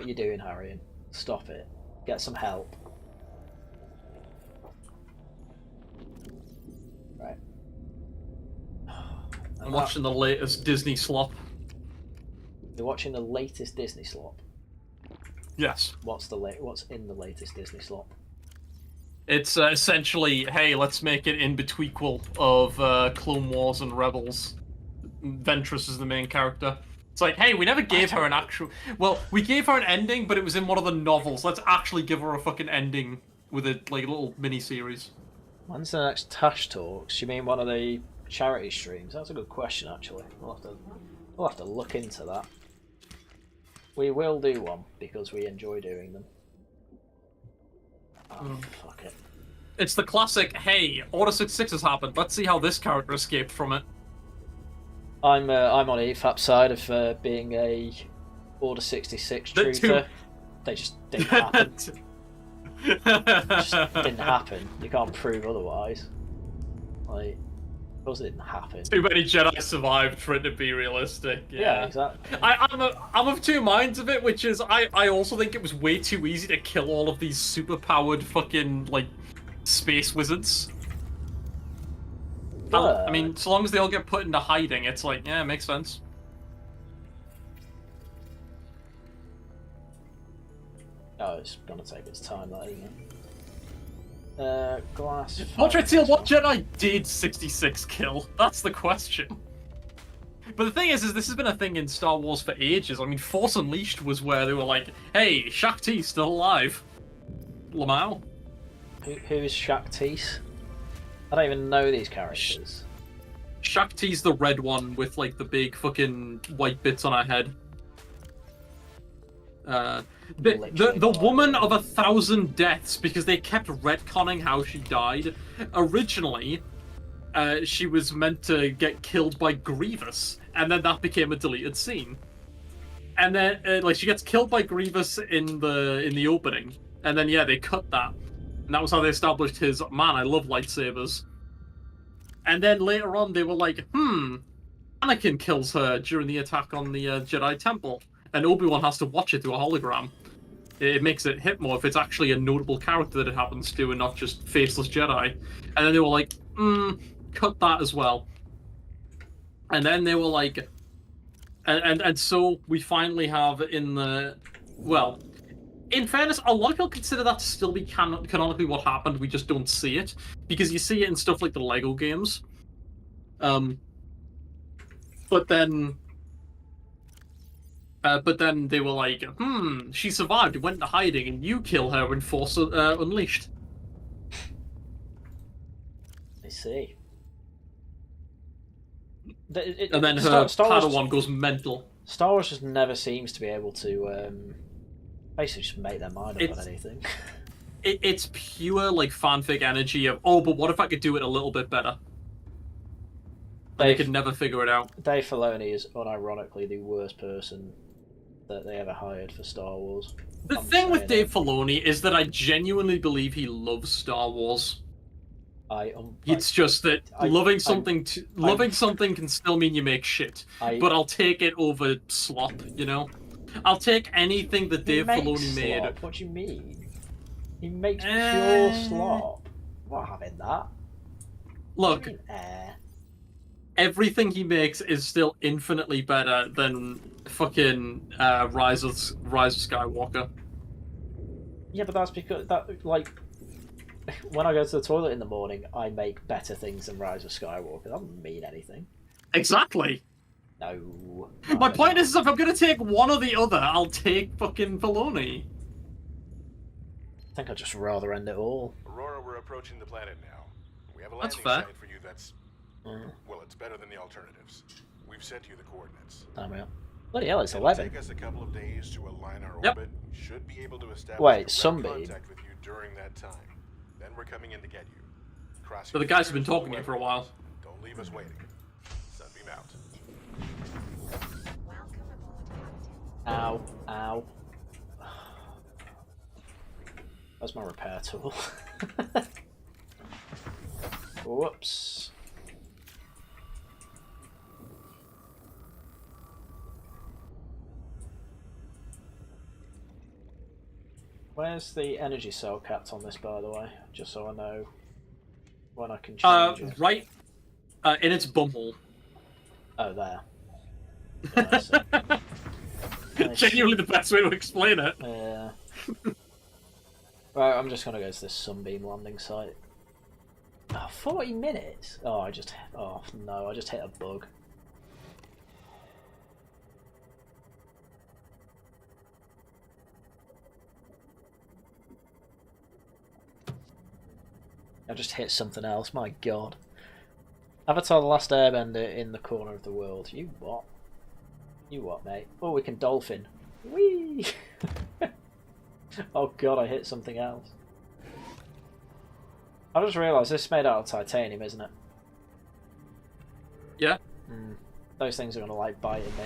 you doing, Haryan? Stop it. Get some help. Right. I'm watching the latest Disney slop. You're watching the latest Disney slop? Yes. What's in the latest Disney slop? It's essentially, hey, let's make it in betweequel of Clone Wars and Rebels. Ventress is the main character. It's like, hey, we never gave her an actual... Well, we gave her an ending, but it was in one of the novels. Let's actually give her a fucking ending with a little mini-series. When's the next Tash Talks? You mean one of the charity streams? That's a good question, actually. We'll have to look into that. We will do one, because we enjoy doing them. Oh, fuck it. It's the classic, hey, Order 66 has happened. Let's see how this character escaped from it. I'm on EFAP's side of being a Order 66 truther. They just didn't happen. Just didn't happen. You can't prove otherwise. Like, of course it didn't happen. Too many Jedi survived for it to be realistic. Yeah, exactly. I'm of two minds of it, which is I also think it was way too easy to kill all of these super-powered fucking, like, space wizards. I mean, so long as they all get put into hiding, it's like, yeah, it makes sense. Oh, it's gonna take its time, that, isn't it? Glass. Portrait Seal, what Jedi did 66 kill? That's the question. But the thing is this has been a thing in Star Wars for ages. I mean, Force Unleashed was where they were like, hey, Shaak Ti's still alive. Lamau. Who's Shaak Ti's? I don't even know these characters. Shaak Ti's the red one with, like, the big fucking white bits on her head. The woman of 1,000 deaths, because they kept retconning how she died. Originally, she was meant to get killed by Grievous, and then that became a deleted scene. And then, like, she gets killed by Grievous in the opening, and then, yeah, they cut that. And that was how they established his, man, I love lightsabers. And then later on, they were like, Anakin kills her during the attack on the Jedi Temple. And Obi-Wan has to watch it through a hologram. It makes it hit more if it's actually a notable character that it happens to and not just faceless Jedi. And then they were like, cut that as well. And then they were like... And so we finally have in the... Well... In fairness, a lot of people consider that to still be canonically what happened, we just don't see it. Because you see it in stuff like the Lego games. But then they were like, she survived, went into hiding, and you kill her in Force Unleashed. I see. And then her Padawan goes mental. Star Wars just never seems to be able to... basically just make their mind up on anything. It's pure, like, fanfic energy of, oh, but what if I could do it a little bit better? They could never figure it out. Dave Filoni is unironically the worst person that they ever hired for Star Wars. The thing with Dave Filoni is that I genuinely believe he loves Star Wars. It's just that loving something can still mean you make shit. But I'll take it over slop, you know? I'll take anything that Dave Filoni made. Slop? What do you mean? He makes pure slop. I'm not having that. Look, everything he makes is still infinitely better than fucking Rise of Skywalker. Yeah, but that's because like when I go to the toilet in the morning, I make better things than Rise of Skywalker. That doesn't mean anything. Exactly. No. My point is, if I'm gonna take one or the other, I'll take fucking Filoni. I think I'd just rather end it all. Aurora, we're approaching the planet now. We have a landing fair. site for you that's Well, it's better than the alternatives. We've sent you the coordinates. Damn it. Bloody hell, it's It'll 11. take us a couple of days to align our Yep. orbit. We should be able to establish Wait, direct Sunbeam? contact with you during that time. Then we're coming in to get you. Cross But your the guys have been fingers talking to you for a weather. while. Don't leave us waiting. Sunbeam out. Ow, ow. That's my repair tool. Whoops. Where's the energy cell capped on this, by the way? Just so I know when I can change it. Right in its bumhole. Oh, there. Yeah, I see. Nice. Genuinely the best way to explain it. Yeah. Right, I'm just gonna go to this Sunbeam landing site. Oh, 40 minutes? Oh, oh no, I just hit a bug. I just hit something else, my god. Avatar: The Last Airbender in the corner of the world. You what? You what, mate? Oh, we can dolphin. Whee! Oh god, I hit something else. I just realised this is made out of titanium, isn't it? Yeah. Those things are gonna like bite at me.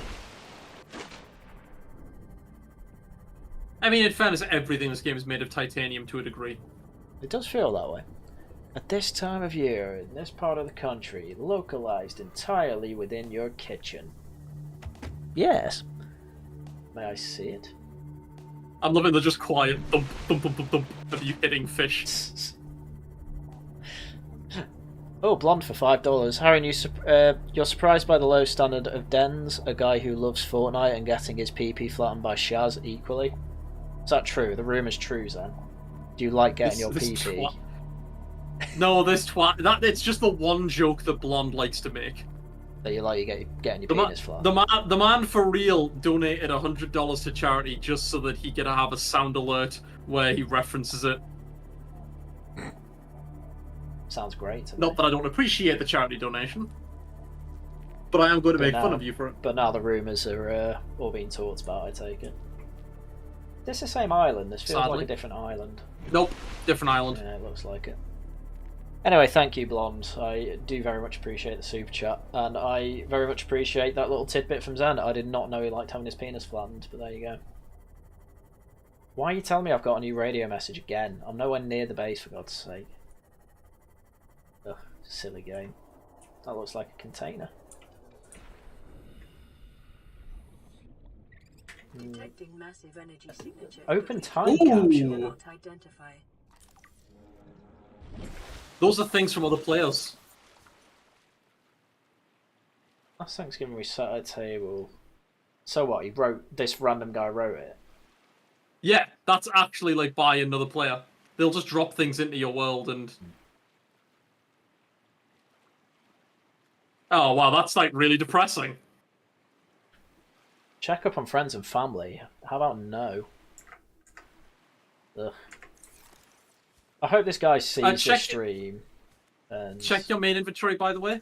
I mean, in fairness, everything in this game is made of titanium to a degree. It does feel that way. At this time of year, in this part of the country, localised entirely within your kitchen. Yes. May I see it? I'm loving the just quiet thump, thump, thump, thump, thump of you hitting fish. Oh, blonde for $5. Haryan, you're surprised by the low standard of Dens, a guy who loves Fortnite and getting his PP flattened by Shaz equally. Is that true? The rumour's true, then. Do you like getting your PP? No, this twat. It's just the one joke that Blonde likes to make. That you like getting your penis flat. The man for real donated $100 to charity just so that he could have a sound alert where he references it. Sounds great to me. Not that I don't appreciate the charity donation, but I am going to make fun of you for it. But now the rumours are all being talked about, I take it. This is the same island. This feels like a different island. Nope, different island. Yeah, it looks like it. Anyway, thank you, Blonde. I do very much appreciate the super chat, and I very much appreciate that little tidbit from Zen. I did not know he liked having his penis flattened, but there you go. Why are you telling me I've got a new radio message again? I'm nowhere near the base, for God's sake. Ugh, silly game. That looks like a container. Detecting massive energy signature. Open time capsule. Identify. Those are things from other players. Last Thanksgiving we sat at a table. So what? This random guy wrote it? Yeah, that's actually like by another player. They'll just drop things into your world and... Oh wow, that's like really depressing. Check up on friends and family. How about no? Ugh. I hope this guy sees the stream. And... Check your main inventory, by the way,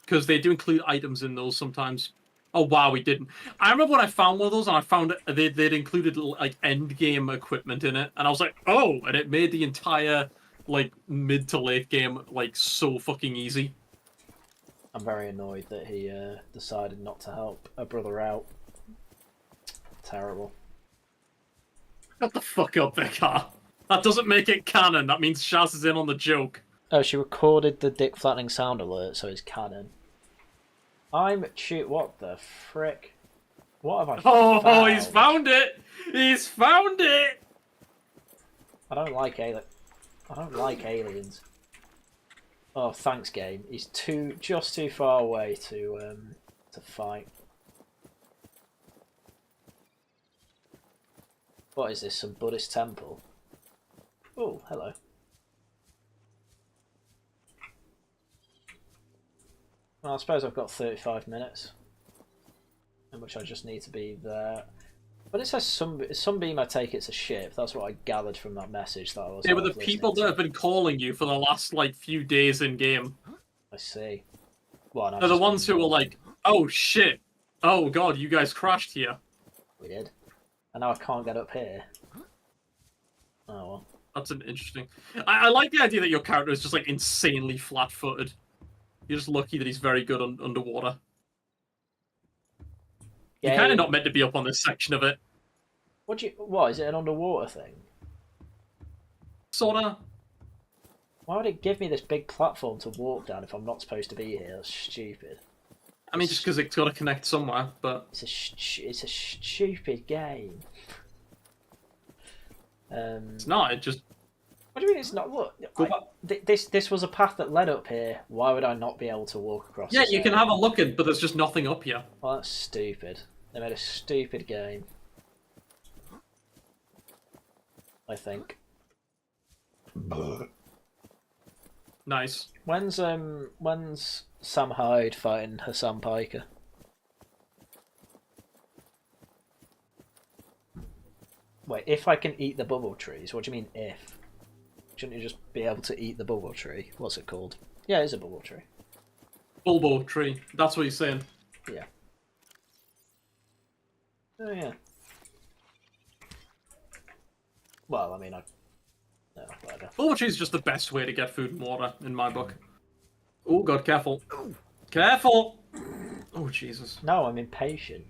because they do include items in those sometimes. Oh wow, we didn't. I remember when I found one of those, and I found they'd included like end game equipment in it, and I was like, oh, and it made the entire like mid to late game like so fucking easy. I'm very annoyed that he decided not to help a brother out. Terrible. Shut the fuck up, Vicar. That doesn't make it canon. That means Shaz is in on the joke. Oh, she recorded the dick flattening sound alert, so it's canon. What the frick? What have I found? Oh, he's found it! He's found it! I don't like aliens. Oh, thanks, game. He's just too far away to fight. What is this? Some Buddhist temple? Oh, hello. Well, I suppose I've got 35 minutes, in which I just need to be there. But it says Sunbeam, I take it's a ship. That's what I gathered from that message that I was. Yeah, but the people that have been calling you for the last like few days in game. I see. Well, no, They're the ones who were like, oh shit, oh god, you guys crashed here. We did. And now I can't get up here. Oh well. That's an interesting... I like the idea that your character is just like insanely flat-footed. You're just lucky that he's very good underwater. You're kind of not meant to be up on this section of it. What, is it an underwater thing? Sorta. Why would it give me this big platform to walk down if I'm not supposed to be here? That's stupid. I mean, just because it's got to connect somewhere, but... It's a stupid game. It's not, it just... What do you mean it's not? Look, this was a path that led up here. Why would I not be able to walk across Yeah, this you can area? have a look at, but there's just nothing up here. Well, that's stupid. They made a stupid game. I think. Nice. When's Sam Hyde fighting Hassan Piker? Wait, if I can eat the bubble trees, what do you mean if? Shouldn't you just be able to eat the bubble tree? What's it called? Yeah, it's a bubble tree. Bulbo tree. That's what he's saying. Yeah. Oh yeah. Well, I mean, no, whatever. Bulbo tree is just the best way to get food and water, in my book. Oh god, careful. Careful! Oh, Jesus. No, I'm impatient.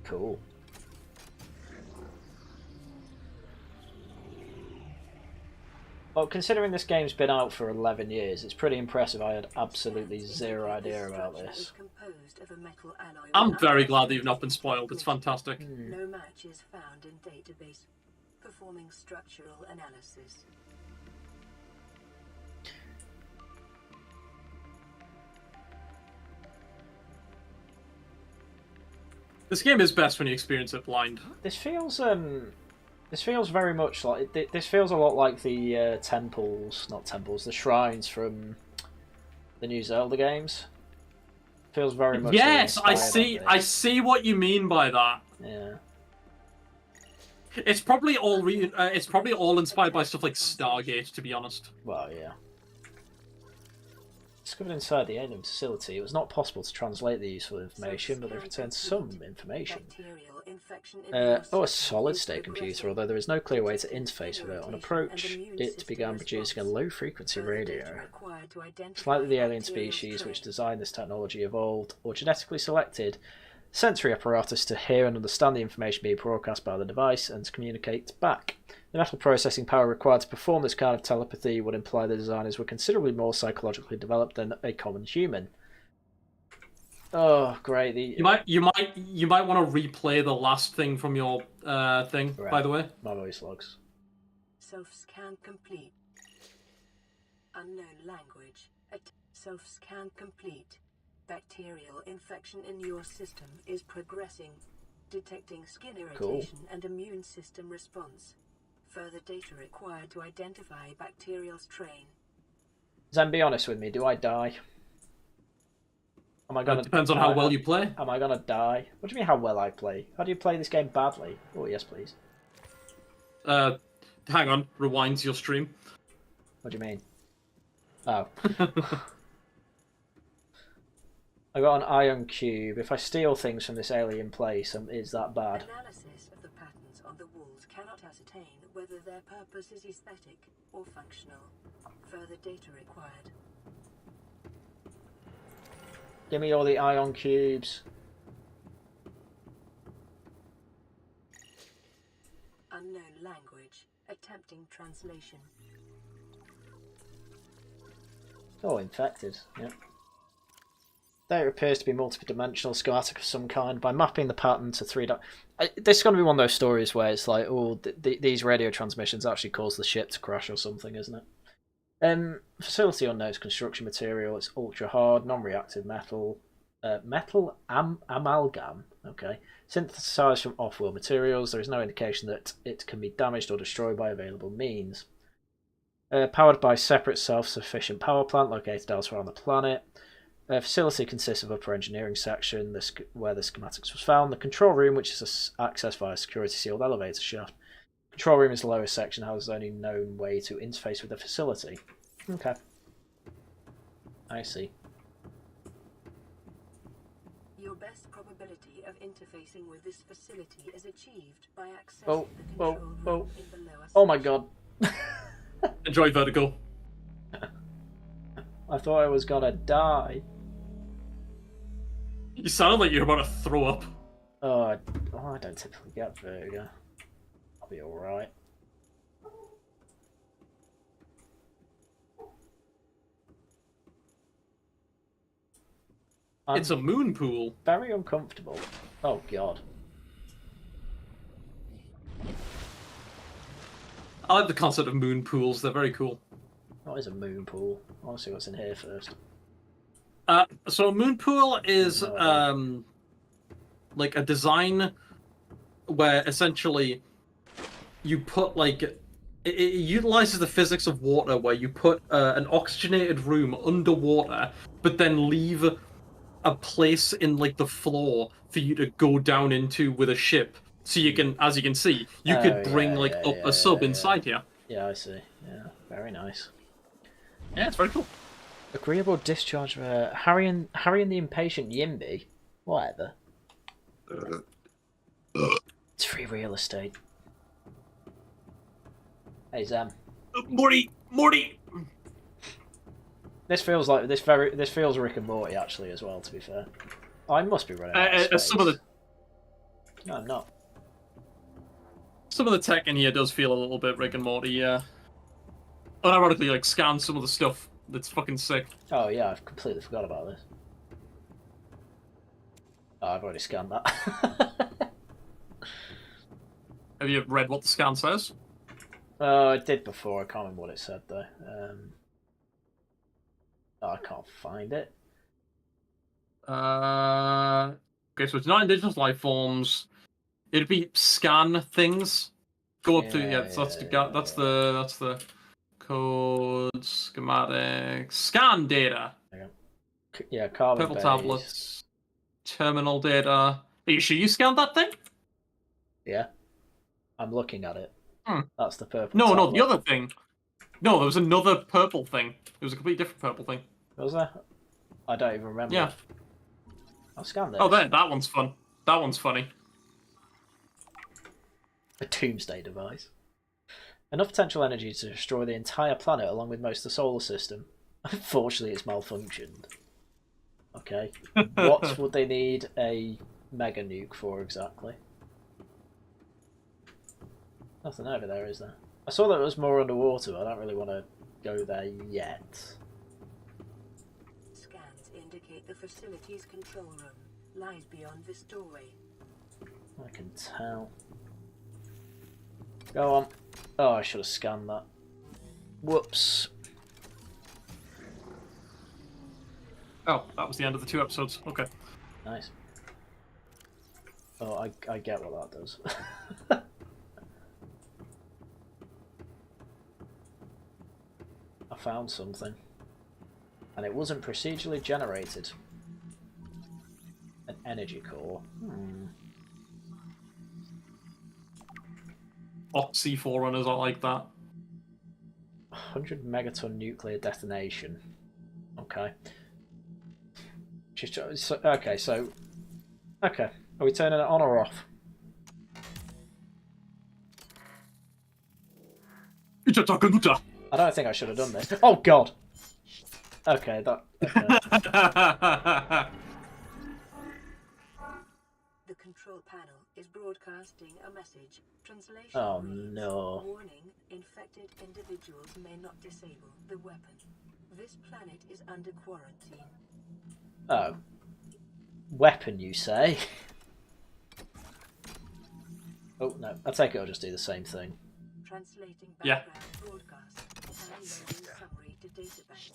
Cool. Well, considering this game's been out for 11 years, it's pretty impressive. I had absolutely zero idea about this. I'm very glad that you've not been spoiled. It's fantastic. No match is found in database. Performing structural analysis. This game is best when you experience it blind. This feels very much like this feels a lot like the the shrines from the new Zelda games. Feels very much. Yes, I see what you mean by that. Yeah. It's probably all inspired by stuff like Stargate, to be honest. Well, yeah. Discovered inside the alien facility, it was not possible to translate the useful information, but they've returned some information. A solid-state computer, although there is no clear way to interface with it. On approach, it began producing a low-frequency radio. Slightly the alien species which designed this technology evolved, or genetically selected, sensory apparatus to hear and understand the information being broadcast by the device and to communicate back. The mental processing power required to perform this kind of telepathy would imply the designers were considerably more psychologically developed than a common human. Oh, great! You might want to replay the last thing from your thing. Right. By the way, my voice logs. Self-scan complete. Unknown language. Self-scan complete. Bacterial infection in your system is progressing. Detecting skin irritation and immune system response. Further data required to identify bacterial strain. Zen, be honest with me. Do I die? Am I gonna? Depends on how well you play. Am I gonna die? What do you mean how well I play? How do you play this game badly? Oh yes, please. Hang on. Rewind to your stream. What do you mean? Oh. I got an ion cube. If I steal things from this alien place, is that bad? Analysis of the patterns on the walls cannot ascertain whether their purpose is aesthetic or functional. Further data required. Give me all the ion cubes. Unknown language. Attempting translation. Oh, infected. Yep. There appears to be multi-dimensional schematic of some kind. By mapping the pattern to 3 this is going to be one of those stories where it's like, oh, these radio transmissions actually cause the ship to crash or something, isn't it? Facility unknown construction material. It's ultra hard, non-reactive metal. Amalgam. Okay. Synthesized from off-world materials. There is no indication that it can be damaged or destroyed by available means. Powered by separate self-sufficient power plant located elsewhere on the planet. The facility consists of upper engineering section, where the schematics was found, the control room, which is accessed via a security sealed elevator shaft. Control room is the lowest section, has only known way to interface with the facility. Okay. I see. Your best probability of interfacing with this facility is achieved by accessing Oh, the oh, control oh. room in the lower Oh my section. god. Enjoy Vertical. I thought I was gonna die. You sound like you're about to throw up. Oh, I don't typically get vertigo. I'll be alright. It's a moon pool. Very uncomfortable. Oh god. I like the concept of moon pools. They're very cool. What is a moon pool? I want to see what's in here first. So a moon pool is like a design where essentially you put like it utilizes the physics of water, where you put an oxygenated room underwater, but then leave a place in like the floor for you to go down into with a ship. So you can, as you can see, you could bring a sub inside here. Yeah, I see. Yeah, very nice. Yeah, it's very cool. Agreeable discharge for Haryan the Impatient Yimby. Whatever. It's free real estate. Hey Zam. Morty. This feels like this feels Rick and Morty actually as well. To be fair, I must be running out of space. Some of the No, I'm not. Some of the tech in here does feel a little bit Rick and Morty, yeah. Unironically, like, scan some of the stuff that's fucking sick. Oh yeah, I've completely forgot about this. Oh, I've already scanned that. Have you read what the scan says? Oh, I did before. I can't remember what it said though. Oh, I can't find it. Okay, so it's not indigenous life forms. It'd be scan things. Go up to that's the code schematic scan data. Yeah, carbon purple base. tablets, terminal data. Are you sure you scanned that thing? Yeah, I'm looking at it. That's the purple. No, tablet. no, the other thing. No, there was another purple thing. It was a completely different purple thing. Was there? I don't even remember. Yeah. I'll scan this. Oh, there. That one's fun. That one's funny. A doomsday device. Enough potential energy to destroy the entire planet along with most of the solar system. Unfortunately, it's malfunctioned. Okay. What would they need a mega nuke for exactly? Nothing over there, is there? I saw that it was more underwater, but I don't really want to go there yet. Scans indicate the facility's control room lies beyond this doorway. I can tell. Go on. Oh, I should have scanned that. Whoops. Oh, that was the end of the 2 episodes. Okay. Nice. Oh, I get what that does. I found something. And it wasn't procedurally generated. An energy core. Oxy Forerunners are like that. 100 megaton nuclear detonation. Okay. Okay, so... Okay. Are we turning it on or off? I don't think I should have done this. Oh god! Okay, that... Okay. The control panel is broadcasting a message. Translation Oh reads, no. Warning, infected individuals may not disable the weapon. This planet is under quarantine. Oh. Weapon, you say? Oh, no. I take it I'll just do the same thing. Translating Yeah. background broadcast. Downloading summary to database.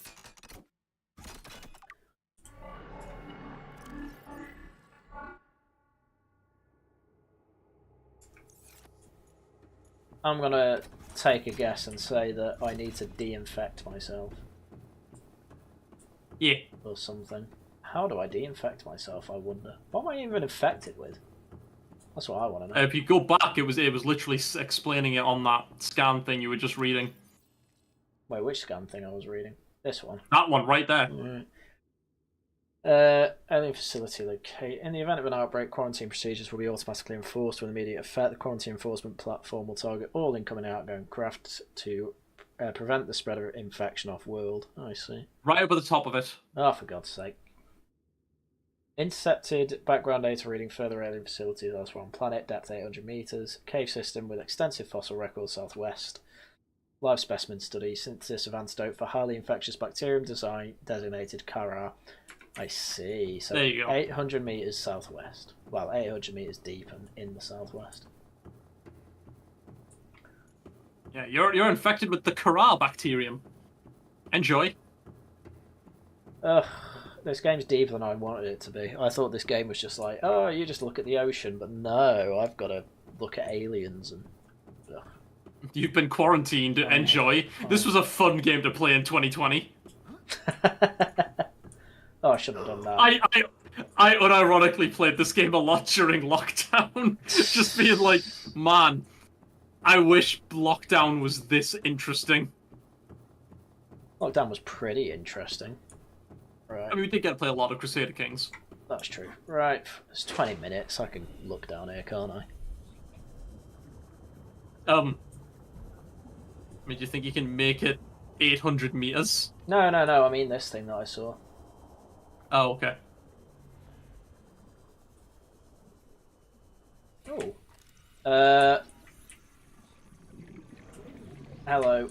I'm gonna take a guess and say that I need to de-infect myself. Yeah. Or something. How do I de-infect myself, I wonder? What am I even infected with? That's what I want to know. If you go back, it was literally explaining it on that scan thing you were just reading. Wait, which scan thing I was reading? This one. That one right there. Alien facility locate. In the event of an outbreak, quarantine procedures will be automatically enforced with immediate effect. The quarantine enforcement platform will target all incoming and outgoing craft to prevent the spread of infection off-world. I see. Right over the top of it. Oh, for God's sake. Intercepted background data reading further alien facilities elsewhere on planet, depth 800 meters, cave system with extensive fossil records southwest, live specimen study, synthesis of antidote for highly infectious bacterium designated Cara. I see. So there you go. 800 meters southwest. Well, 800 meters deep and in the southwest. Yeah, you're infected with the Cara bacterium. Enjoy. Ugh. This game's deeper than I wanted it to be. I thought this game was just like, oh, you just look at the ocean, but no, I've got to look at aliens and... Ugh. You've been quarantined. Enjoy. This was a fun game to play in 2020. Oh, I shouldn't have done that. I unironically played this game a lot during lockdown. Just being like, man, I wish lockdown was this interesting. Lockdown was pretty interesting. Right. I mean, we did get to play a lot of Crusader Kings. That's true. Right, it's 20 minutes. I can look down here, can't I? I mean, do you think you can make it 800 meters? No. I mean this thing that I saw. Oh, okay. Oh. Hello.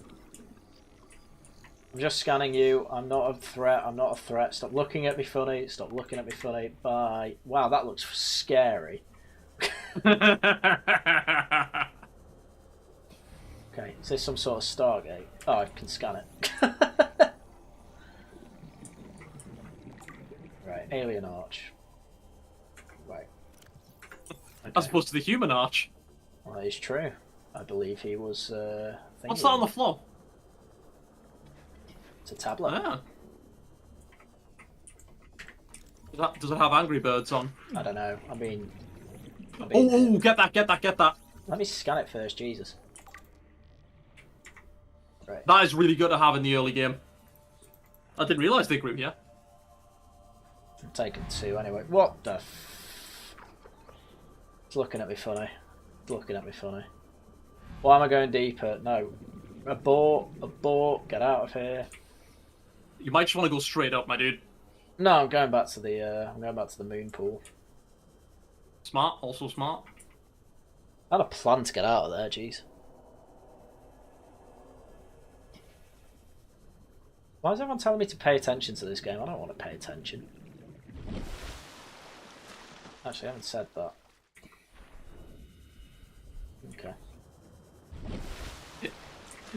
I'm just scanning you. I'm not a threat. I'm not a threat. Stop looking at me funny. Stop looking at me funny. Bye. Wow, that looks scary. Okay, is this some sort of Stargate? Oh, I can scan it. Right, alien arch. Right. Okay. As opposed to the human arch. Well, that is true. I believe he was. What's that on the floor? It's a tablet. Ah. Does it have Angry Birds on? I don't know. I mean. Oh, get that. Let me scan it first, Jesus. Right. That is really good to have in the early game. I didn't realise they grew here. I'm taking 2 anyway. What the It's looking at me funny. It's looking at me funny. Why am I going deeper? No. Abort, get out of here. You might just want to go straight up, my dude. No, I'm going back to the moon pool. Smart, also smart. I had a plan to get out of there, jeez. Why is everyone telling me to pay attention to this game? I don't want to pay attention. Actually, I haven't said that. Okay.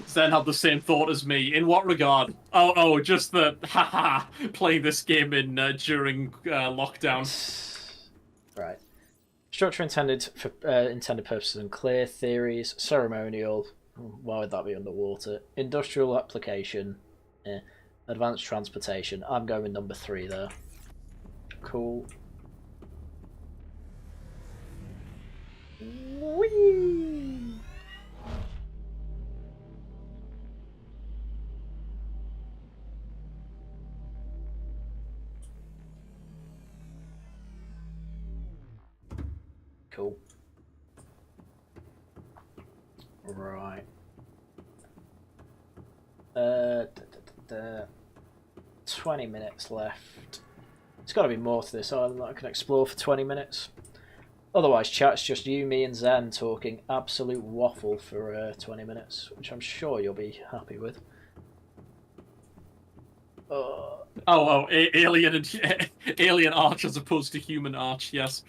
Zen had the same thought as me. In what regard? Oh, just the haha playing this game in during lockdown. Right. Structure intended for intended purposes unclear. Theories ceremonial. Why would that be underwater? Industrial application. Advanced transportation. I'm going with number 3 there. Cool. Whee! Cool. Right. 20 minutes left. There's got to be more to this island that I can explore for 20 minutes. Otherwise, chat's just you, me, and Zen talking absolute waffle for 20 minutes, which I'm sure you'll be happy with. Alien arch as opposed to human arch, yes.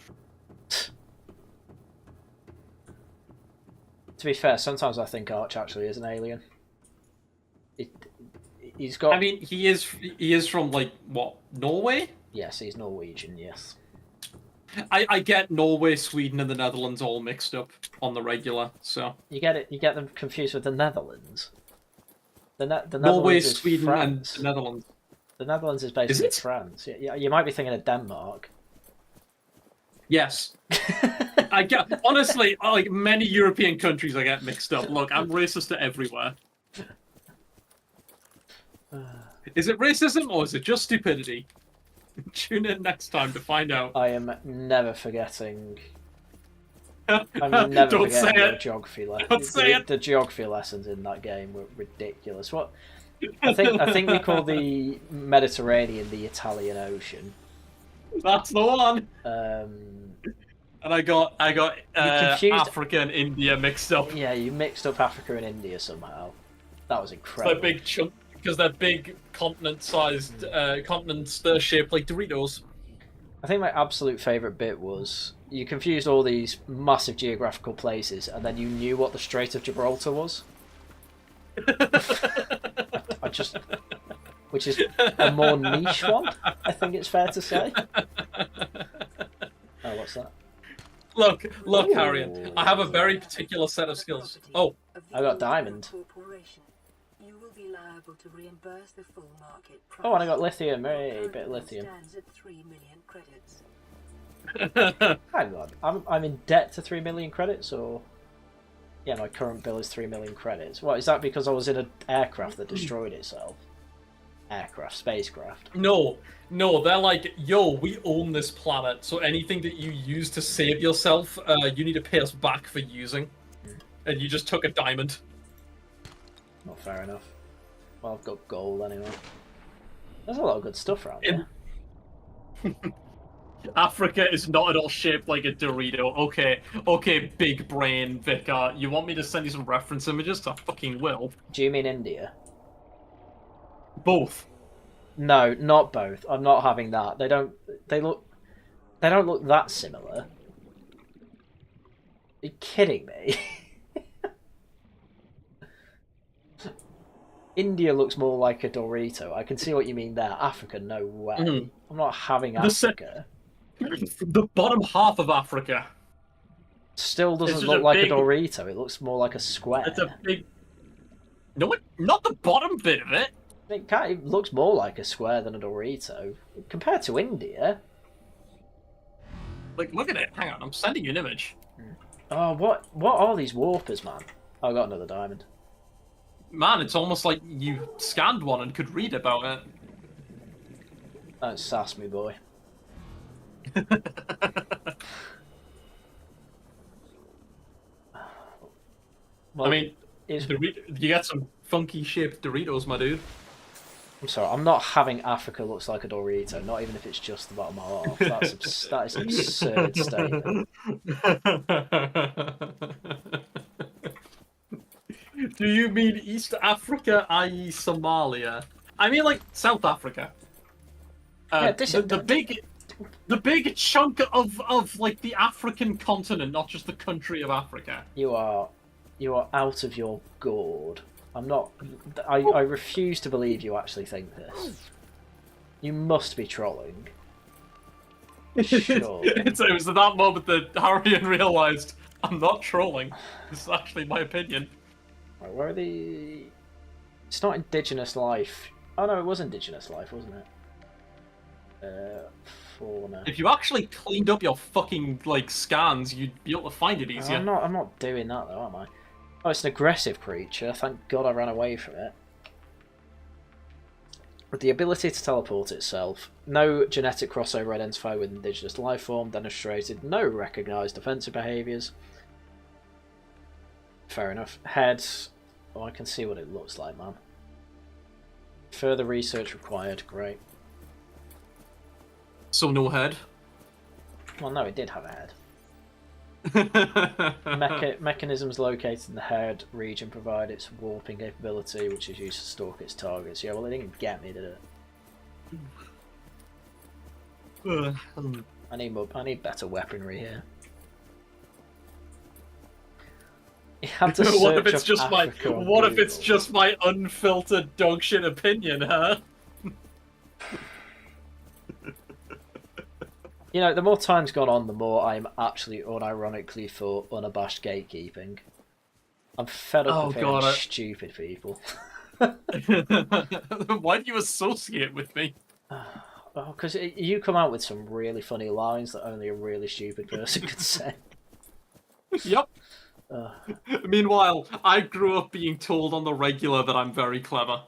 To be fair, sometimes I think Arch actually is an alien. He's got. I mean, he is from like what, Norway? Yes, he's Norwegian. Yes. I get Norway, Sweden, and the Netherlands all mixed up on the regular. So you get them confused with the Netherlands. The Netherlands Norway, is Sweden, France. and the Netherlands. The Netherlands is basically France. Yeah, you might be thinking of Denmark. Yes. I get, honestly, like many European countries, I get mixed up. Look, I'm racist to everywhere. Is it racism or is it just stupidity? Tune in next time to find out. I am never forgetting. I'm never Don't say forgetting your it. geography Don't lessons. say it. The geography lessons in that game were ridiculous. What? I think we call the Mediterranean the Italian Ocean. That's the one. And I got confused... Africa and India mixed up. Yeah, you mixed up Africa and India somehow. That was incredible. They're big chunk because they're big continent-sized continents. They're shaped like Doritos. I think my absolute favourite bit was you confused all these massive geographical places, and then you knew what the Strait of Gibraltar was. I just, which is a more niche one, I think it's fair to say. Oh, what's that? Look, Ooh. Haryan. I have a very particular set of skills. Oh, I got diamond. You will be liable to reimburse the full market price. Oh, and I got lithium. Hey, bit of lithium. Stands at 3 million credits. Hang on, I'm in debt to 3 million credits, or yeah, my current bill is 3 million credits. What is that? Because I was in an aircraft that destroyed itself. Spacecraft. No, they're like, yo, we own this planet, so anything that you use to save yourself, you need to pay us back for using. And you just took a diamond. Not fair enough. Well, I've got gold anyway. There's a lot of good stuff around here. Africa is not at all shaped like a Dorito. Okay, big brain Vicar. You want me to send you some reference images? I fucking will. Do you mean India? Both. No, not both. I'm not having that. They don't look that similar. Are you kidding me? India looks more like a Dorito. I can see what you mean there. Africa, no way. I'm not having Africa. The bottom half of Africa still doesn't look like a Dorito. It looks more like a square. It's a big... No, not the bottom bit of it. It looks more like a square than a Dorito. Compared to India. Like, look at it. Hang on, I'm sending you an image. Oh, what are these warpers, man? Oh, I got another diamond. Man, it's almost like you scanned one and could read about it. Don't sass me, boy. Well, I mean, you got some funky shaped Doritos, my dude. I'm sorry, I'm not having Africa looks like a Dorito, not even if it's just the bottom half. That is an absurd statement. Do you mean East Africa, i.e. Somalia? I mean, like, South Africa. Yeah, the big chunk of like the African continent, not just the country of Africa. You are out of your gourd. I'm not. I refuse to believe you actually think this. You must be trolling. Sure. It was at that moment that Haryan realised I'm not trolling. This is actually my opinion. Right, where are the? It's not Indigenous Life. Oh no, it was Indigenous Life, wasn't it? Fauna. If you actually cleaned up your fucking like scans, you'd be able to find it easier. I'm not doing that though, am I? Oh, it's an aggressive creature. Thank God I ran away from it. With the ability to teleport itself, no genetic crossover identified with indigenous life form demonstrated, no recognised defensive behaviours. Fair enough. Head. Oh, I can see what it looks like, man. Further research required. Great. So no head? Well, no, it did have a head. Mechanisms located in the head region provide its warping capability, which is used to stalk its targets. Yeah, well, it didn't get me, did it? I need better weaponry here. You have to what if it's search just up my Africa on what if it's Google. just my unfiltered dogshit opinion, huh? You know, the more time's gone on, the more I'm actually unironically for unabashed gatekeeping. I'm fed up with hearing stupid people. Why do you associate with me? Oh, because you come out with some really funny lines that only a really stupid person could say. Yep. Meanwhile, I grew up being told on the regular that I'm very clever.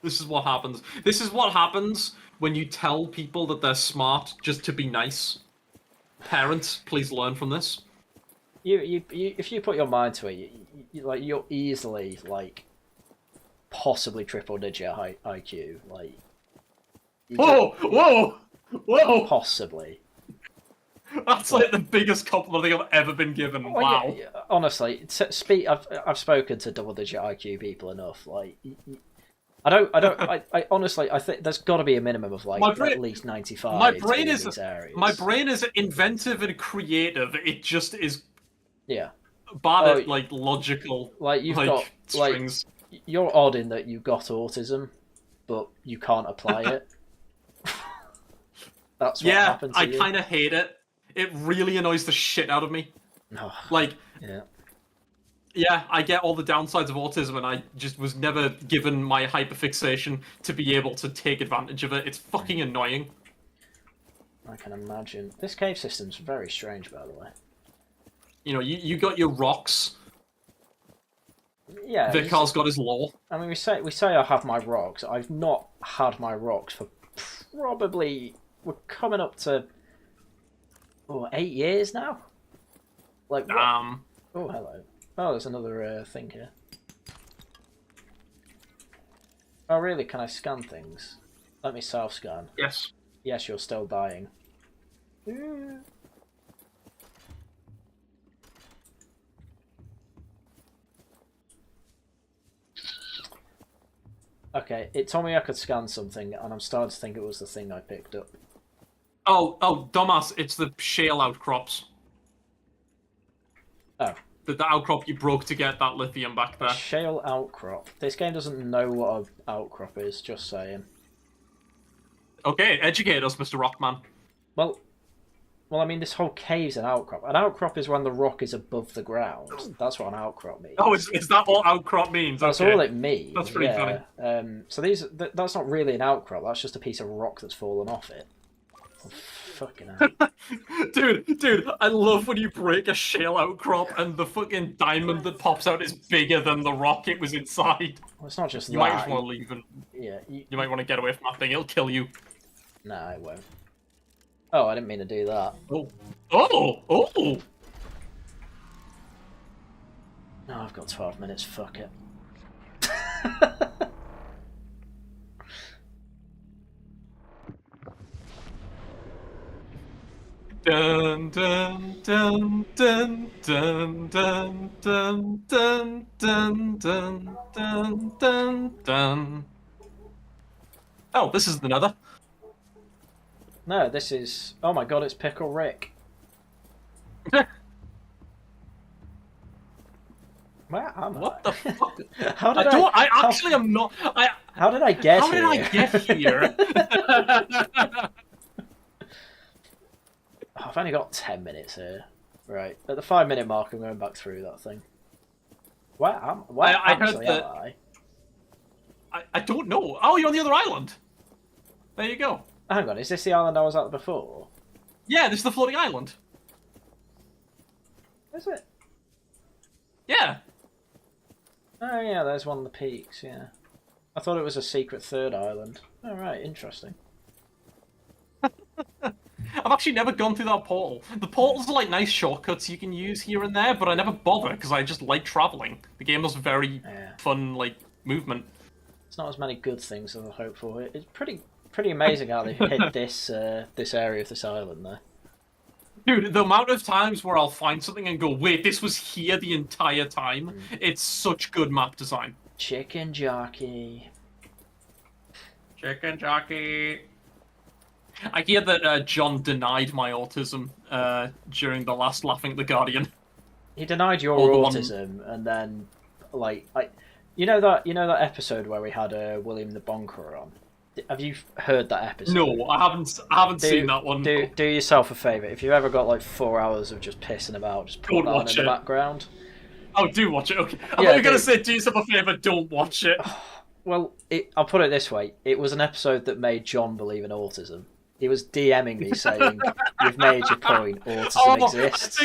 This is what happens. This is what happens when you tell people that they're smart just to be nice. Parents, please learn from this. If you put your mind to it, you're easily like possibly triple-digit IQ. Like, whoa! Possibly. That's like the biggest compliment I think I've ever been given. Well, wow. Yeah, honestly, I've spoken to double-digit IQ people enough. Like, I honestly, I think there's got to be a minimum of like at least 95. My brain is these areas. My brain is inventive and creative. It just is. Yeah. Bad at like logical. Like you've got strings. Like, you're odd in that you've got autism, but you can't apply it. That's what happened to you. I kind of hate it. It really annoys the shit out of me. Oh, like, yeah, I get all the downsides of autism, and I just was never given my hyperfixation to be able to take advantage of it. It's fucking annoying. I can imagine. This cave system's very strange, by the way. You know, you got your rocks. Yeah. Vikar's got his lore. I mean, we say I have my rocks. I've not had my rocks for probably, we're coming up to 8 years now. Like what? Oh, hello. Oh, there's another thing here. Oh, really? Can I scan things? Let me self-scan. Yes. Yes, you're still dying. Okay, it told me I could scan something, and I'm starting to think it was the thing I picked up. Oh, dumbass! It's the shale outcrops. Oh. The outcrop you broke to get that lithium back there. Shale outcrop. This game doesn't know what an outcrop is, just saying. Okay, educate us, Mr. Rockman. Well, I mean, this whole cave's an outcrop. An outcrop is when the rock is above the ground. That's what an outcrop means. Oh, is that all outcrop means? That's okay. all it means. That's pretty funny. So that's not really an outcrop. That's just a piece of rock that's fallen off it. Oh, fucking hell. Dude, I love when you break a shale outcrop and the fucking diamond that pops out is bigger than the rock it was inside. Well, it's not just you might just want to leave and you might want to get away from that thing. It'll kill you. Nah, it won't. Oh, I didn't mean to do that. Oh! No, I've got 12 minutes. Fuck it. Dun dun dun dun dun dun dun dun dun dun dun dun dun. Oh, this is the nether. No, this is... Oh my god, it's Pickle Rick. Where am I? What the fuck? How did I actually am not... How did I get How here? did I get here? I've only got 10 minutes here. Right, at the 5-minute mark I'm going back through that thing. Where am I? I don't know. Oh, you're on the other island. There you go. Hang on, is this the island I was at before? Yeah, this is the floating island. Is it? Yeah. Oh yeah, there's one of the peaks, yeah. I thought it was a secret third island. Oh right, interesting. I've actually never gone through that portal. The portals are like nice shortcuts you can use here and there, but I never bother because I just like traveling. The game has very fun, like, movement. It's not as many good things as I hoped for. It's pretty amazing how they hit this this area of this island there. Dude, the amount of times where I'll find something and go, wait, this was here the entire time. It's such good map design. Chicken jockey. Chicken jockey. I hear that John denied my autism during the last Laughing at the Guardian. He denied your autism, and then, like, you know that episode where we had William the Bonker on. Have you heard that episode? No, I haven't seen that one. Do yourself a favour. If you've ever got like 4 hours of just pissing about, just put that on in the background. Oh, do watch it. Okay, I thought you were gonna say, do yourself a favour, don't watch it. Well, I'll put it this way: it was an episode that made John believe in autism. He was DMing me saying, "You've made your point. Autism exists."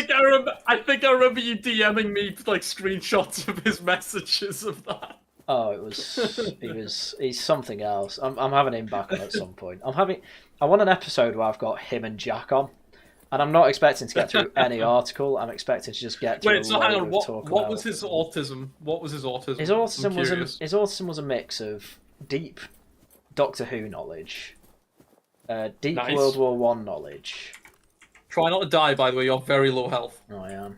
I think I remember you DMing me like screenshots of his messages of that. Oh, he's something else. I'm having him back on at some point. I want an episode where I've got him and Jack on, and I'm not expecting to get through any article. I'm expecting to just get through. Wait, so hang on. What was his autism? What was his autism? His autism was a mix of deep Doctor Who knowledge, deep Nice. World War One knowledge. Try not to die, by the way. You're very low health. Oh, I am.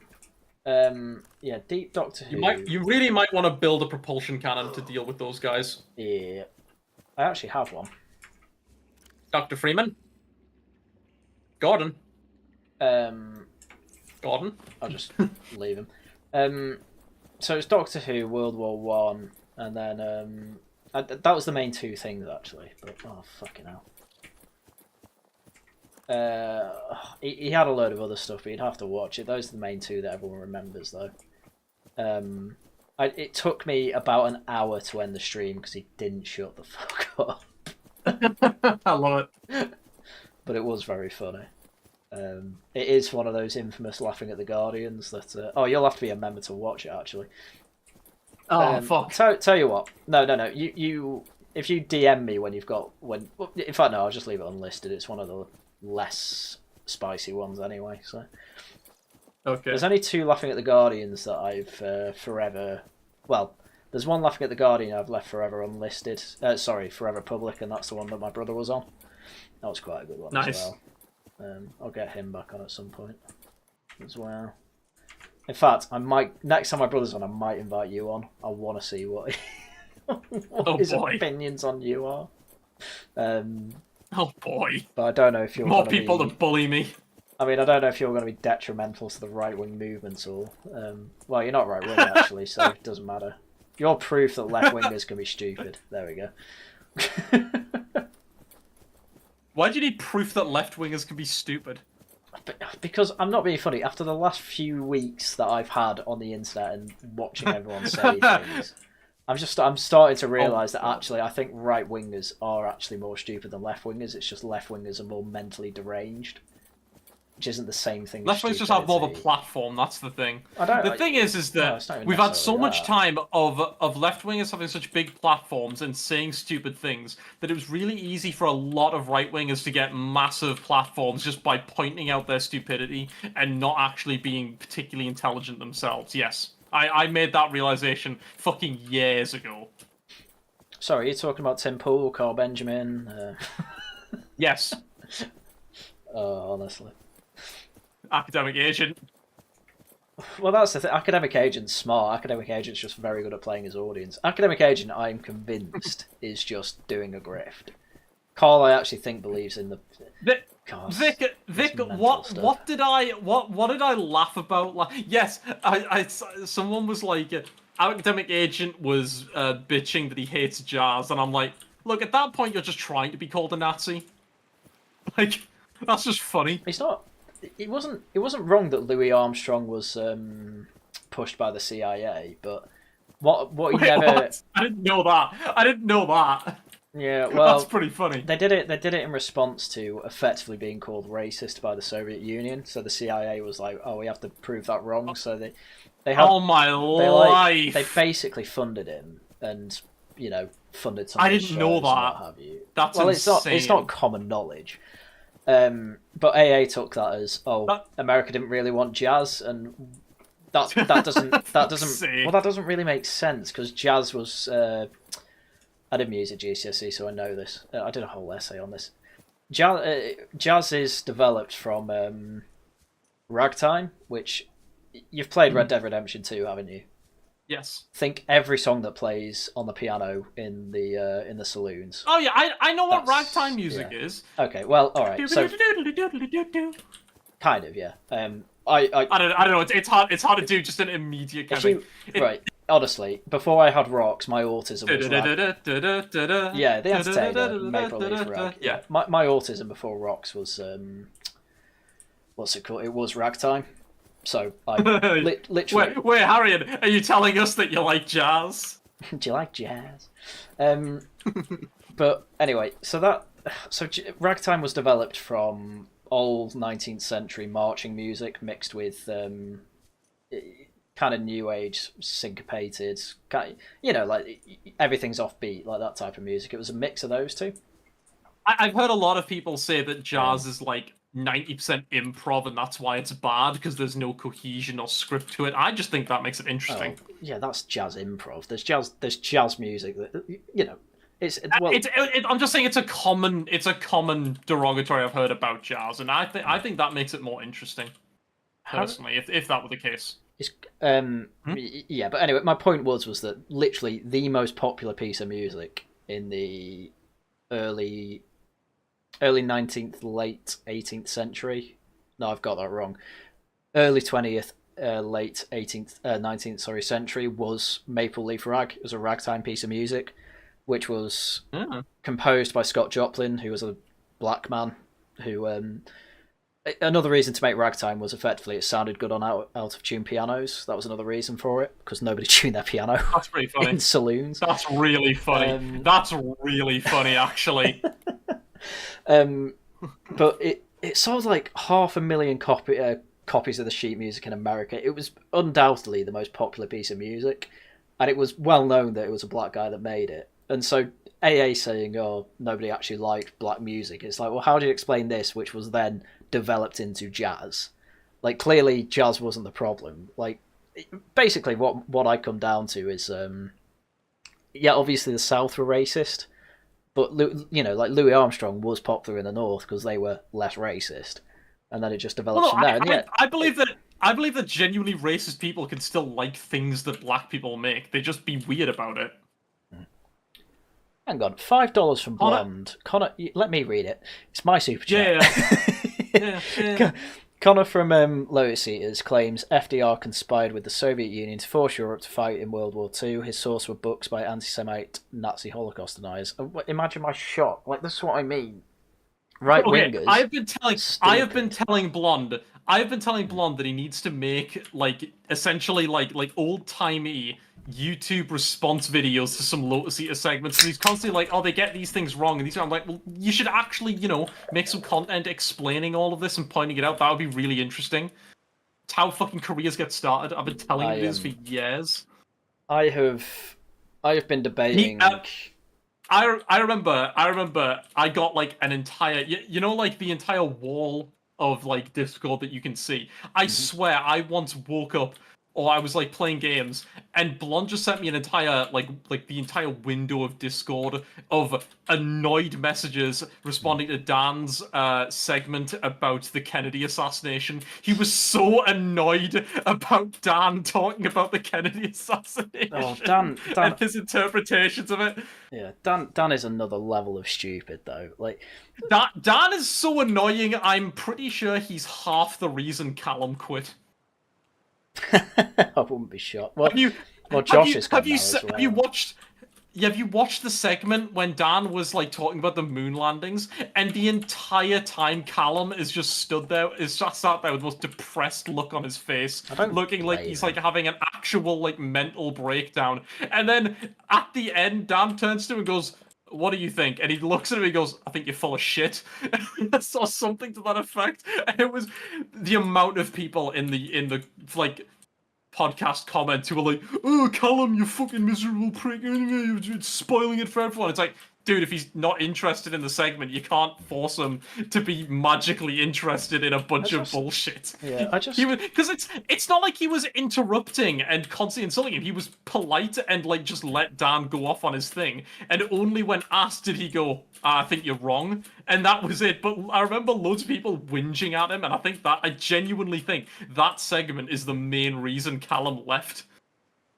Yeah, deep Doctor Who. You really might want to build a propulsion cannon to deal with those guys. Yeah, I actually have one. Dr. Freeman. Gordon. Gordon. I'll just leave him. So it's Doctor Who, World War One, and then that was the main two things actually. But oh fucking hell. He had a load of other stuff, but you'd have to watch it. Those are the main two that everyone remembers, though. It took me about an hour to end the stream because he didn't shut the fuck up. I love it. But it was very funny. It is one of those infamous laughing at the Guardians that... oh, you'll have to be a member to watch it, actually. Oh, fuck. Tell you what. No. You if you DM me when you've got... In fact, no, I'll just leave it unlisted. It's one of the less spicy ones anyway, so... Okay. There's only two laughing at the Guardians that I've forever... Well, there's one laughing at the Guardian I've left forever unlisted. Forever public, and that's the one that my brother was on. That was quite a good one as well. I'll get him back on at some point as well. In fact, I might next time my brother's on, I might invite you on. I want to see what his opinions on you are. Oh boy! But I don't know if you're more people to bully me. I mean, I don't know if you're going to be detrimental to the right-wing movements or... well, you're not right-wing, actually, so it doesn't matter. You're proof that left-wingers can be stupid. There we go. Why do you need proof that left-wingers can be stupid? Because I'm not being funny. After the last few weeks that I've had on the internet and watching everyone say things, I'm starting to realise that actually I think right-wingers are actually more stupid than left-wingers. It's just left-wingers are more mentally deranged. Which isn't the same thing. Left-wingers just have more of a platform, that's the thing. The thing is that we've had so much time of left-wingers having such big platforms and saying stupid things that it was really easy for a lot of right-wingers to get massive platforms just by pointing out their stupidity and not actually being particularly intelligent themselves. Yes, I made that realization fucking years ago. Sorry, you're talking about Tim Pool, Carl Benjamin? Yes. Honestly. Academic agent. Well, that's the thing. Academic agent's smart. Academic agent's just very good at playing his audience. Academic agent, I'm convinced, is just doing a grift. Carl, I actually think, believes in the... Vic, what did I laugh about? Yes, someone was like, academic agent was bitching that he hates jazz, and I'm like, look, at that point, you're just trying to be called a Nazi. Like, that's just funny. It's not... It wasn't wrong that Louis Armstrong was pushed by the CIA, but what he never... What? I didn't know that. Yeah, well, that's pretty funny. They did it in response to effectively being called racist by the Soviet Union. So the CIA was like, "Oh, we have to prove that wrong." So they had, oh my life! They basically funded him and funded some. I didn't know that. Have you? That's insane. It's not common knowledge. But AA took that as America didn't really want jazz, and that doesn't really make sense because jazz was. I did music GCSE, so I know this. I did a whole essay on this. Jazz is developed from ragtime, which you've played Red Dead Redemption 2, haven't you? Yes. Think every song that plays on the piano in the saloons. Oh yeah, I know what ragtime music is. Okay, well, all right. So, kind of, yeah. I don't know. It's hard to do just an immediate kind of. Right. Honestly, before I had rocks, my autism was rag. Yeah, the Entertainer, Maple Leaf Rag. Yeah. My autism before rocks was what's it called? It was ragtime. So I literally. Wait, Haryan, are you telling us that you like jazz? Do you like jazz? But anyway, so ragtime was developed from old 19th century marching music mixed with kind of new age, syncopated, you know, like everything's offbeat, like that type of music. It was a mix of those two. I've heard a lot of people say that jazz is like 90% improv, and that's why it's bad, because there's no cohesion or script to it. I just think that makes it interesting. Oh, yeah, that's jazz improv. There's jazz music that, you know, I'm just saying it's a common derogatory I've heard about jazz, and I think that makes it more interesting, personally, if that were the case. Yeah, but anyway, my point was that literally the most popular piece of music in the early 19th, late 18th century. No, I've got that wrong. Early 20th, late 18th, 19th, century was Maple Leaf Rag. It was a ragtime piece of music, which was composed by Scott Joplin, who was a black man. Who another reason to make ragtime was effectively it sounded good on out of tune pianos. That was another reason for it, because nobody tuned their piano. That's pretty funny. In saloons. That's really funny. That's really funny, actually. But it sold like 500,000 copies of the sheet music in America. It was undoubtedly the most popular piece of music, and it was well known that it was a black guy that made it. And so AA saying, "Oh, nobody actually liked black music," it's like, well, how do you explain this, which was then developed into jazz? Like, clearly jazz wasn't the problem. Like, basically what I come down to is, yeah, obviously the South were racist, but, you know, like Louis Armstrong was popular in the North because they were less racist, and then it just developed from there. I believe that genuinely racist people can still like things that black people make. They just be weird about it. Hang on, $5 from Blonde. Connor, let me read it. It's my super chat. Yeah. Connor from Lotus Eaters claims FDR conspired with the Soviet Union to force Europe to fight in World War II. His source were books by anti-Semite Nazi Holocaust deniers. Imagine my shock. Like, this is what I mean. Right wingers. I have been telling Blonde that he needs to make like essentially like old timey YouTube response videos to some Lotus Eater segments, and he's constantly like, "Oh, they get these things wrong," and I'm like, "Well, you should actually, you know, make some content explaining all of this and pointing it out. That would be really interesting." It's how fucking careers get started. I've been telling you this for years. I have been debating. I remember I got like an entire, you know, like the entire wall of like Discord that you can see. I swear I once woke up, or I was like playing games, and Blonde just sent me an entire like the entire window of Discord of annoyed messages responding to Dan's segment about the Kennedy assassination. He was so annoyed about Dan talking about the Kennedy assassination. Oh, Dan and his interpretations of it. Yeah, Dan is another level of stupid though. Like, Dan is so annoying. I'm pretty sure he's half the reason Callum quit. I wouldn't be shocked. Well, have you watched the segment when Dan was like talking about the moon landings, and the entire time Callum is just sat there with the most depressed look on his face, looking like he's like having an actual like mental breakdown. And then at the end, Dan turns to him and goes, "What do you think?" And he looks at him and he goes, "I think you're full of shit." I saw something to that effect. And it was the amount of people in the like podcast comments who were like, "Oh, Callum, you fucking miserable prick, you're spoiling it for everyone." It's like, dude, if he's not interested in the segment, you can't force him to be magically interested in a bunch of bullshit. Yeah, because it's not like he was interrupting and constantly insulting him. He was polite and like just let Dan go off on his thing. And only when asked did he go, "I think you're wrong," and that was it. But I remember loads of people whinging at him, and I genuinely think that segment is the main reason Callum left.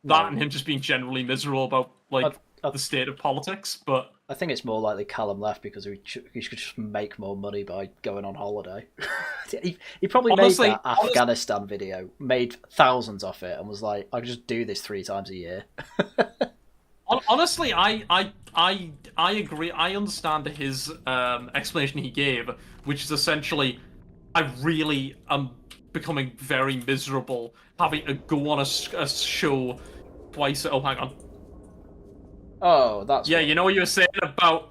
That and him just being generally miserable about like the state of politics, but. I think it's more likely Callum left because he could just make more money by going on holiday. he probably made that Afghanistan video, made thousands off it, and was like, "I could just do this 3 times a year." Honestly, I agree. I understand his explanation he gave, which is essentially, I really am becoming very miserable having to go on a show twice. Oh, hang on. Oh, that's... Yeah, you know what you were saying about...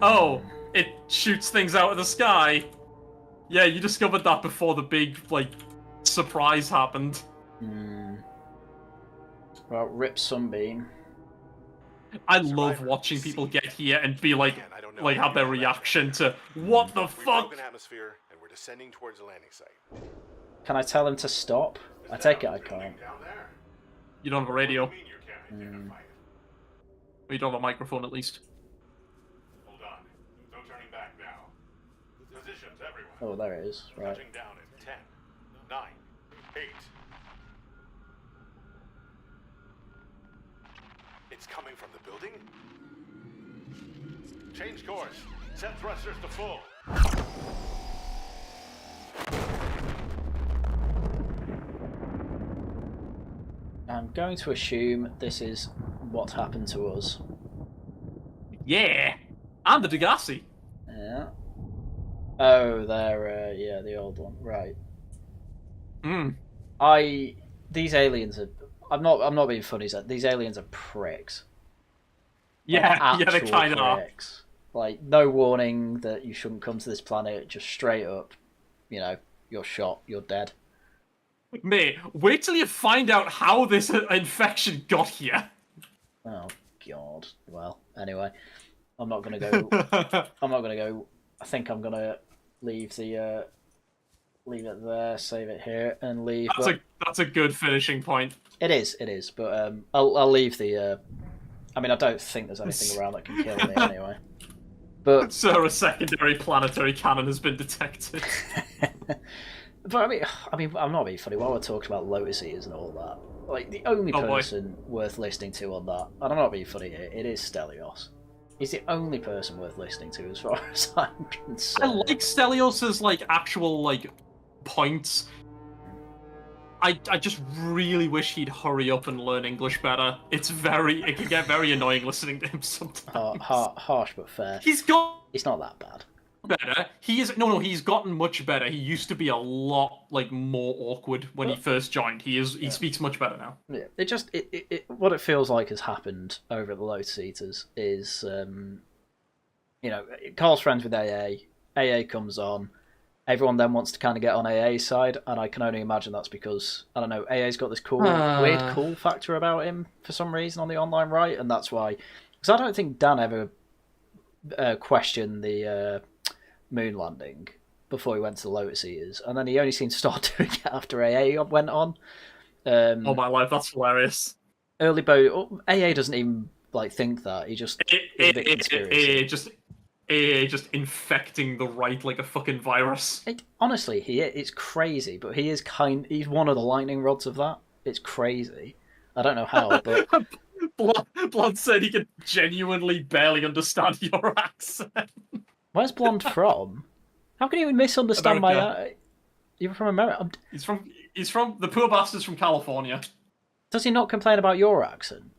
oh, it shoots things out of the sky. Yeah, you discovered that before the big, like, surprise happened. Well, rip Sunbeam. I love watching people get here and be like have their reaction to what the fuck. Atmosphere, and we're descending towards the landing site. Can I tell him to stop? I take it I can't. You don't have a radio. Or you don't have a microphone, at least. Hold on. No turning back now. Positions, everyone. Oh, there it is. Right. Touching down in 10, 9, 8. It's coming from the building. Change course. Set thrusters to full. I'm going to assume this is what happened to us. Yeah, and the Degassi. Yeah. Oh, they're yeah, the old one, right? These aliens are. I'm not being funny. These aliens are pricks. Yeah, yeah, they kind of are. Like, no warning that you shouldn't come to this planet. Just straight up, you know, you're shot. You're dead. Mate, wait till you find out how this infection got here. Oh God. Well, anyway, I'm not gonna go. I'm not gonna go. I think I'm gonna leave the leave it there, save it here, and leave. That's a good finishing point. It is. But I'll leave the. I mean, I don't think there's anything around that can kill me anyway. But so a secondary planetary cannon has been detected. But I mean, I'm not being funny. While we're talking about Lotus Eaters and all that, like the only person worth listening to on that, and I'm not being funny here, it is Stelios. He's the only person worth listening to, as far as I'm concerned. I like Stelios's actual points. I just really wish he'd hurry up and learn English better. It can get very annoying listening to him sometimes. Harsh but fair. He's not that bad. Better. He's gotten much better. He used to be a lot more awkward when he first joined. He speaks much better now. Yeah, what it feels like has happened over at the Lotus Eaters is, Carl's friends with AA. AA comes on. Everyone then wants to kind of get on AA's side, and I can only imagine that's because, I don't know, AA's got this weird cool factor about him for some reason on the online right, and that's why. Because I don't think Dan ever questioned the moon landing before he went to the Lotus Eaters, and then he only seemed to start doing it after AA went on. Oh my life, that's hilarious. Early boat, AA doesn't even think that. He just just infecting the right like a fucking virus. Honestly, it's crazy, but he's one of the lightning rods of that. It's crazy. I don't know how, but Blonde said he could genuinely barely understand your accent. Where's Blonde from? How can you misunderstand my? You're from America. He's from the poor bastard's from California. Does he not complain about your accent?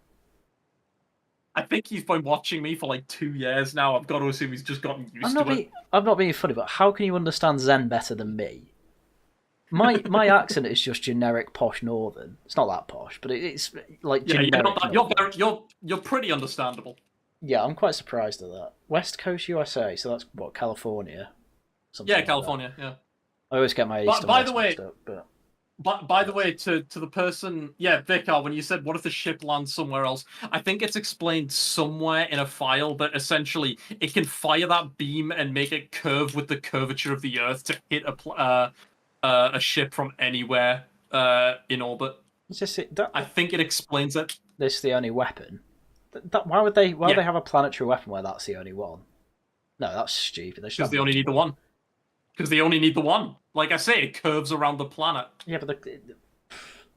I think he's been watching me for 2 years now. I've got to assume he's just gotten used to it. I'm not being funny, but how can you understand Zen better than me? My accent is just generic posh northern. It's not that posh, but it's generic. You're pretty understandable. Yeah, I'm quite surprised at that. West Coast USA, so that's what, California? Yeah, California. Yeah. I always get my East and West mixed up, but. By the way, to the person, Vicar, when you said, what if the ship lands somewhere else? I think it's explained somewhere in a file that essentially it can fire that beam and make it curve with the curvature of the Earth to hit a ship from anywhere in orbit. I think it explains it. This is the only weapon? Why would they have a planetary weapon where that's the only one? No, that's stupid. Because they only need the one. Because they only need the one. Like I say, it curves around the planet. Yeah, but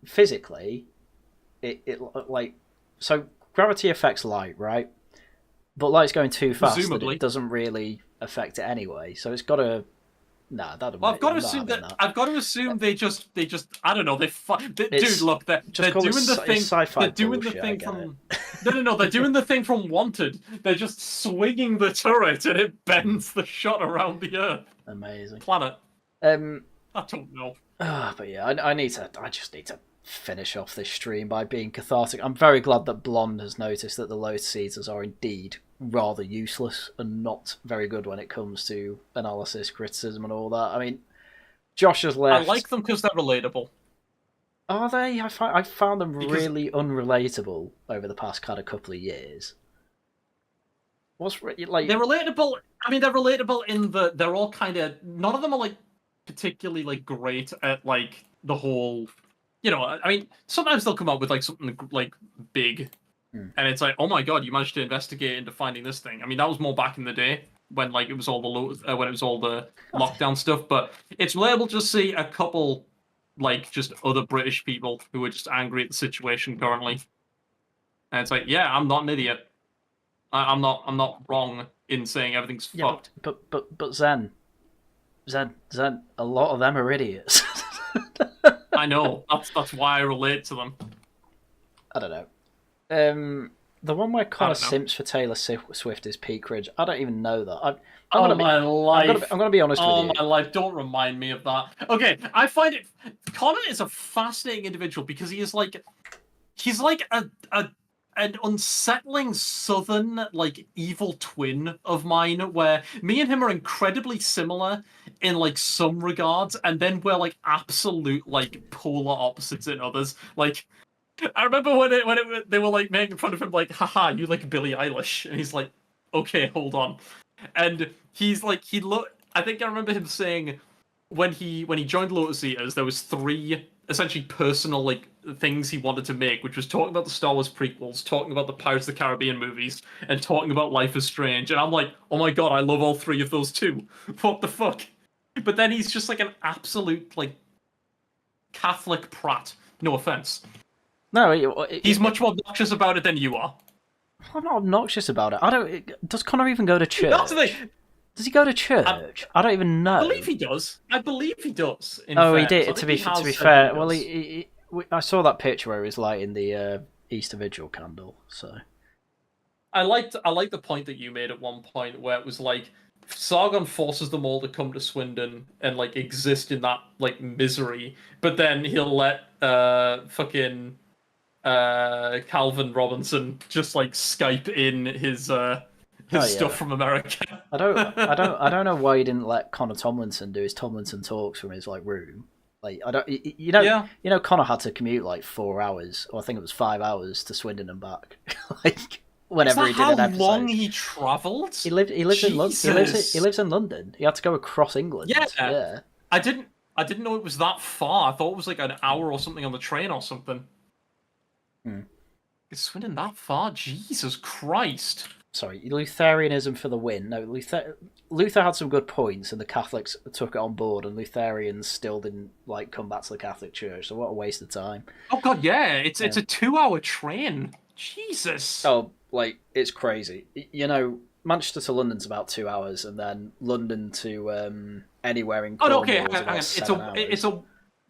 physically, so gravity affects light, right? But light's going too fast that it doesn't really affect it anyway. So it's got to. Nah, that. Well, I've got to assume they just. I don't know. Dude, look, they're doing the thing. They're doing the thing from. No. They're doing the thing from Wanted. They're just swinging the turret and it bends the shot around the Earth. Amazing planet. I don't know. But yeah, I just need to finish off this stream by being cathartic. I'm very glad that Blonde has noticed that the Lotus Eaters are indeed rather useless and not very good when it comes to analysis, criticism, and all that. I mean, Josh has left. I like them because they're relatable. Are they? I found them really unrelatable over the past kind of couple of years. What's like? They're relatable. I mean, they're relatable in that they're all kind of. None of them are like particularly like great at like the whole. You know, I mean, sometimes they'll come up with like something like big, and it's like, oh my god, you managed to investigate into finding this thing. I mean, that was more back in the day when like it was all the lockdown stuff. But it's relatable to see a couple like just other British people who are just angry at the situation currently, and it's like, yeah, I'm not an idiot. I'm not wrong in saying everything's fucked. But Zen, a lot of them are idiots. I know. That's why I relate to them. I don't know. The one where Connor simps for Taylor Swift is Peak Ridge. I don't even know that. I'm gonna be honest with you. Oh my life! Don't remind me of that. Okay, I find it. Connor is a fascinating individual because he's like an unsettling southern like evil twin of mine, where me and him are incredibly similar in like some regards, and then we're like absolute like polar opposites in others. Like I remember when they were like making fun of him, like, haha, you like Billie Eilish, and he's like, okay, hold on, and he's like I think I remember him saying when he joined Lotus Eaters, there was 3 essentially personal like things he wanted to make, which was talking about the Star Wars prequels, talking about the Pirates of the Caribbean movies, and talking about Life is Strange. And I'm like, oh my god, I love all 3 of those too. What the fuck? But then he's just like an absolute like Catholic prat. No offense. No, he's much more obnoxious about it than you are. I'm not obnoxious about it. I don't. Does Connor even go to church? That's the thing. Does he go to church? I don't even know. I believe he does. He did. To be fair, well, I saw that picture where he was lighting the Easter Vigil candle. So I liked the point that you made at one point where it was like Sargon forces them all to come to Swindon and like exist in that like misery, but then he'll let fucking Calvin Robinson just like Skype in his stuff from America. I don't know why he didn't let Connor Tomlinson do his Tomlinson talks from his like room. Like you know Connor had to commute like 4 hours, or I think it was 5 hours to Swindon and back. Like whenever he did an episode. How long he travelled? He lives in London. He lives in London. He had to go across England. Yeah. I didn't know it was that far. I thought it was like an hour or something on the train or something. Is Swindon that far? Jesus Christ. Sorry, Lutheranism for the win. No, Luther had some good points, and the Catholics took it on board, and Lutherans still didn't like come back to the Catholic Church. So what a waste of time. Oh god, yeah, it's a 2-hour train. Jesus. Oh, like it's crazy. You know, Manchester to London's about 2 hours, and then London to anywhere in Cornwall is about 7 hours.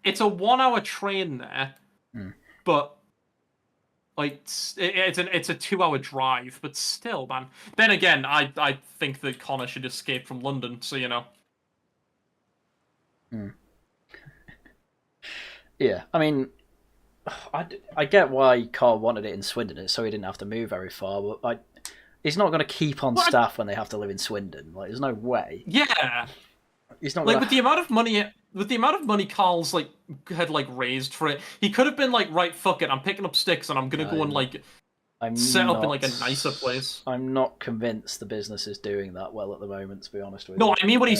It's a 1 hour train there, but. Like it's a 2 hour drive, but still, man. Then again, I think that Connor should escape from London, so you know. Yeah, I mean, I get why Carl wanted it in Swindon, so he didn't have to move very far. But he's not going to keep on staff when they have to live in Swindon. Like, there's no way. Yeah. He's not like with the amount of money Carl's like had like raised for it, he could have been like, right, fuck it, I'm picking up sticks and I'm gonna go and like set up in like a nicer place. I'm not convinced the business is doing that well at the moment, to be honest with you. No, I mean when he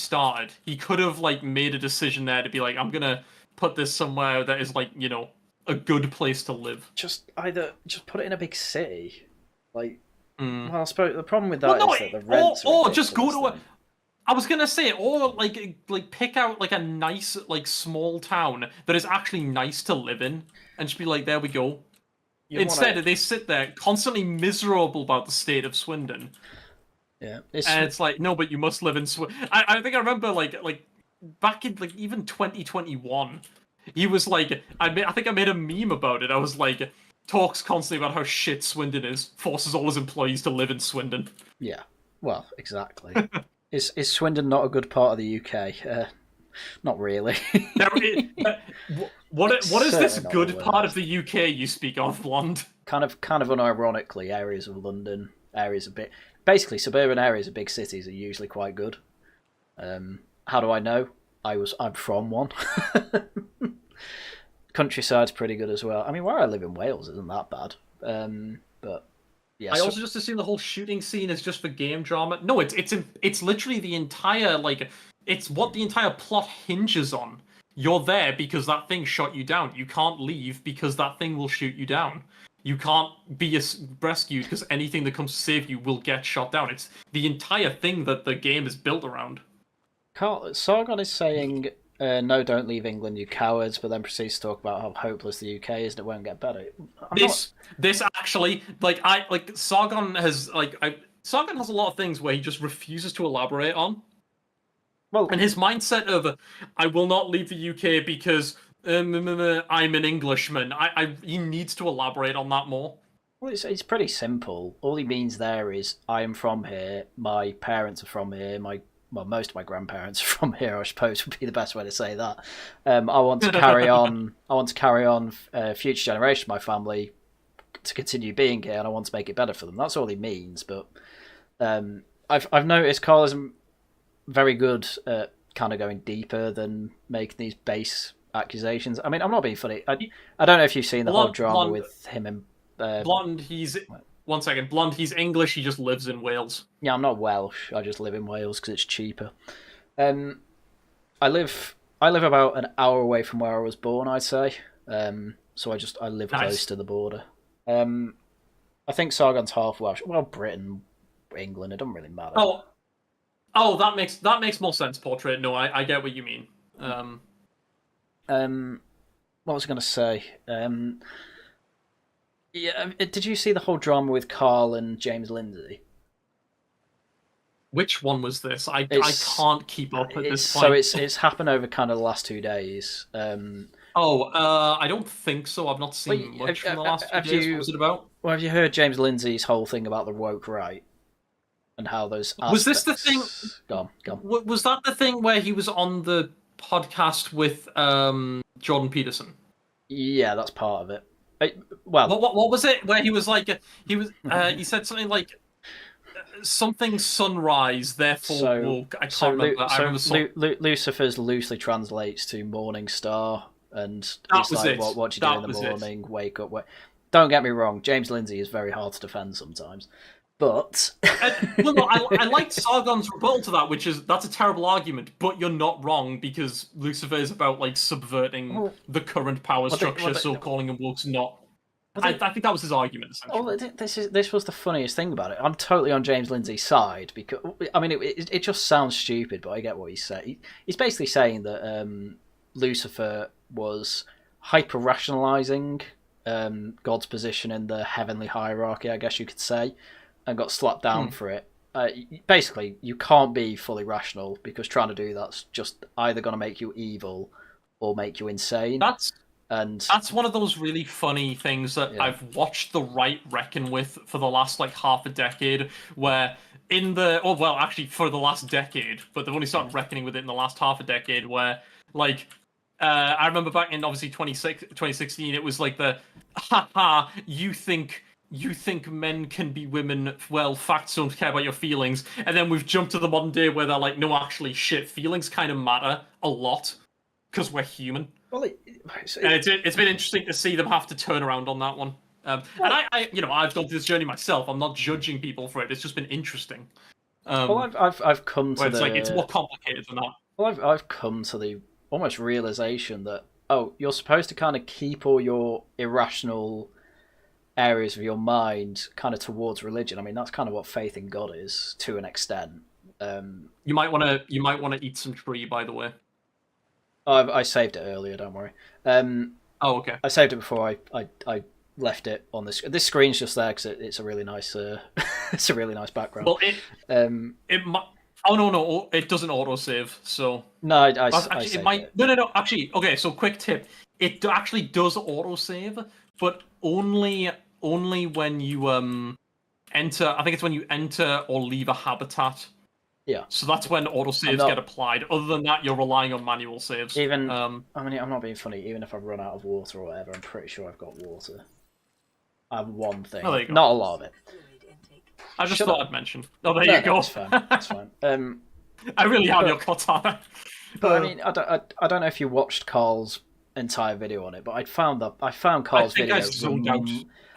started. He could have like made a decision there to be like, I'm gonna put this somewhere that is like, you know, a good place to live. Just put it in a big city. Like well, I suppose the problem with that is that the rents or just go to I was gonna say, or like pick out like a nice like small town that is actually nice to live in, and just be like, there we go. Instead, they sit there constantly miserable about the state of Swindon. Yeah, and it's like, no, but you must live in Swindon. I think I remember like back in like even 2021, he was like, I think I made a meme about it. I was like, talks constantly about how shit Swindon is, forces all his employees to live in Swindon. Yeah, well, exactly. Is Swindon not a good part of the UK? Not really. What is this good part of the UK you speak of, Blonde? Kind of unironically, areas of London, basically suburban areas of big cities are usually quite good. How do I know? I'm from one. countryside's pretty good as well. I mean, where I live in Wales isn't that bad. But yeah. I also just assume the whole shooting scene is just for game drama. No, it's literally the entire it's what the entire plot hinges on. You're there because that thing shot you down. You can't leave because that thing will shoot you down. You can't be rescued because anything that comes to save you will get shot down. It's the entire thing that the game is built around. Sargon is saying, no, don't leave England, you cowards, but then proceeds to talk about how hopeless the UK is and it won't get better. This actually, Sargon has, Sargon has a lot of things where he just refuses to elaborate on. Well, and his mindset of, I will not leave the UK because I'm an Englishman. He needs to elaborate on that more. Well, it's pretty simple. All he means there is, I am from here, my parents are from here, most of my grandparents are from here, I suppose would be the best way to say that. I want to carry on. I want to carry on future generations of my family to continue being here, and I want to make it better for them. That's all he means. But I've noticed Carl isn't very good at kind of going deeper than making these base accusations. I mean, I'm not being funny. I don't know if you've seen the whole drama with him and Blonde. One second. Blonde, he's English, he just lives in Wales. Yeah, I'm not Welsh, I just live in Wales because it's cheaper. I live about an hour away from where I was born, I'd say. So I live close to the border. I think Sargon's half Welsh. Well, Britain, England, it doesn't really matter. Oh, that makes more sense, Portrait. No, I get what you mean. What was I going to say? Yeah, did you see the whole drama with Carl and James Lindsay? Which one was this? I can't keep up at this point. So it's happened over kind of the last 2 days. I don't think so. I've not seen much from the last 2 days. What was it about? Well, have you heard James Lindsay's whole thing about the woke right? And how those aspects... Was this the thing? Go on. Was that the thing where he was on the podcast with Jordan Peterson? Yeah, that's part of it. Well, what was it where he was like he said something like something sunrise, therefore woke. I can't remember. Lucifer's loosely translates to morning star, and it's like what you do in the morning, wake up. Don't get me wrong, James Lindsay is very hard to defend sometimes. But I liked Sargon's rebuttal to that, which is that's a terrible argument, but you're not wrong because Lucifer is about subverting the current power structure, so calling him woke's not. I think that was his argument. This was the funniest thing about it. I'm totally on James Lindsay's side because I mean it just sounds stupid, but I get what he's saying. He's basically saying that Lucifer was hyper rationalizing God's position in the heavenly hierarchy, I guess you could say. And got slapped down for it. Basically, you can't be fully rational because trying to do that's just either going to make you evil or make you insane. That's one of those really funny things that I've watched the right reckon with for the last half a decade, where for the last decade, but they've only started reckoning with it in the last half a decade, where I remember back in obviously 2016, it was you think men can be women, well, facts don't care about your feelings. And then we've jumped to the modern day where they're like, no, actually, shit, feelings kind of matter a lot because we're human. Well, and it's been interesting to see them have to turn around on that one. And I've gone through this journey myself. I'm not judging people for it. It's just been interesting. I've come to it's more complicated than that. Well, I've come to the almost realization that, you're supposed to kind of keep all your irrational areas of your mind kind of towards religion. I mean, that's kind of what faith in God is to an extent. You might want to eat some tree, by the way. I saved it earlier, don't worry. Okay. I saved it before I left it on this. This screen's just there because it's a really nice it's a really nice background. Well, no, it doesn't autosave. So no, it might. No. Actually, okay. So quick tip: it actually does autosave, but only when you enter. I think it's when you enter or leave a habitat. Yeah. So that's when autosaves get applied. Other than that, you're relying on manual saves. Even I mean, I'm not being funny. Even if I run out of water or whatever, I'm pretty sure I've got water. I have one thing, not a lot of it. I just thought I'd mention. Oh, there you go. That's fine. That's fine. I really have your katana. But I mean, I don't know if you watched Carl's entire video on it, but I found Carl's video. I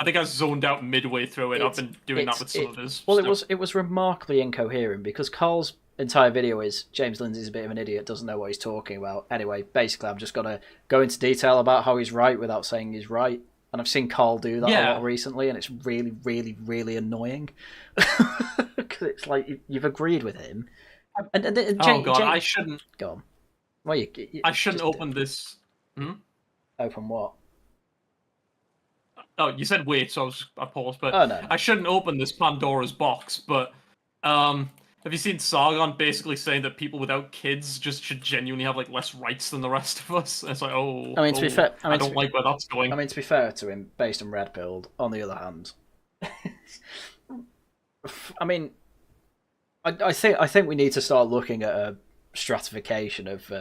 think I zoned out midway through it. I've been doing that with some of his. Well, stuff. it was remarkably incoherent because Carl's entire video is James Lindsay's a bit of an idiot, doesn't know what he's talking about. Anyway, basically, I'm just gonna go into detail about how he's right without saying he's right. And I've seen Carl do that a lot recently, and it's really, really, really annoying because it's like you've agreed with him. I shouldn't. Go on. Well, I shouldn't open this. Open what? Oh, you said wait, so I paused. But no. I shouldn't open this Pandora's box. But have you seen Sargon basically saying that people without kids just should genuinely have like less rights than the rest of us? And it's like, to be fair, I don't like where that's going. I mean, to be fair to him, based on Red Pilled, on the other hand, I mean, I think we need to start looking at a stratification of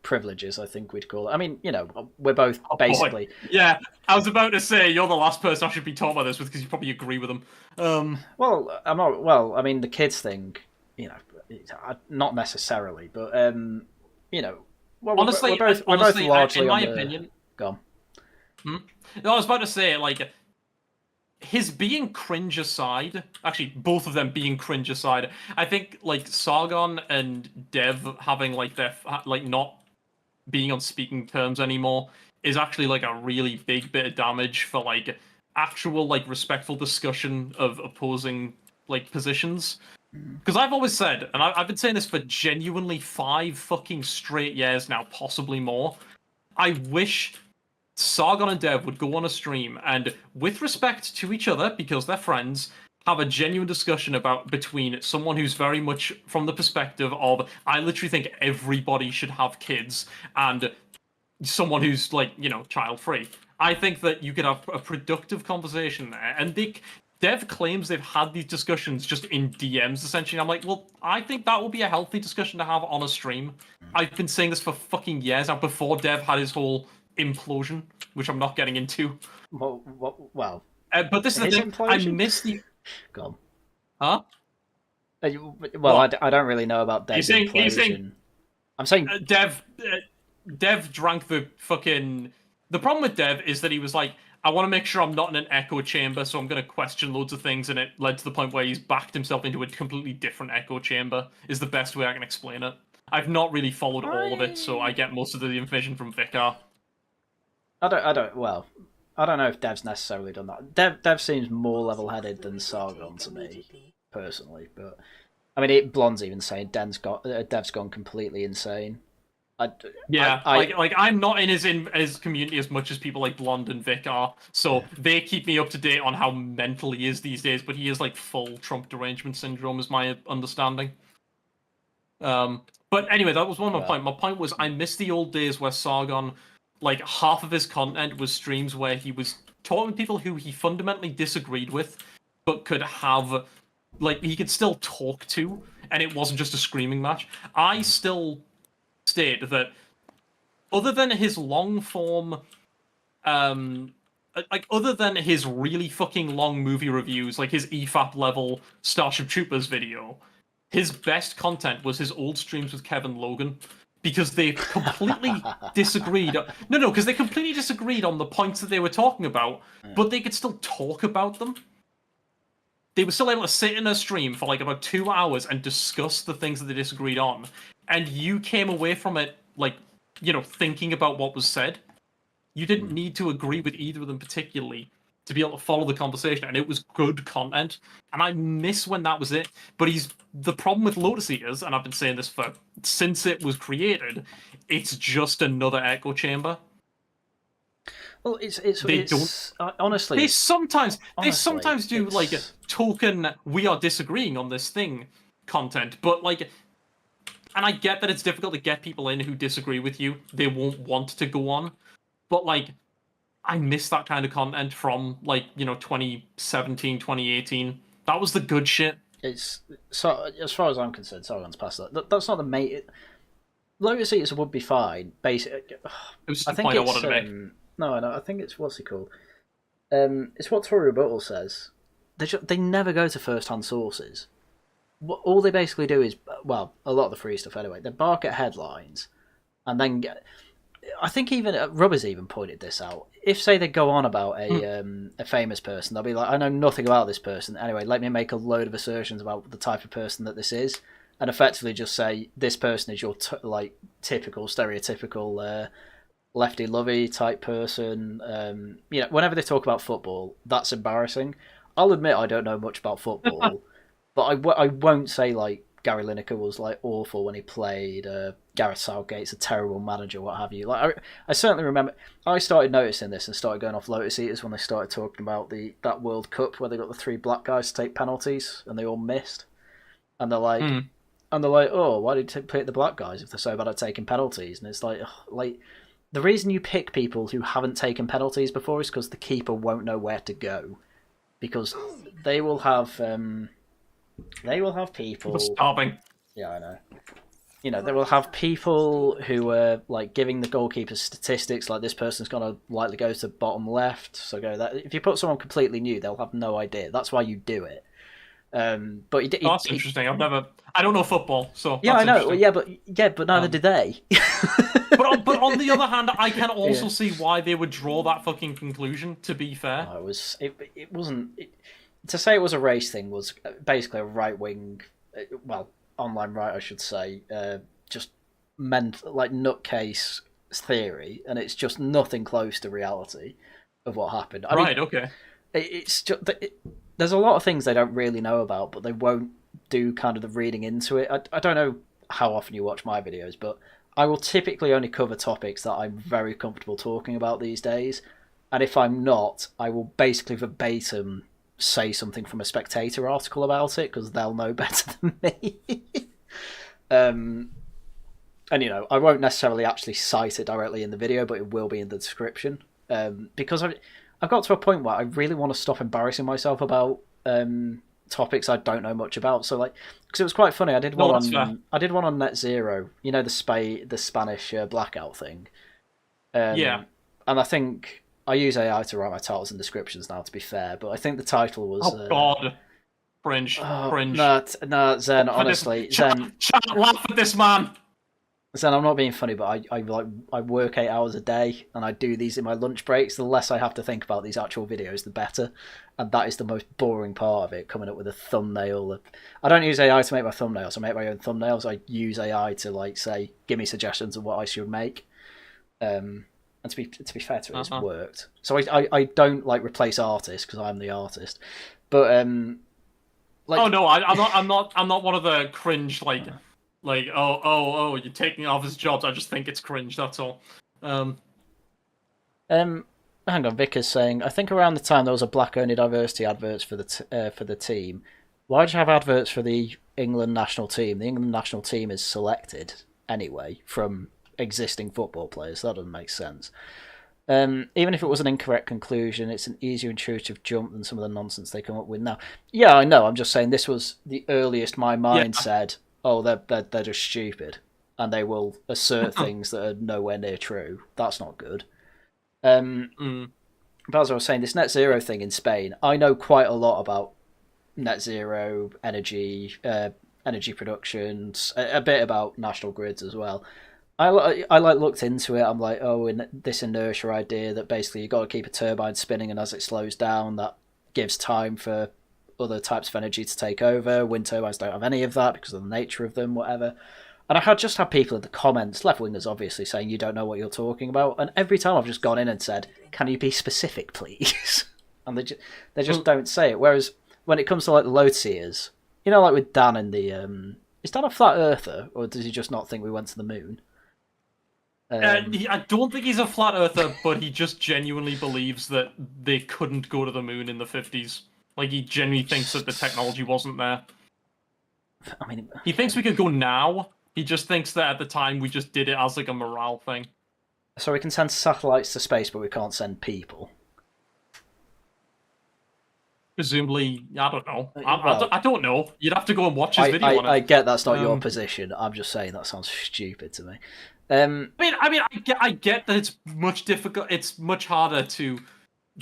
privileges, I think we'd call it. I mean, you know, we're both basically... Yeah, I was about to say, you're the last person I should be talking about this with, because you probably agree with them. Well, I'm not... Well, I mean, the kids thing, you know, not necessarily, but, you know... Well, honestly, we're both largely in my opinion... Go on. No, I was about to say, like, his being cringe aside, actually, both of them being cringe aside, I think, like, Sargon and Dev having, like, their, like, not being on speaking terms anymore is actually like a really big bit of damage for like actual like respectful discussion of opposing like positions. Because I've always said, and I've been saying this for genuinely 5 fucking straight years now, possibly more, I wish Sargon and Dev would go on a stream and, with respect to each other, because they're friends, have a genuine discussion between someone who's very much from the perspective of, I literally think everybody should have kids, and someone who's, like, you know, child-free. I think that you could have a productive conversation there, and Dev claims they've had these discussions just in DMs, essentially. I'm like, well, I think that would be a healthy discussion to have on a stream. I've been saying this for fucking years now, before Dev had his whole implosion, which I'm not getting into. Well, but this is the thing, I miss the... Go on. Huh? Well, I don't really know about Dev's implosion. I'm saying Dev drank the fucking... The problem with Dev is that he was like, I want to make sure I'm not in an echo chamber, so I'm going to question loads of things, and it led to the point where he's backed himself into a completely different echo chamber, is the best way I can explain it. I've not really followed all of it, so I get most of the information from Vicar. I don't know if Dev's necessarily done that. Dev seems more level-headed than Sargon to me, personally. But I mean, Blonde's even saying Dev's gone completely insane. I'm not in his community as much as people like Blonde and Vic are, so they keep me up to date on how mental he is these days. But he is like full Trump derangement syndrome, is my understanding. But anyway, that was one of my point. My point was I miss the old days where Sargon, like, half of his content was streams where he was talking to people who he fundamentally disagreed with, but could have, like, he could still talk to, and it wasn't just a screaming match. I still state that, other than his long form, other than his really fucking long movie reviews, like his EFAP level Starship Troopers video, his best content was his old streams with Kevin Logan. Because they completely disagreed. Because they completely disagreed on the points that they were talking about, but they could still talk about them. They were still able to sit in a stream for like about 2 hours and discuss the things that they disagreed on. And you came away from it, like, you know, thinking about what was said. You didn't need to agree with either of them particularly to be able to follow the conversation, and it was good content. And I miss when that was it. But the problem with Lotus Eaters, and I've been saying this since it was created, it's just another echo chamber. Well, honestly, they sometimes do like a token we are disagreeing on this thing content, but like, and I get that it's difficult to get people in who disagree with you. They won't want to go on, but like, I miss that kind of content from, like, you know, 2017, 2018. That was the good shit. So, as far as I'm concerned, Sargon's past that. That's not the main... Lotus Eaters would be fine. Basically, it was the point I wanted to make. No, I think it's... What's it called? It's what Tory Rebuttal says. They never go to first-hand sources. All they basically do is... Well, a lot of the free stuff anyway. They bark at headlines, and then I think even Rubber's even pointed this out. If, say, they go on about a famous person, they'll be like, I know nothing about this person. Anyway, let me make a load of assertions about the type of person that this is, and effectively just say, this person is your, typical, stereotypical lefty-lovey type person. Whenever they talk about football, that's embarrassing. I'll admit I don't know much about football, but I won't say, like, Gary Lineker was, like, awful when he played, Gareth Southgate's a terrible manager, what have you. Like, I certainly remember, I started noticing this and started going off Lotus Eaters when they started talking about that World Cup where they got the 3 black guys to take penalties and they all missed. And they're like, oh, why did you pick the black guys if they're so bad at taking penalties? And it's like, the reason you pick people who haven't taken penalties before is because the keeper won't know where to go. Because they will have people starving. Yeah, I know. They will have people who are like giving the goalkeeper statistics, like this person's gonna likely go to bottom left, so go that. If you put someone completely new, they'll have no idea. That's why you do it. But that's interesting. I don't know football, so yeah, I know. But neither did they. but on the other hand, I can also see why they would draw that fucking conclusion. To be fair, it wasn't. To say it was a race thing was basically a right wing, online right, I should say, just meant like nutcase theory, and it's just nothing close to reality of what happened. I mean, okay. It's just there's a lot of things they don't really know about, but they won't do kind of the reading into it. I don't know how often you watch my videos, but I will typically only cover topics that I'm very comfortable talking about these days, and if I'm not, I will basically verbatim say something from a Spectator article about it because they'll know better than me. And I won't necessarily actually cite it directly in the video, but it will be in the description, because I've got to a point where I really want to stop embarrassing myself about topics I don't know much about. So because it was quite funny, I did one on net zero, the Spanish blackout thing. Yeah, and I think I use AI to write my titles and descriptions now, to be fair, but I think the title was... Oh, God. Cringe. Cringe. No, Zen, honestly. Zen, laugh at this man! Zen, I'm not being funny, but I work 8 hours a day, and I do these in my lunch breaks. The less I have to think about these actual videos, the better. And that is the most boring part of it, coming up with a thumbnail. I don't use AI to make my thumbnails. I make my own thumbnails. I use AI to, say, give me suggestions of what I should make. And to be fair to it, it's worked. So I don't replace artists because I'm the artist, but oh no, I'm not one of the cringe you're taking off his jobs. I just think it's cringe. That's all. Hang on, Vic is saying, I think around the time there was a black-only diversity adverts for the team. Why did you have adverts for the England national team? The England national team is selected anyway from existing football players. That doesn't make sense. Even if it was an incorrect conclusion, it's an easier intuitive jump than some of the nonsense they come up with now. Yeah, I know. I'm just saying this was the earliest my mind said, oh, they're just stupid, and they will assert things that are nowhere near true. That's not good. But as I was saying, this net zero thing in Spain, I know quite a lot about net zero energy production, a bit about national grids as well. I looked into it. I'm like, in this inertia idea that basically you got to keep a turbine spinning, and as it slows down, that gives time for other types of energy to take over. Wind turbines don't have any of that because of the nature of them, whatever. And I had people in the comments, left wingers obviously, saying you don't know what you're talking about. And every time I've just gone in and said, "Can you be specific, please?" And they just don't say it. Whereas when it comes to the load seers, with Dan and the is Dan a flat earther, or does he just not think we went to the moon? I don't think he's a flat earther, but he just genuinely believes that they couldn't go to the moon in the 50s. He genuinely thinks that the technology wasn't there. I mean, he thinks we could go now. He just thinks that at the time we just did it as a morale thing. So we can send satellites to space, but we can't send people. Presumably, I don't know. I don't know. You'd have to go and watch his video on it. I get that's not your position. I'm just saying that sounds stupid to me. I get that it's much harder to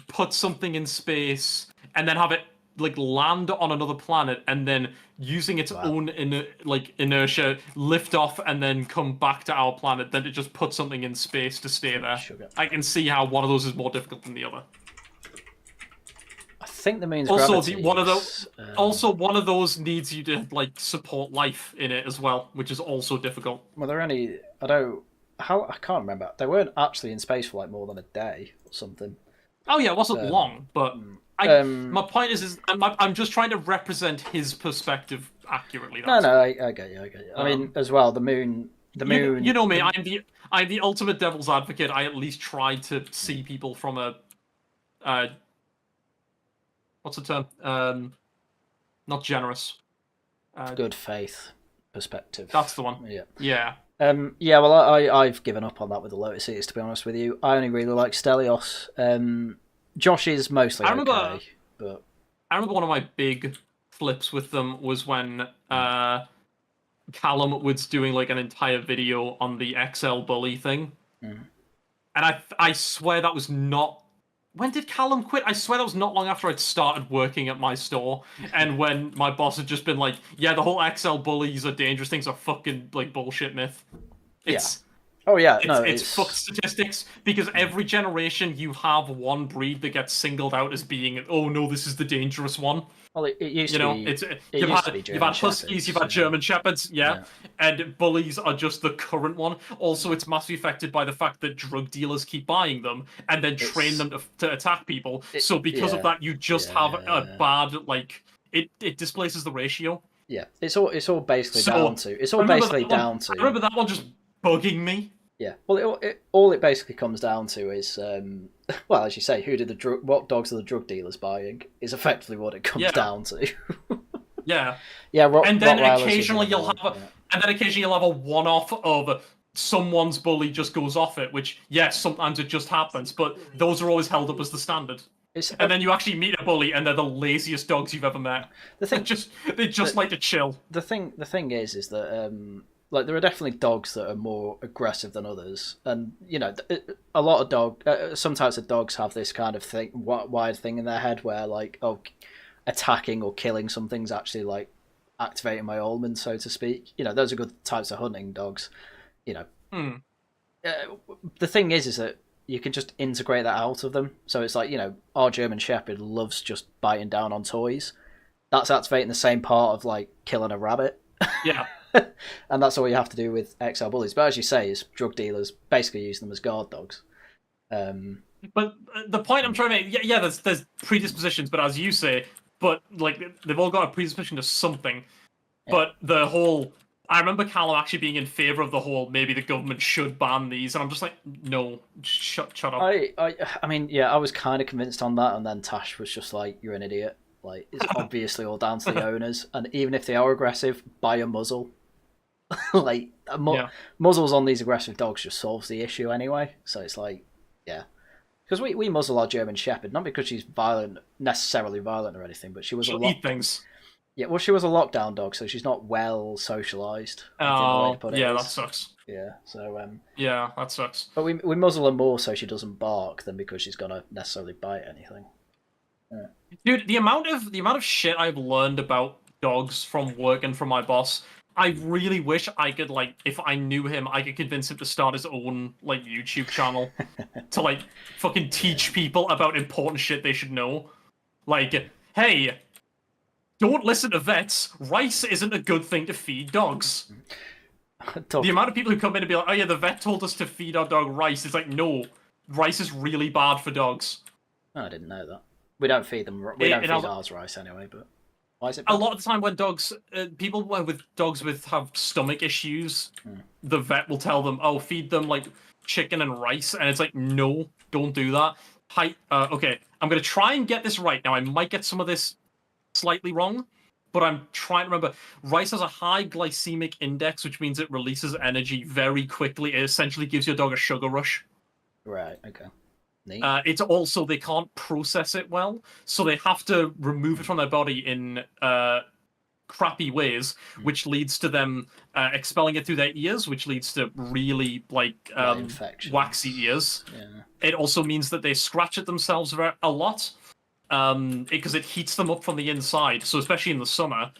put something in space and then have it like land on another planet and then using its own inertia lift off and then come back to our planet than to just put something in space to stay there. Sugar. I can see how one of those is more difficult than the other. I think the moon's also gravity one of those needs you to like support life in it as well, which is also difficult. Well, they're only I can't remember. They weren't actually in space for like more than a day or something. Oh yeah, it wasn't long, but my point is I'm just trying to represent his perspective accurately. No, I get you. I mean, as well, the moon. You know me. I'm the ultimate devil's advocate. I at least try to see people from a what's the term? Not generous. Good faith perspective. That's the one. Yeah. Yeah. Yeah, well, I've given up on that with the Lotus Eaters, to be honest with you. I only really like Stelios. Josh is mostly okay, but... I remember one of my big flips with them was when Callum was doing like an entire video on the XL bully thing. Mm. And I swear that was not... When did Callum quit? I swear that was not long after I'd started working at my store, and when my boss had just been like, yeah, the whole XL bullies are dangerous things are fucking, like, bullshit myth. It's... Oh, yeah, it's fucked statistics, because every generation you have one breed that gets singled out as being, oh no, this is the dangerous one. Well, it used to be... You've had Huskies, you've had German Shepherds, yeah, and bullies are just the current one. Also, it's massively affected by the fact that drug dealers keep buying them and then train them to attack people. So because of that, you just have a bad, like... It displaces the ratio. Yeah, it's all basically down to... It's all basically down to... I remember that one just bugging me. Yeah, well, all it basically comes down to is, well, as you say, what dogs are the drug dealers buying is effectively what it comes down to. Yeah. Yeah, and then occasionally you'll have a one-off of someone's bully just goes off it, which yes, sometimes it just happens, but those are always held up as the standard. And then you actually meet a bully, and they're the laziest dogs you've ever met. They just like to chill. The thing is that. Like, there are definitely dogs that are more aggressive than others. And, you know, a lot of some types of dogs have this kind of wide thing in their head where, like, attacking or killing something's actually, like, activating my almond, so to speak. You know, those are good types of hunting dogs. You know. The thing is that you can just integrate that out of them. So it's like, you know, our German Shepherd loves just biting down on toys. That's activating the same part of, like, killing a rabbit. Yeah. And that's all you have to do with XL bullies. But as you say, is drug dealers basically use them as guard dogs. But the point I'm trying to make, there's predispositions, but as you say, but like they've all got a predisposition to something. Yeah. But the whole, I remember Callum actually being in favour of the whole, maybe the government should ban these, and I'm just like, no, shut up. I mean, yeah, I was kind of convinced on that, and then Tash was just like, you're an idiot. Like, it's obviously all down to the owners, and even if they are aggressive, buy a muzzle. Like, muzzles on these aggressive dogs just solves the issue anyway. So it's like, yeah. Because we muzzle our German Shepherd, not because she's necessarily violent or anything, but she was eat things. Yeah, well, she was a lockdown dog, so she's not well socialised. Oh, yeah, that sucks. Yeah, so... yeah, that sucks. But we muzzle her more so she doesn't bark than because she's going to necessarily bite anything. Yeah. Dude, the amount of shit I've learned about dogs from work and from my boss... I really wish I could, like, if I knew him, I could convince him to start his own, like, YouTube channel to, like, fucking teach people about important shit they should know. Like, hey, don't listen to vets. Rice isn't a good thing to feed dogs. The amount of people who come in and be like, oh yeah, the vet told us to feed our dog rice. It's like, no, rice is really bad for dogs. Oh, I didn't know that. We don't feed them. We don't feed ours rice anyway, but... Why is it bad? A lot of the time when dogs, people with dogs have stomach issues, the vet will tell them, oh, feed them like chicken and rice, and it's like, no, don't do that. Okay, I'm going to try and get this right. Now, I might get some of this slightly wrong, but I'm trying to remember. Rice has a high glycemic index, which means it releases energy very quickly. It essentially gives your dog a sugar rush. Right, okay. It's also, they can't process it well, so they have to remove it from their body in crappy ways, which leads to them expelling it through their ears, which leads to really, like, waxy ears. Yeah. It also means that they scratch at themselves a lot. because it heats them up from the inside. So especially in the summer,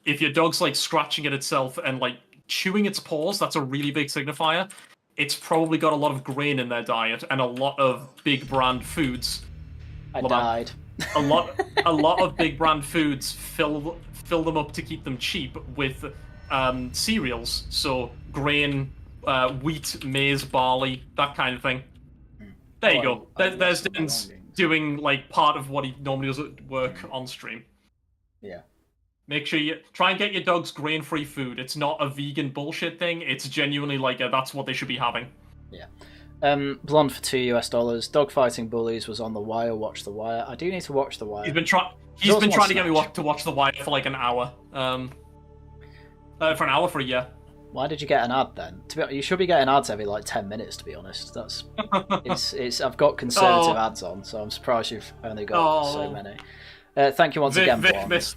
if your dog's like scratching at itself and like chewing its paws, that's a really big signifier. It's probably got a lot of grain in their diet and a lot of big brand foods. I died. A lot of big brand foods fill them up to keep them cheap with cereals. So grain, wheat, maize, barley, that kind of thing. There you go. There's Dylan's doing like part of what he normally does at work on stream. Yeah. Make sure you try and get your dogs grain-free food. It's not a vegan bullshit thing. It's genuinely like that's what they should be having. Yeah. Blonde for $2. Dogfighting bullies was on The Wire. Watch The Wire. I do need to watch The Wire. He's been trying to get me to watch The Wire for like an hour. For an hour for a year. Why did you get an ad then? You should be getting ads every like 10 minutes. To be honest, that's it's. I've got conservative ads on, so I'm surprised you've only got so many. Thank you once again, Blonde.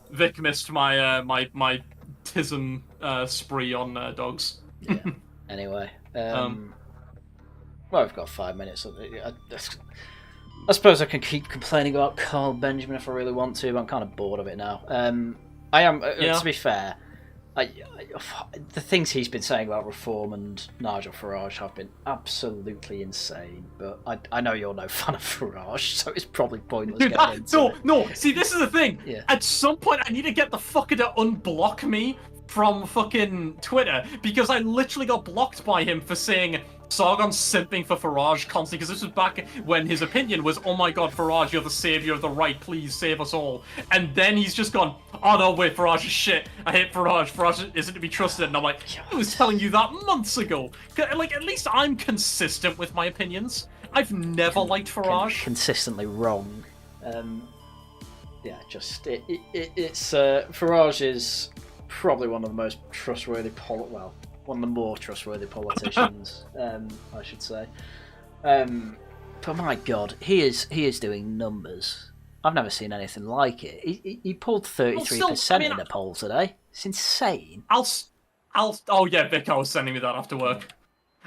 Vic missed my my tism spree on dogs. Yeah. Anyway, well, we've got 5 minutes. I suppose I can keep complaining about Carl Benjamin if I really want to, but I'm kind of bored of it now. I am. To be fair, the things he's been saying about reform and Nigel Farage have been absolutely insane. But I know you're no fan of Farage, so it's probably pointless getting into No. See, this is the thing. Yeah. At some point, I need to get the fucker to unblock me from fucking Twitter, because I literally got blocked by him for saying Sargon's simping for Farage constantly, because this was back when his opinion was, oh my god, Farage, you're the saviour of the right, please save us all. And then he's just gone, oh no, wait, Farage is shit, I hate Farage, Farage isn't to be trusted. And I'm like, I was telling you that months ago. Like, at least I'm consistent with my opinions. I've never liked Farage. Consistently wrong. Yeah, just, it's, Farage is probably one of the most trustworthy one of the more trustworthy politicians, I should say. But my God, he is doing numbers. I've never seen anything like it. He pulled 33% in a poll today. It's insane. Oh yeah, Vic, I was sending me that after work.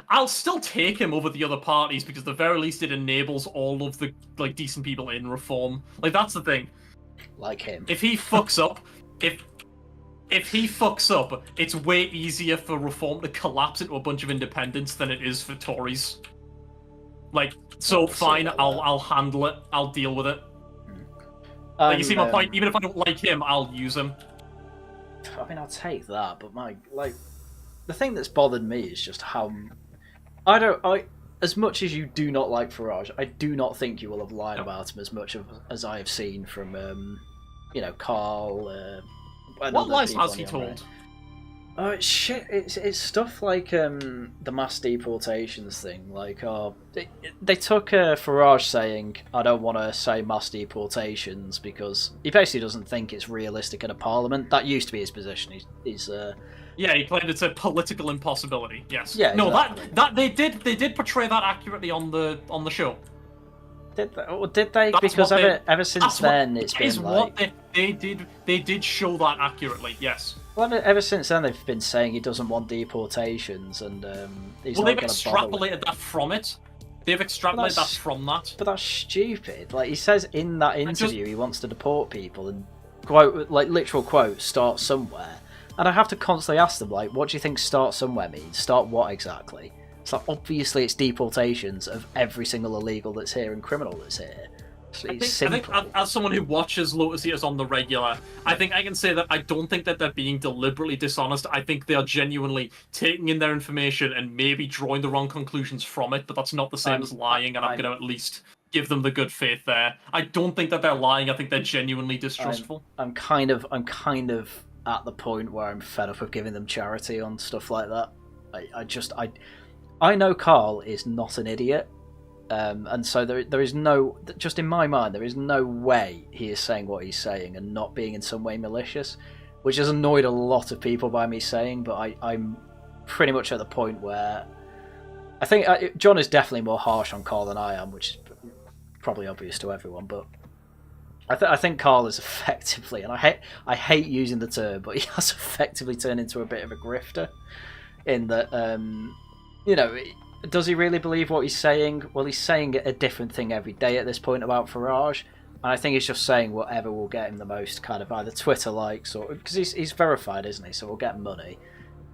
I'll still take him over the other parties, because at the very least it enables all of the like decent people in Reform. Like, that's the thing. Like him. If he fucks up, if he fucks up, it's way easier for Reform to collapse into a bunch of independents than it is for Tories. Like, so fine, I'll handle it. I'll deal with it. Like, you see my point? Even if I don't like him, I'll use him. I mean, I'll take that, but the thing that's bothered me is just how as much as you do not like Farage, I do not think you will have lied about him as much as I have seen from, Carl. What lies has he told? Shit! It's stuff like the mass deportations thing. Like, they took Farage saying, "I don't want to say mass deportations," because he basically doesn't think it's realistic in a parliament. That used to be his position. He's Yeah, he claimed it's a political impossibility. Yes. Yeah. No, exactly. that they did portray that accurately on the show. Did they? That's because ever since then, it's been like... what they did show that accurately. Yes. Well, ever since then, they've been saying he doesn't want deportations, and he's not going to bother. They've extrapolated that from it. They've extrapolated that from that. But that's stupid. Like, he says in that interview, he wants to deport people, and quote, like literal quote, start somewhere. And I have to constantly ask them, like, what do you think start somewhere means? Start what exactly? It's like, obviously it's deportations of every single illegal that's here and criminal that's here. I think as someone who watches Lotus Eaters on the regular, I think I can say that I don't think that they're being deliberately dishonest. I think they are genuinely taking in their information and maybe drawing the wrong conclusions from it, but that's not the same as lying, and I'm going to at least give them the good faith there. I don't think that they're lying. I think they're genuinely distrustful. I'm kind of at the point where I'm fed up of giving them charity on stuff like that. I know Carl is not an idiot. And so there is no, just in my mind, there is no way he is saying what he's saying and not being in some way malicious, which has annoyed a lot of people by me saying, but I'm pretty much at the point where I think John is definitely more harsh on Carl than I am, which is probably obvious to everyone, but I think Carl is effectively, and I hate using the term, but he has effectively turned into a bit of a grifter in that, does he really believe what he's saying? Well, he's saying a different thing every day at this point about Farage. And I think he's just saying whatever will get him the most kind of either Twitter likes or because he's verified, isn't he? So we'll get money,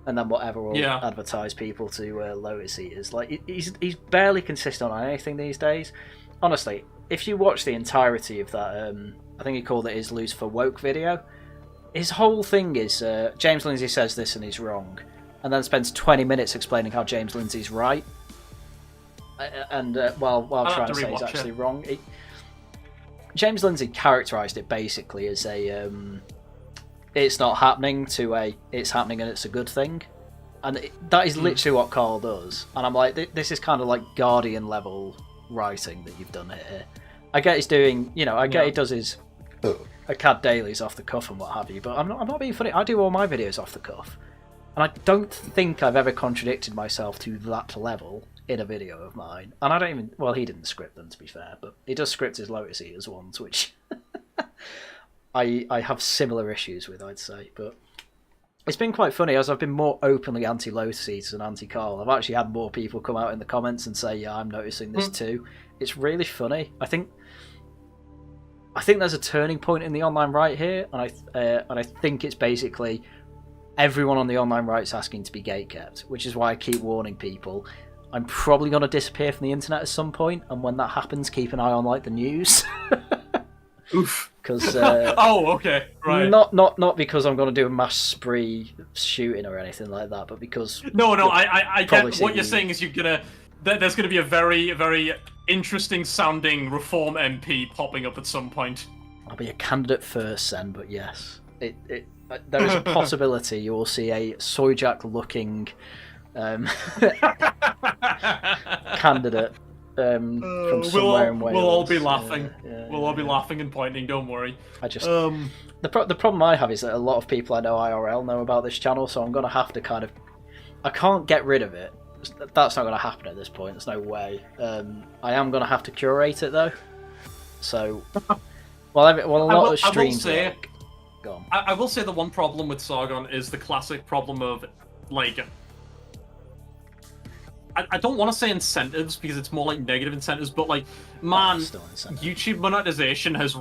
and then whatever will advertise people to Lotus Eaters. Like he's barely consistent on anything these days. Honestly, if you watch the entirety of that, I think he called it his Lose for Woke video. His whole thing is James Lindsay says this and he's wrong, and then spends 20 minutes explaining how James Lindsay's right, and while trying to say he's actually wrong. James Lindsay characterised it basically as a it's not happening to a it's happening and it's a good thing, and that is literally what Carl does. And I'm like, this is kind of like Guardian level writing that you've done here. I get he's doing, you know, I get he does his CAD dailies off the cuff and what have you, but I'm not being funny. I do all my videos off the cuff, and I don't think I've ever contradicted myself to that level in a video of mine. And I don't even, well, he didn't script them to be fair, but he does script his Lotus Eaters ones, which I have similar issues with, I'd say. But it's been quite funny as I've been more openly anti-Lotus Eaters and anti-Carl. I've actually had more people come out in the comments and say, yeah, I'm noticing this too. It's really funny. I think there's a turning point in the online right here, and I think it's basically everyone on the online right's asking to be gatekept, which is why I keep warning people. I'm probably going to disappear from the internet at some point, and when that happens, keep an eye on like the news. Oof. Because oh, okay, right. Not because I'm going to do a mass spree shooting or anything like that, but because I get what you're saying is there's gonna be a very, very interesting sounding Reform MP popping up at some point. I'll be a candidate first then, but yes, there is a possibility you will see a Soyjak looking candidate from somewhere in Wales. We'll all be laughing. We'll all be laughing and pointing. Don't worry. I just the problem I have is that a lot of people I know IRL know about this channel, so I'm gonna have to kind of. I can't get rid of it. That's not gonna happen at this point. There's no way. I am gonna have to curate it though. So, a lot of streams. Go on. I will say the one problem with Sargon is the classic problem of like. I don't want to say incentives because it's more like negative incentives, but like, man, YouTube monetization has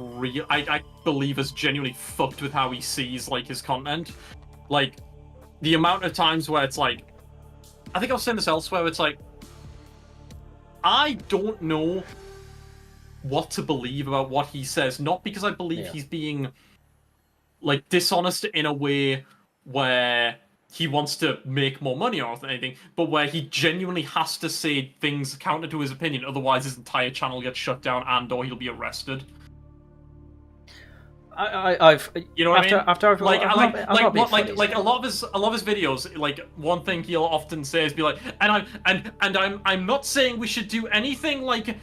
I believe has genuinely fucked with how he sees like his content. Like, the amount of times where it's like, I think I was saying this elsewhere, it's like, I don't know what to believe about what he says, not because I believe he's being like dishonest in a way where he wants to make more money or anything, but where he genuinely has to say things counter to his opinion, otherwise his entire channel gets shut down and/or he'll be arrested. I've you know what I mean? After I've like a lot of his videos, like one thing he'll often say is be like, I'm not saying we should do anything like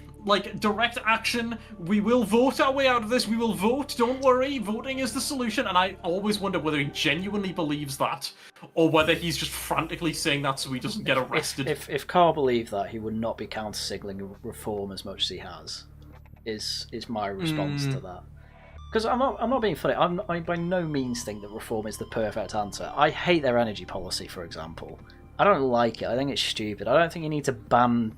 direct action. We will vote our way out of this. We will vote. Don't worry. Voting is the solution. And I always wonder whether he genuinely believes that, or whether he's just frantically saying that so he doesn't get arrested. If Carl believed that, he would not be counter-signaling reform as much as he has. Is my response to that. Because I'm not being funny. I by no means think that reform is the perfect answer. I hate their energy policy, for example. I don't like it. I think it's stupid. I don't think you need to ban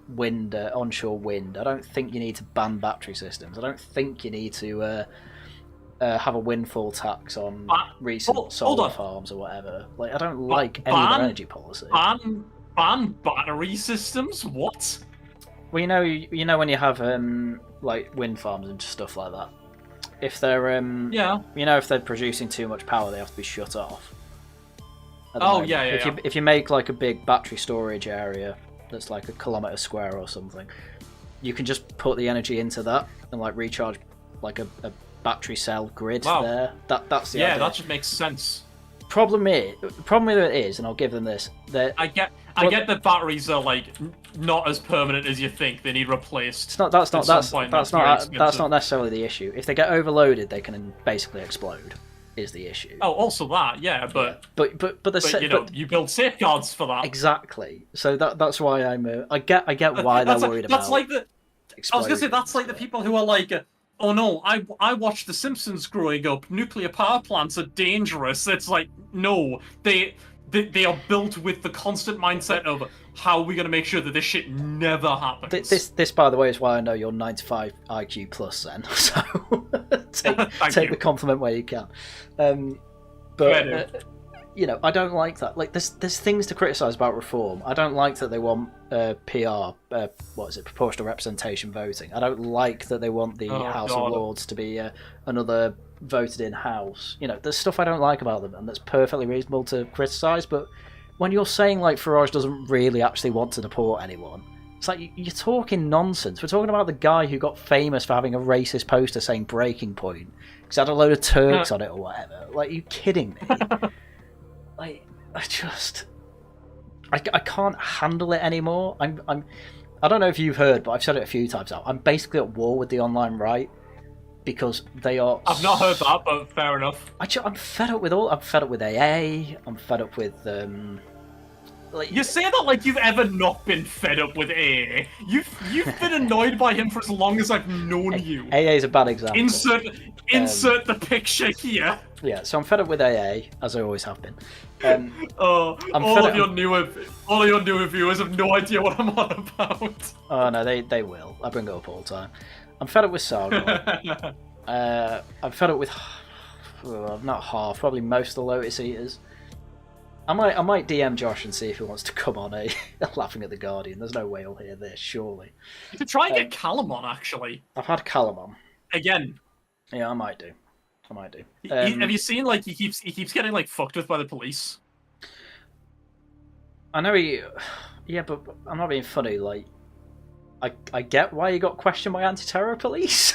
wind, onshore wind. I don't think you need to ban battery systems. I don't think you need to have a windfall tax on recent solar farms or whatever. Like, I don't like any of their energy policy. Ban battery systems? What? Well, you know when you have like wind farms and stuff like that. If they're if they're producing too much power, they have to be shut off. If you make like a big battery storage area that's like a kilometre square or something, you can just put the energy into that and like recharge like a battery cell grid there. That's the idea. That just makes sense. Problem with it is, and I'll give them this, that I get that batteries are like not as permanent as you think. They need replaced. That's not necessarily the issue. If they get overloaded, they can basically explode. Is the issue. Oh, also that, but you build safeguards for that. Exactly. So that's why I get why they're worried about. That's like I was gonna say that's like the people who are like, oh no, I watched The Simpsons growing up. Nuclear power plants are dangerous. It's like, no, They are built with the constant mindset of how are we going to make sure that this shit never happens. This, by the way, is why I know you're 95 IQ plus. Then, so take the compliment where you can. But you know, I don't like that. Like, there's things to criticise about reform. I don't like that they want PR. Proportional representation voting. I don't like that they want the House of Lords to be another voted in house. You know, there's stuff I don't like about them, and that's perfectly reasonable to criticise. But when you're saying like Farage doesn't really actually want to deport anyone, it's like you're talking nonsense. We're talking about the guy who got famous for having a racist poster saying "Breaking Point" because it had a load of Turks on it or whatever. Like, are you kidding me? Like, I can't handle it anymore. I don't know if you've heard, but I've said it a few times now. I'm basically at war with the online right. Because they are. I've not heard that, but fair enough. I'm fed up with all. I'm fed up with AA. I'm fed up with. Like, you say that like you've ever not been fed up with AA. You've been annoyed by him for as long as I've known you. AA is a bad example. Insert the picture here. Yeah, so I'm fed up with AA, as I always have been. All of your newer viewers have no idea what I'm on about. Oh no, they will. I bring it up all the time. I'm fed up with Sargon. I'm fed up with not half, probably most of the Lotus Eaters. I might DM Josh and see if he wants to come on laughing at the Guardian. There's no way he'll hear this, surely. You could try and get Callum on, actually. I've had Callum on. Again. Yeah, I might do. Have you seen like he keeps getting like fucked with by the police? I know yeah, but I'm not being funny. Like, I get why he got questioned by anti-terror police.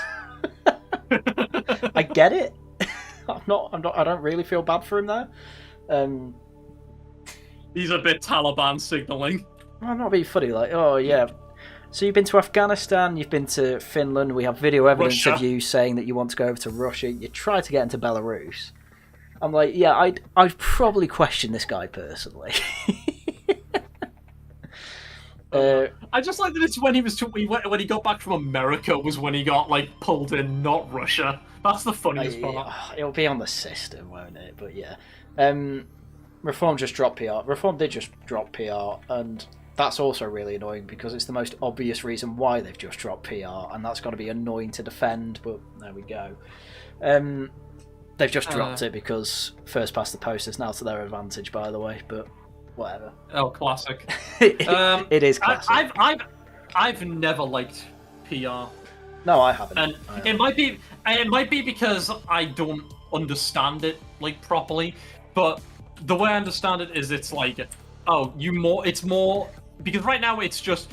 I get it. I don't really feel bad for him there. He's a bit Taliban signalling. I'm not being funny. Like, oh yeah. So you've been to Afghanistan, you've been to Finland. We have video evidence of you saying that you want to go over to Russia. You tried to get into Belarus. I'm like, yeah, I'd probably question this guy personally. I just like that it's when when he got back from America was when he got like pulled in, not Russia. That's the funniest part. It'll be on the system, won't it? But yeah, Reform just dropped PR. Reform did just drop PR, and that's also really annoying because it's the most obvious reason why they've just dropped PR, and that's got to be annoying to defend. But there we go. They've just dropped it because first past the post is now to their advantage, by the way. But whatever. Oh, classic. It is classic. I've never liked PR. No, I haven't. And it might be because I don't understand it like properly. But the way I understand it is it's like, it's more because right now it's just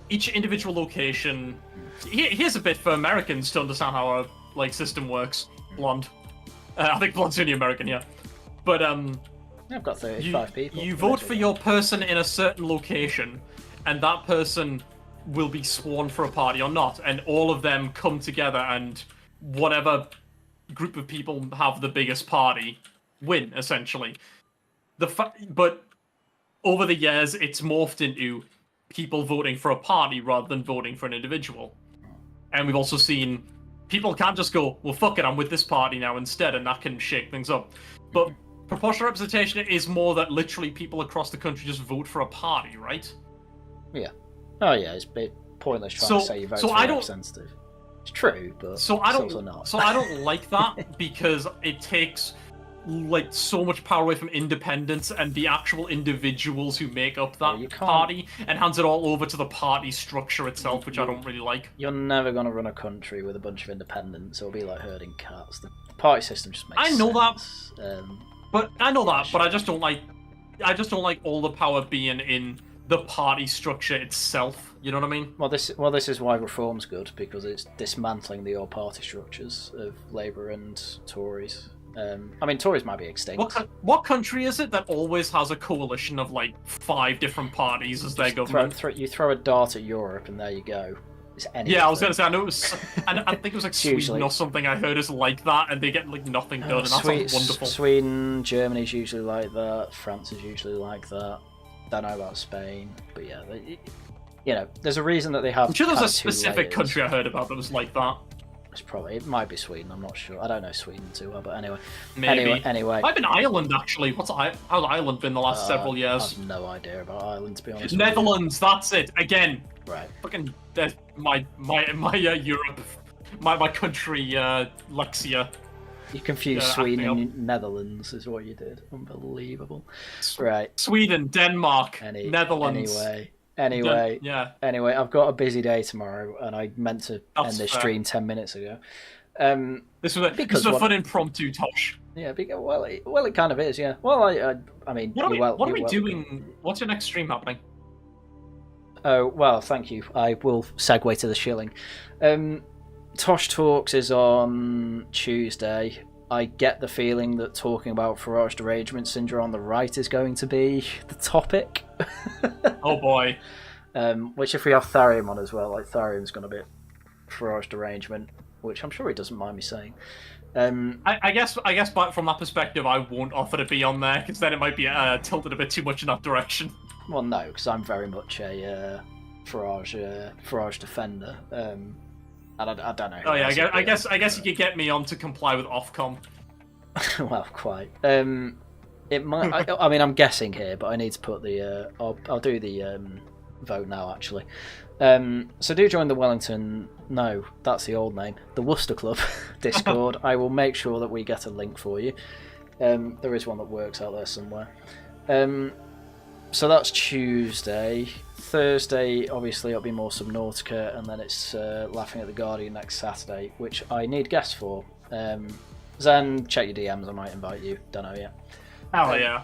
each individual location. Here's a bit for Americans to understand how our like system works. Blonde. I think Blonde's only American, yeah. But I've got 35 people. You vote for your person in a certain location, and that person will be sworn for a party or not, and all of them come together, and whatever group of people have the biggest party win, essentially. But over the years, it's morphed into people voting for a party rather than voting for an individual. And we've also seen people can't just go, well, fuck it, I'm with this party now instead, and that can shake things up. But proportional representation is more that literally people across the country just vote for a party, right? Yeah. Oh yeah, it's a bit pointless trying to say you vote for a representative. It's true, but it's also not. So I don't like that because it takes like so much power away from independence and the actual individuals who make up that party, and hands it all over to the party structure itself, which I don't really like. You're never going to run a country with a bunch of independents. It'll be like herding cats. The party system just makes sense. I know that, but I just don't like all the power being in the party structure itself. You know what I mean? Well, this is why Reform's good, because it's dismantling the old party structures of Labour and Tories. I mean, Tories might be extinct. What country is it that always has a coalition of like 5 different parties as their government? You throw a dart at Europe, and there you go. Yeah, I was going to say, I know it was, and I think it was like Sweden or something I heard is like that, and they get like nothing done, and that sounds wonderful. Sweden, Germany's usually like that. France is usually like that. Don't know about Spain, but yeah, there's a reason that they have. I'm sure there's a specific country I heard about that was like that. It might be Sweden. I'm not sure. I don't know Sweden too well, but anyway. Maybe. Anyway. Might have been Ireland actually. How's Ireland been the last several years? I have no idea about Ireland, to be honest. Netherlands. That's it. Again. Right. Fucking my Europe, my country Lexia. You confused Sweden and Netherlands, is what you did. Unbelievable. Right. Sweden, Denmark, Netherlands. Anyway, yeah. Anyway, I've got a busy day tomorrow, and I meant to end this stream 10 minutes ago. This was a fun impromptu Tosh. Yeah, well, it kind of is, yeah. Well, I mean, what are we doing? What's your next stream happening? Oh well, thank you. I will segue to the shilling. Tosh Talks is on Tuesday. I get the feeling that talking about Farage derangement syndrome on the right is going to be the topic. Oh boy. Which if we have Tharium on as well, like Tharium's going to be Farage derangement, which I'm sure he doesn't mind me saying. I guess but from that perspective I won't offer to be on there, because then it might be tilted a bit too much in that direction. Well, no, because I'm very much a Farage defender. And I don't know. Oh yeah, I guess you could get me on to comply with Ofcom. Well, quite. It might. I mean, I'm guessing here, but I need to put the. I'll do the vote now. Actually, so do join the Wellington. No, that's the old name. The Worcester Club Discord. I will make sure that we get a link for you. There is one that works out there somewhere. So that's Tuesday. Thursday, obviously, it'll be more Subnautica, and then it's Laughing at the Guardian next Saturday, which I need guests for. Zen, check your DMs, I might invite you. Don't know yet. Oh, yeah.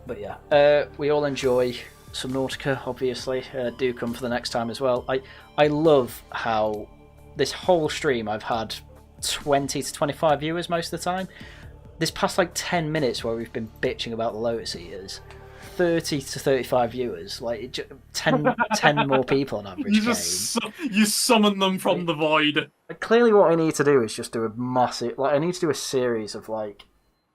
But yeah, we all enjoy Subnautica, obviously. Do come for the next time as well. I love how this whole stream I've had 20 to 25 viewers most of the time. This past like 10 minutes where we've been bitching about the Lotus Eaters, 30 to 35 viewers, like 10 more people on average. You summon them from the void. Clearly what I need to do is just do a massive, I need to do a series of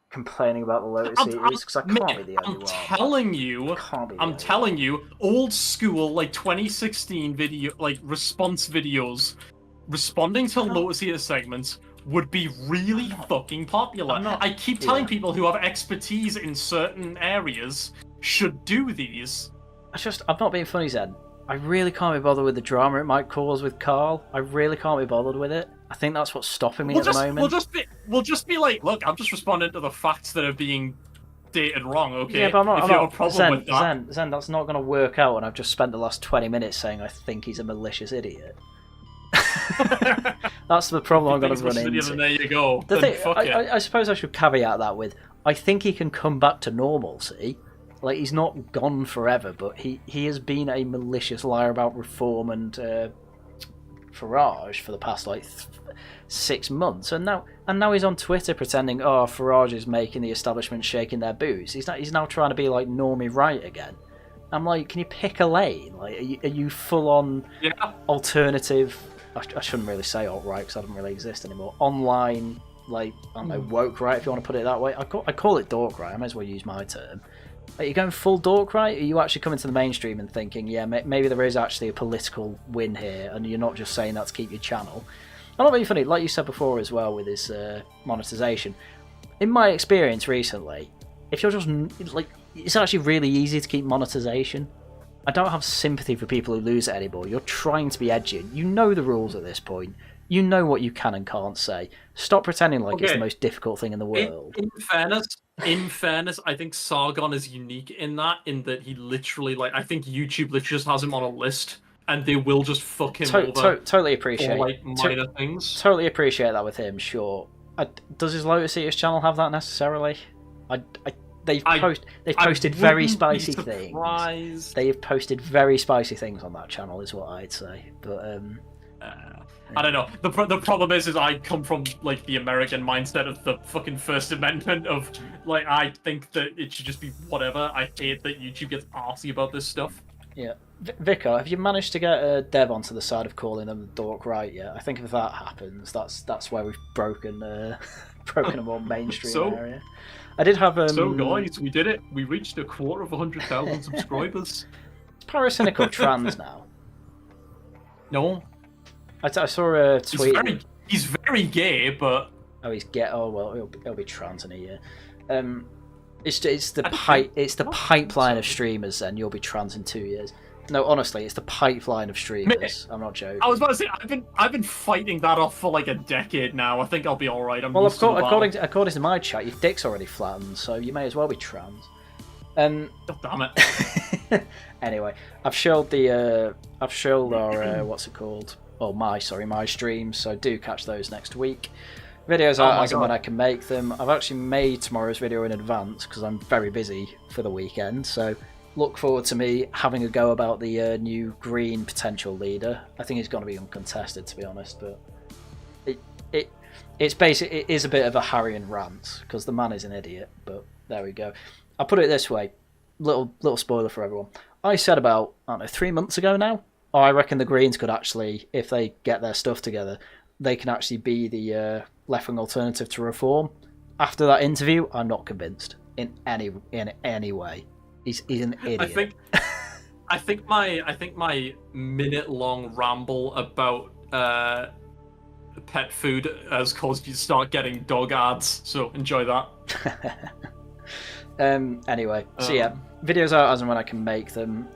complaining about the Lotus Eaters, because I can't be the only one. I'm telling you, old school 2016 video, response videos responding to Lotus Eater segments would be really fucking popular. I keep telling people who have expertise in certain areas should do these. I'm not being funny, Zen. I really can't be bothered with the drama it might cause with Carl. I really can't be bothered with it. I think that's what's stopping me at the moment. We'll just be like, look, I'm just responding to the facts that are being dated wrong, okay? Yeah, but I'm not, if you have a problem with that. Zen, that's not going to work out, and I've just spent the last 20 minutes saying I think he's a malicious idiot. That's the problem I'm going to run into. There you go. I suppose I should caveat that with, I think he can come back to normalcy. He's not gone forever, but he has been a malicious liar about reform and Farage for the past 6 months, and now he's on Twitter pretending, oh, Farage is making the establishment shaking their boots. He's now trying to be like Normie Right again. I'm like, can you pick a lane? Are you full on alternative? I shouldn't really say alt-right because that doesn't really exist anymore. Online, I don't know, woke right, if you want to put it that way. I call it dork right. I might as well use my term. Are you going full dork right? Are you actually coming to the mainstream and thinking, yeah, maybe there is actually a political win here, and you're not just saying that to keep your channel? I'm not being funny, like you said before as well with his monetization. In my experience recently, if you're just it's actually really easy to keep monetization. I don't have sympathy for people who lose it anymore. You're trying to be edgy. You know the rules at this point. You know what you can and can't say. Stop pretending like it's the most difficult thing in the world. In fairness, I think Sargon is unique in that he literally, I think YouTube literally just has him on a list, and they will just fuck him over. Totally appreciate minor things. Totally appreciate that with him. Sure. Does his Lotus Eaters channel have that necessarily? They've posted very spicy things. They have posted very spicy things on that channel, is what I'd say. But I don't know. The problem is I come from the American mindset of the fucking First Amendment of I think that it should just be whatever. I hate that YouTube gets arsey about this stuff. Yeah, Vicar, have you managed to get Dev onto the side of calling them the dork right yet? I think if that happens, that's where we've broken a more mainstream area. I did have So guys, we did it. We reached 250,000 subscribers. Is Paracynical trans now? No. I saw a tweet. He's very gay, but oh, he's gay. Oh well, he'll be trans in a year. It's the pipeline of streamers. Then you'll be trans in 2 years. No, honestly, it's the pipeline of streamers. I'm not joking. I was about to say I've been fighting that off for like a decade now. I think I'll be all right. Well, according to my chat, your dick's already flattened, so you may as well be trans. God damn it. Anyway, I've showed our what's it called? Oh, my streams. So do catch those next week. Videos out as and when I can make them. I've actually made tomorrow's video in advance because I'm very busy for the weekend. So look forward to me having a go about the new green potential leader. I think he's going to be uncontested, to be honest, but it's basically, it is a bit of a Haryan rant because the man is an idiot. But there we go. I'll put it this way, little spoiler for everyone. I said about, I don't know, 3 months ago now, I reckon the Greens could actually, if they get their stuff together, they can actually be the left-wing alternative to Reform. After that interview, I'm not convinced in any way. He's an idiot. I think my minute-long ramble about pet food has caused you to start getting dog ads, so enjoy that. Anyway, so yeah, videos out as and when I can make them.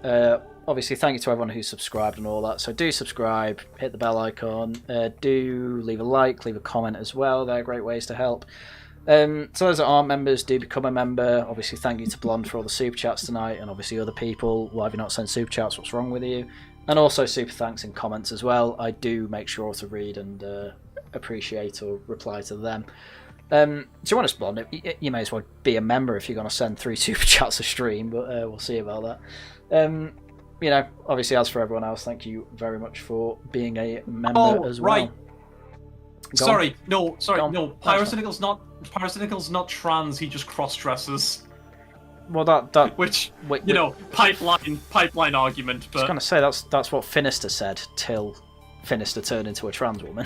Obviously, thank you to everyone who's subscribed and all that. So do subscribe, hit the bell icon, do leave a like, leave a comment as well. They're great ways to help. So those that aren't members, do become a member. Obviously, thank you to Blonde for all the super chats tonight, and obviously other people. Why have you not sent super chats? What's wrong with you? And also super thanks in comments as well. I do make sure to read and appreciate or reply to them. So you want to Blonde, you may as well be a member if you're going to send 3 super chats a stream, but we'll see about that. You know, obviously, as for everyone else, thank you very much for being a member as well. Right. Sorry, no. Pyrocynical's not trans. He just cross dresses. Well, that which you know, pipeline argument. But I was going to say that's what Finister said till Finister turned into a trans woman.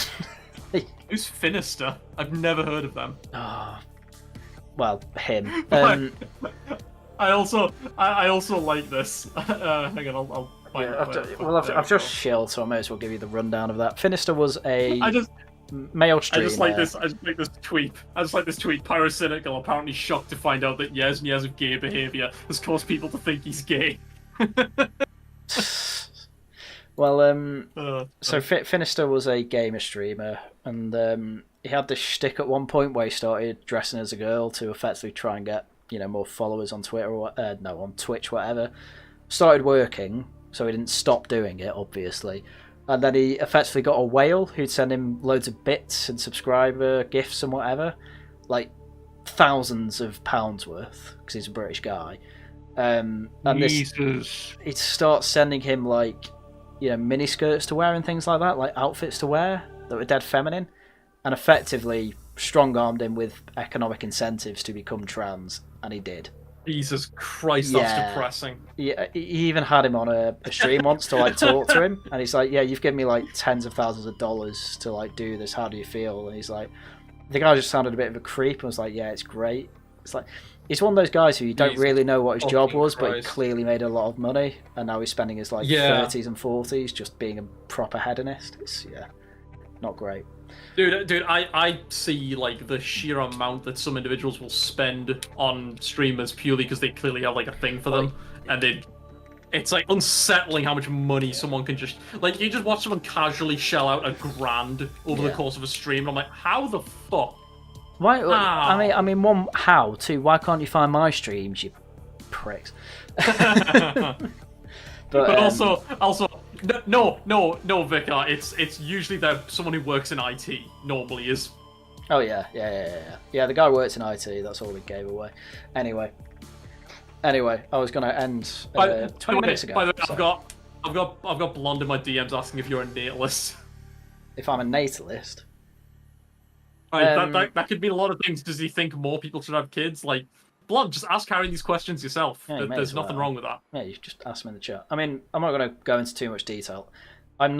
Who's Finister? I've never heard of them. Well, him. I also like this. Hang on, I'll find it. Well, I've just shilled, so I may as well give you the rundown of that. Finister was a male streamer. I just like this tweet. Pyrocynical apparently shocked to find out that years and years of gay behaviour has caused people to think he's gay. Well, so Finister was a gamer streamer, and he had this shtick at one point where he started dressing as a girl to effectively try and get, you know, more followers on Twitter or on Twitch, whatever. Started working, so he didn't stop doing it, obviously. And then he effectively got a whale who'd send him loads of bits and subscriber gifts and whatever, like thousands of pounds worth, because he's a British guy. And he'd start sending him, like, you know, mini skirts to wear and things like that, like outfits to wear that were dead feminine, and effectively strong-armed him with economic incentives to become trans, and he did. Jesus Christ, that's depressing. Yeah, he even had him on a stream once to like talk to him, and he's like, "Yeah, you've given me like tens of thousands of dollars to like do this. How do you feel?" And he's like, the guy just sounded a bit of a creep and was like, "Yeah, it's great." It's like he's one of those guys who you don't really know what his job was, but he clearly made a lot of money, and now he's spending his like 30s and 40s just being a proper hedonist. It's not great. Dude, I see like the sheer amount that some individuals will spend on streamers purely because they clearly have like a thing for them, and it's like unsettling how much money someone can just like. You just watch someone casually shell out $1,000 over the course of a stream, and I'm like, how the fuck? Why? I mean, one, how? Two, why can't you find my streams, you pricks? but also. No, Vicar. It's usually someone who works in IT. Normally is. Oh yeah. The guy works in IT. That's all we gave away. Anyway, I was gonna end 20 minutes ago. By the way, I've got Blonde in my DMs asking if you're a natalist. If I'm a natalist. That could mean a lot of things. Does he think more people should have kids? Like, Blonde, just ask Harry these questions yourself. Yeah, there's nothing wrong with that. Yeah, you just ask him in the chat. I mean, I'm not going to go into too much detail. I'm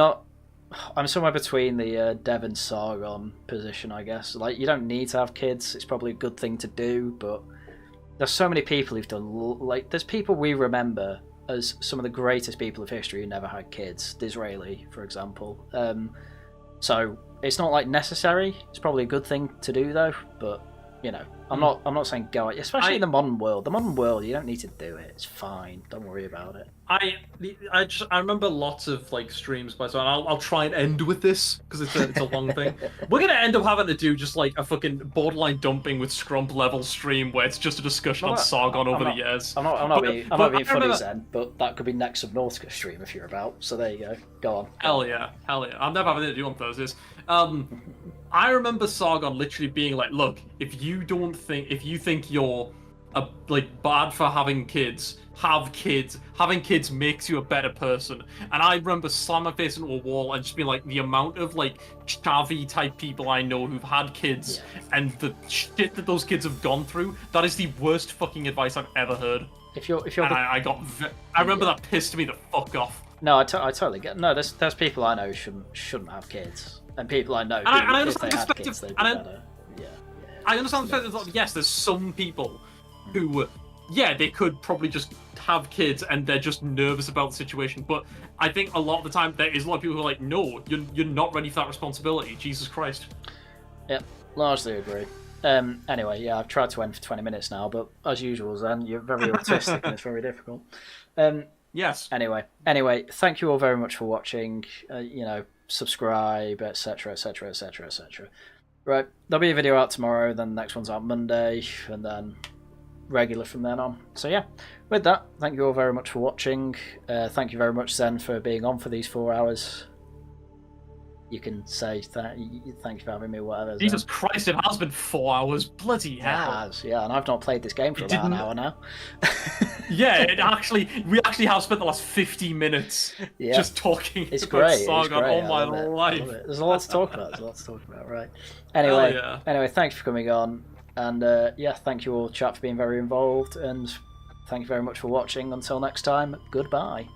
somewhere between the Dev and Sargon position, I guess. Like, you don't need to have kids. It's probably a good thing to do, but there's so many people who've done... Like, there's people we remember as some of the greatest people of history who never had kids. Disraeli, for example. So it's not like necessary. It's probably a good thing to do though. But you know, I'm not saying go. Especially in the modern world. The modern world, you don't need to do it. It's fine. Don't worry about it. I remember lots of like streams by so I'll try and end with this because it's a long thing. We're gonna end up having to do just like a fucking borderline dumping with Scrump level stream where it's just a discussion on Sargon over the years. I'm not being funny, Zen, but that could be next Subnautica stream if you're about. So there you go. Go on. Hell yeah. I'm never having to do on Thursdays. I remember Sargon literally being like, "Look, if you think you're bad for having kids, have kids. Having kids makes you a better person." And I remember slamming my face into a wall and just being like, the amount of like chavvy type people I know who've had kids and the shit that those kids have gone through, that is the worst fucking advice I've ever heard. I remember that pissed me the fuck off. No, I totally get. No, there's people I know who shouldn't have kids, and people I know who, I if they had kids, they'd be better. I understand the perspective of, yes, there's some people who, they could probably just have kids and they're just nervous about the situation. But I think a lot of the time there is a lot of people who are like, no, you're not ready for that responsibility. Jesus Christ. Yep, largely agree. Anyway, I've tried to end for 20 minutes now, but as usual, Zen, you're very autistic and it's very difficult. Yes. Anyway, thank you all very much for watching. Subscribe, etc., etc., etc., etc. Right, there'll be a video out tomorrow, then the next one's out Monday, and then regular from then on. So yeah, with that, thank you all very much for watching. Thank you very much, Zen, for being on for these 4 hours. You can say thank you for having me, whatever. Jesus Christ, it has been 4 hours. Bloody hell. Yeah, and I've not played this game for about an hour now. Yeah, we actually have spent the last 50 minutes just talking it's about great. Sargon all my life. There's a lot to talk about. Right. Anyway, thanks for coming on. And thank you all, chat, for being very involved. And thank you very much for watching. Until next time, goodbye.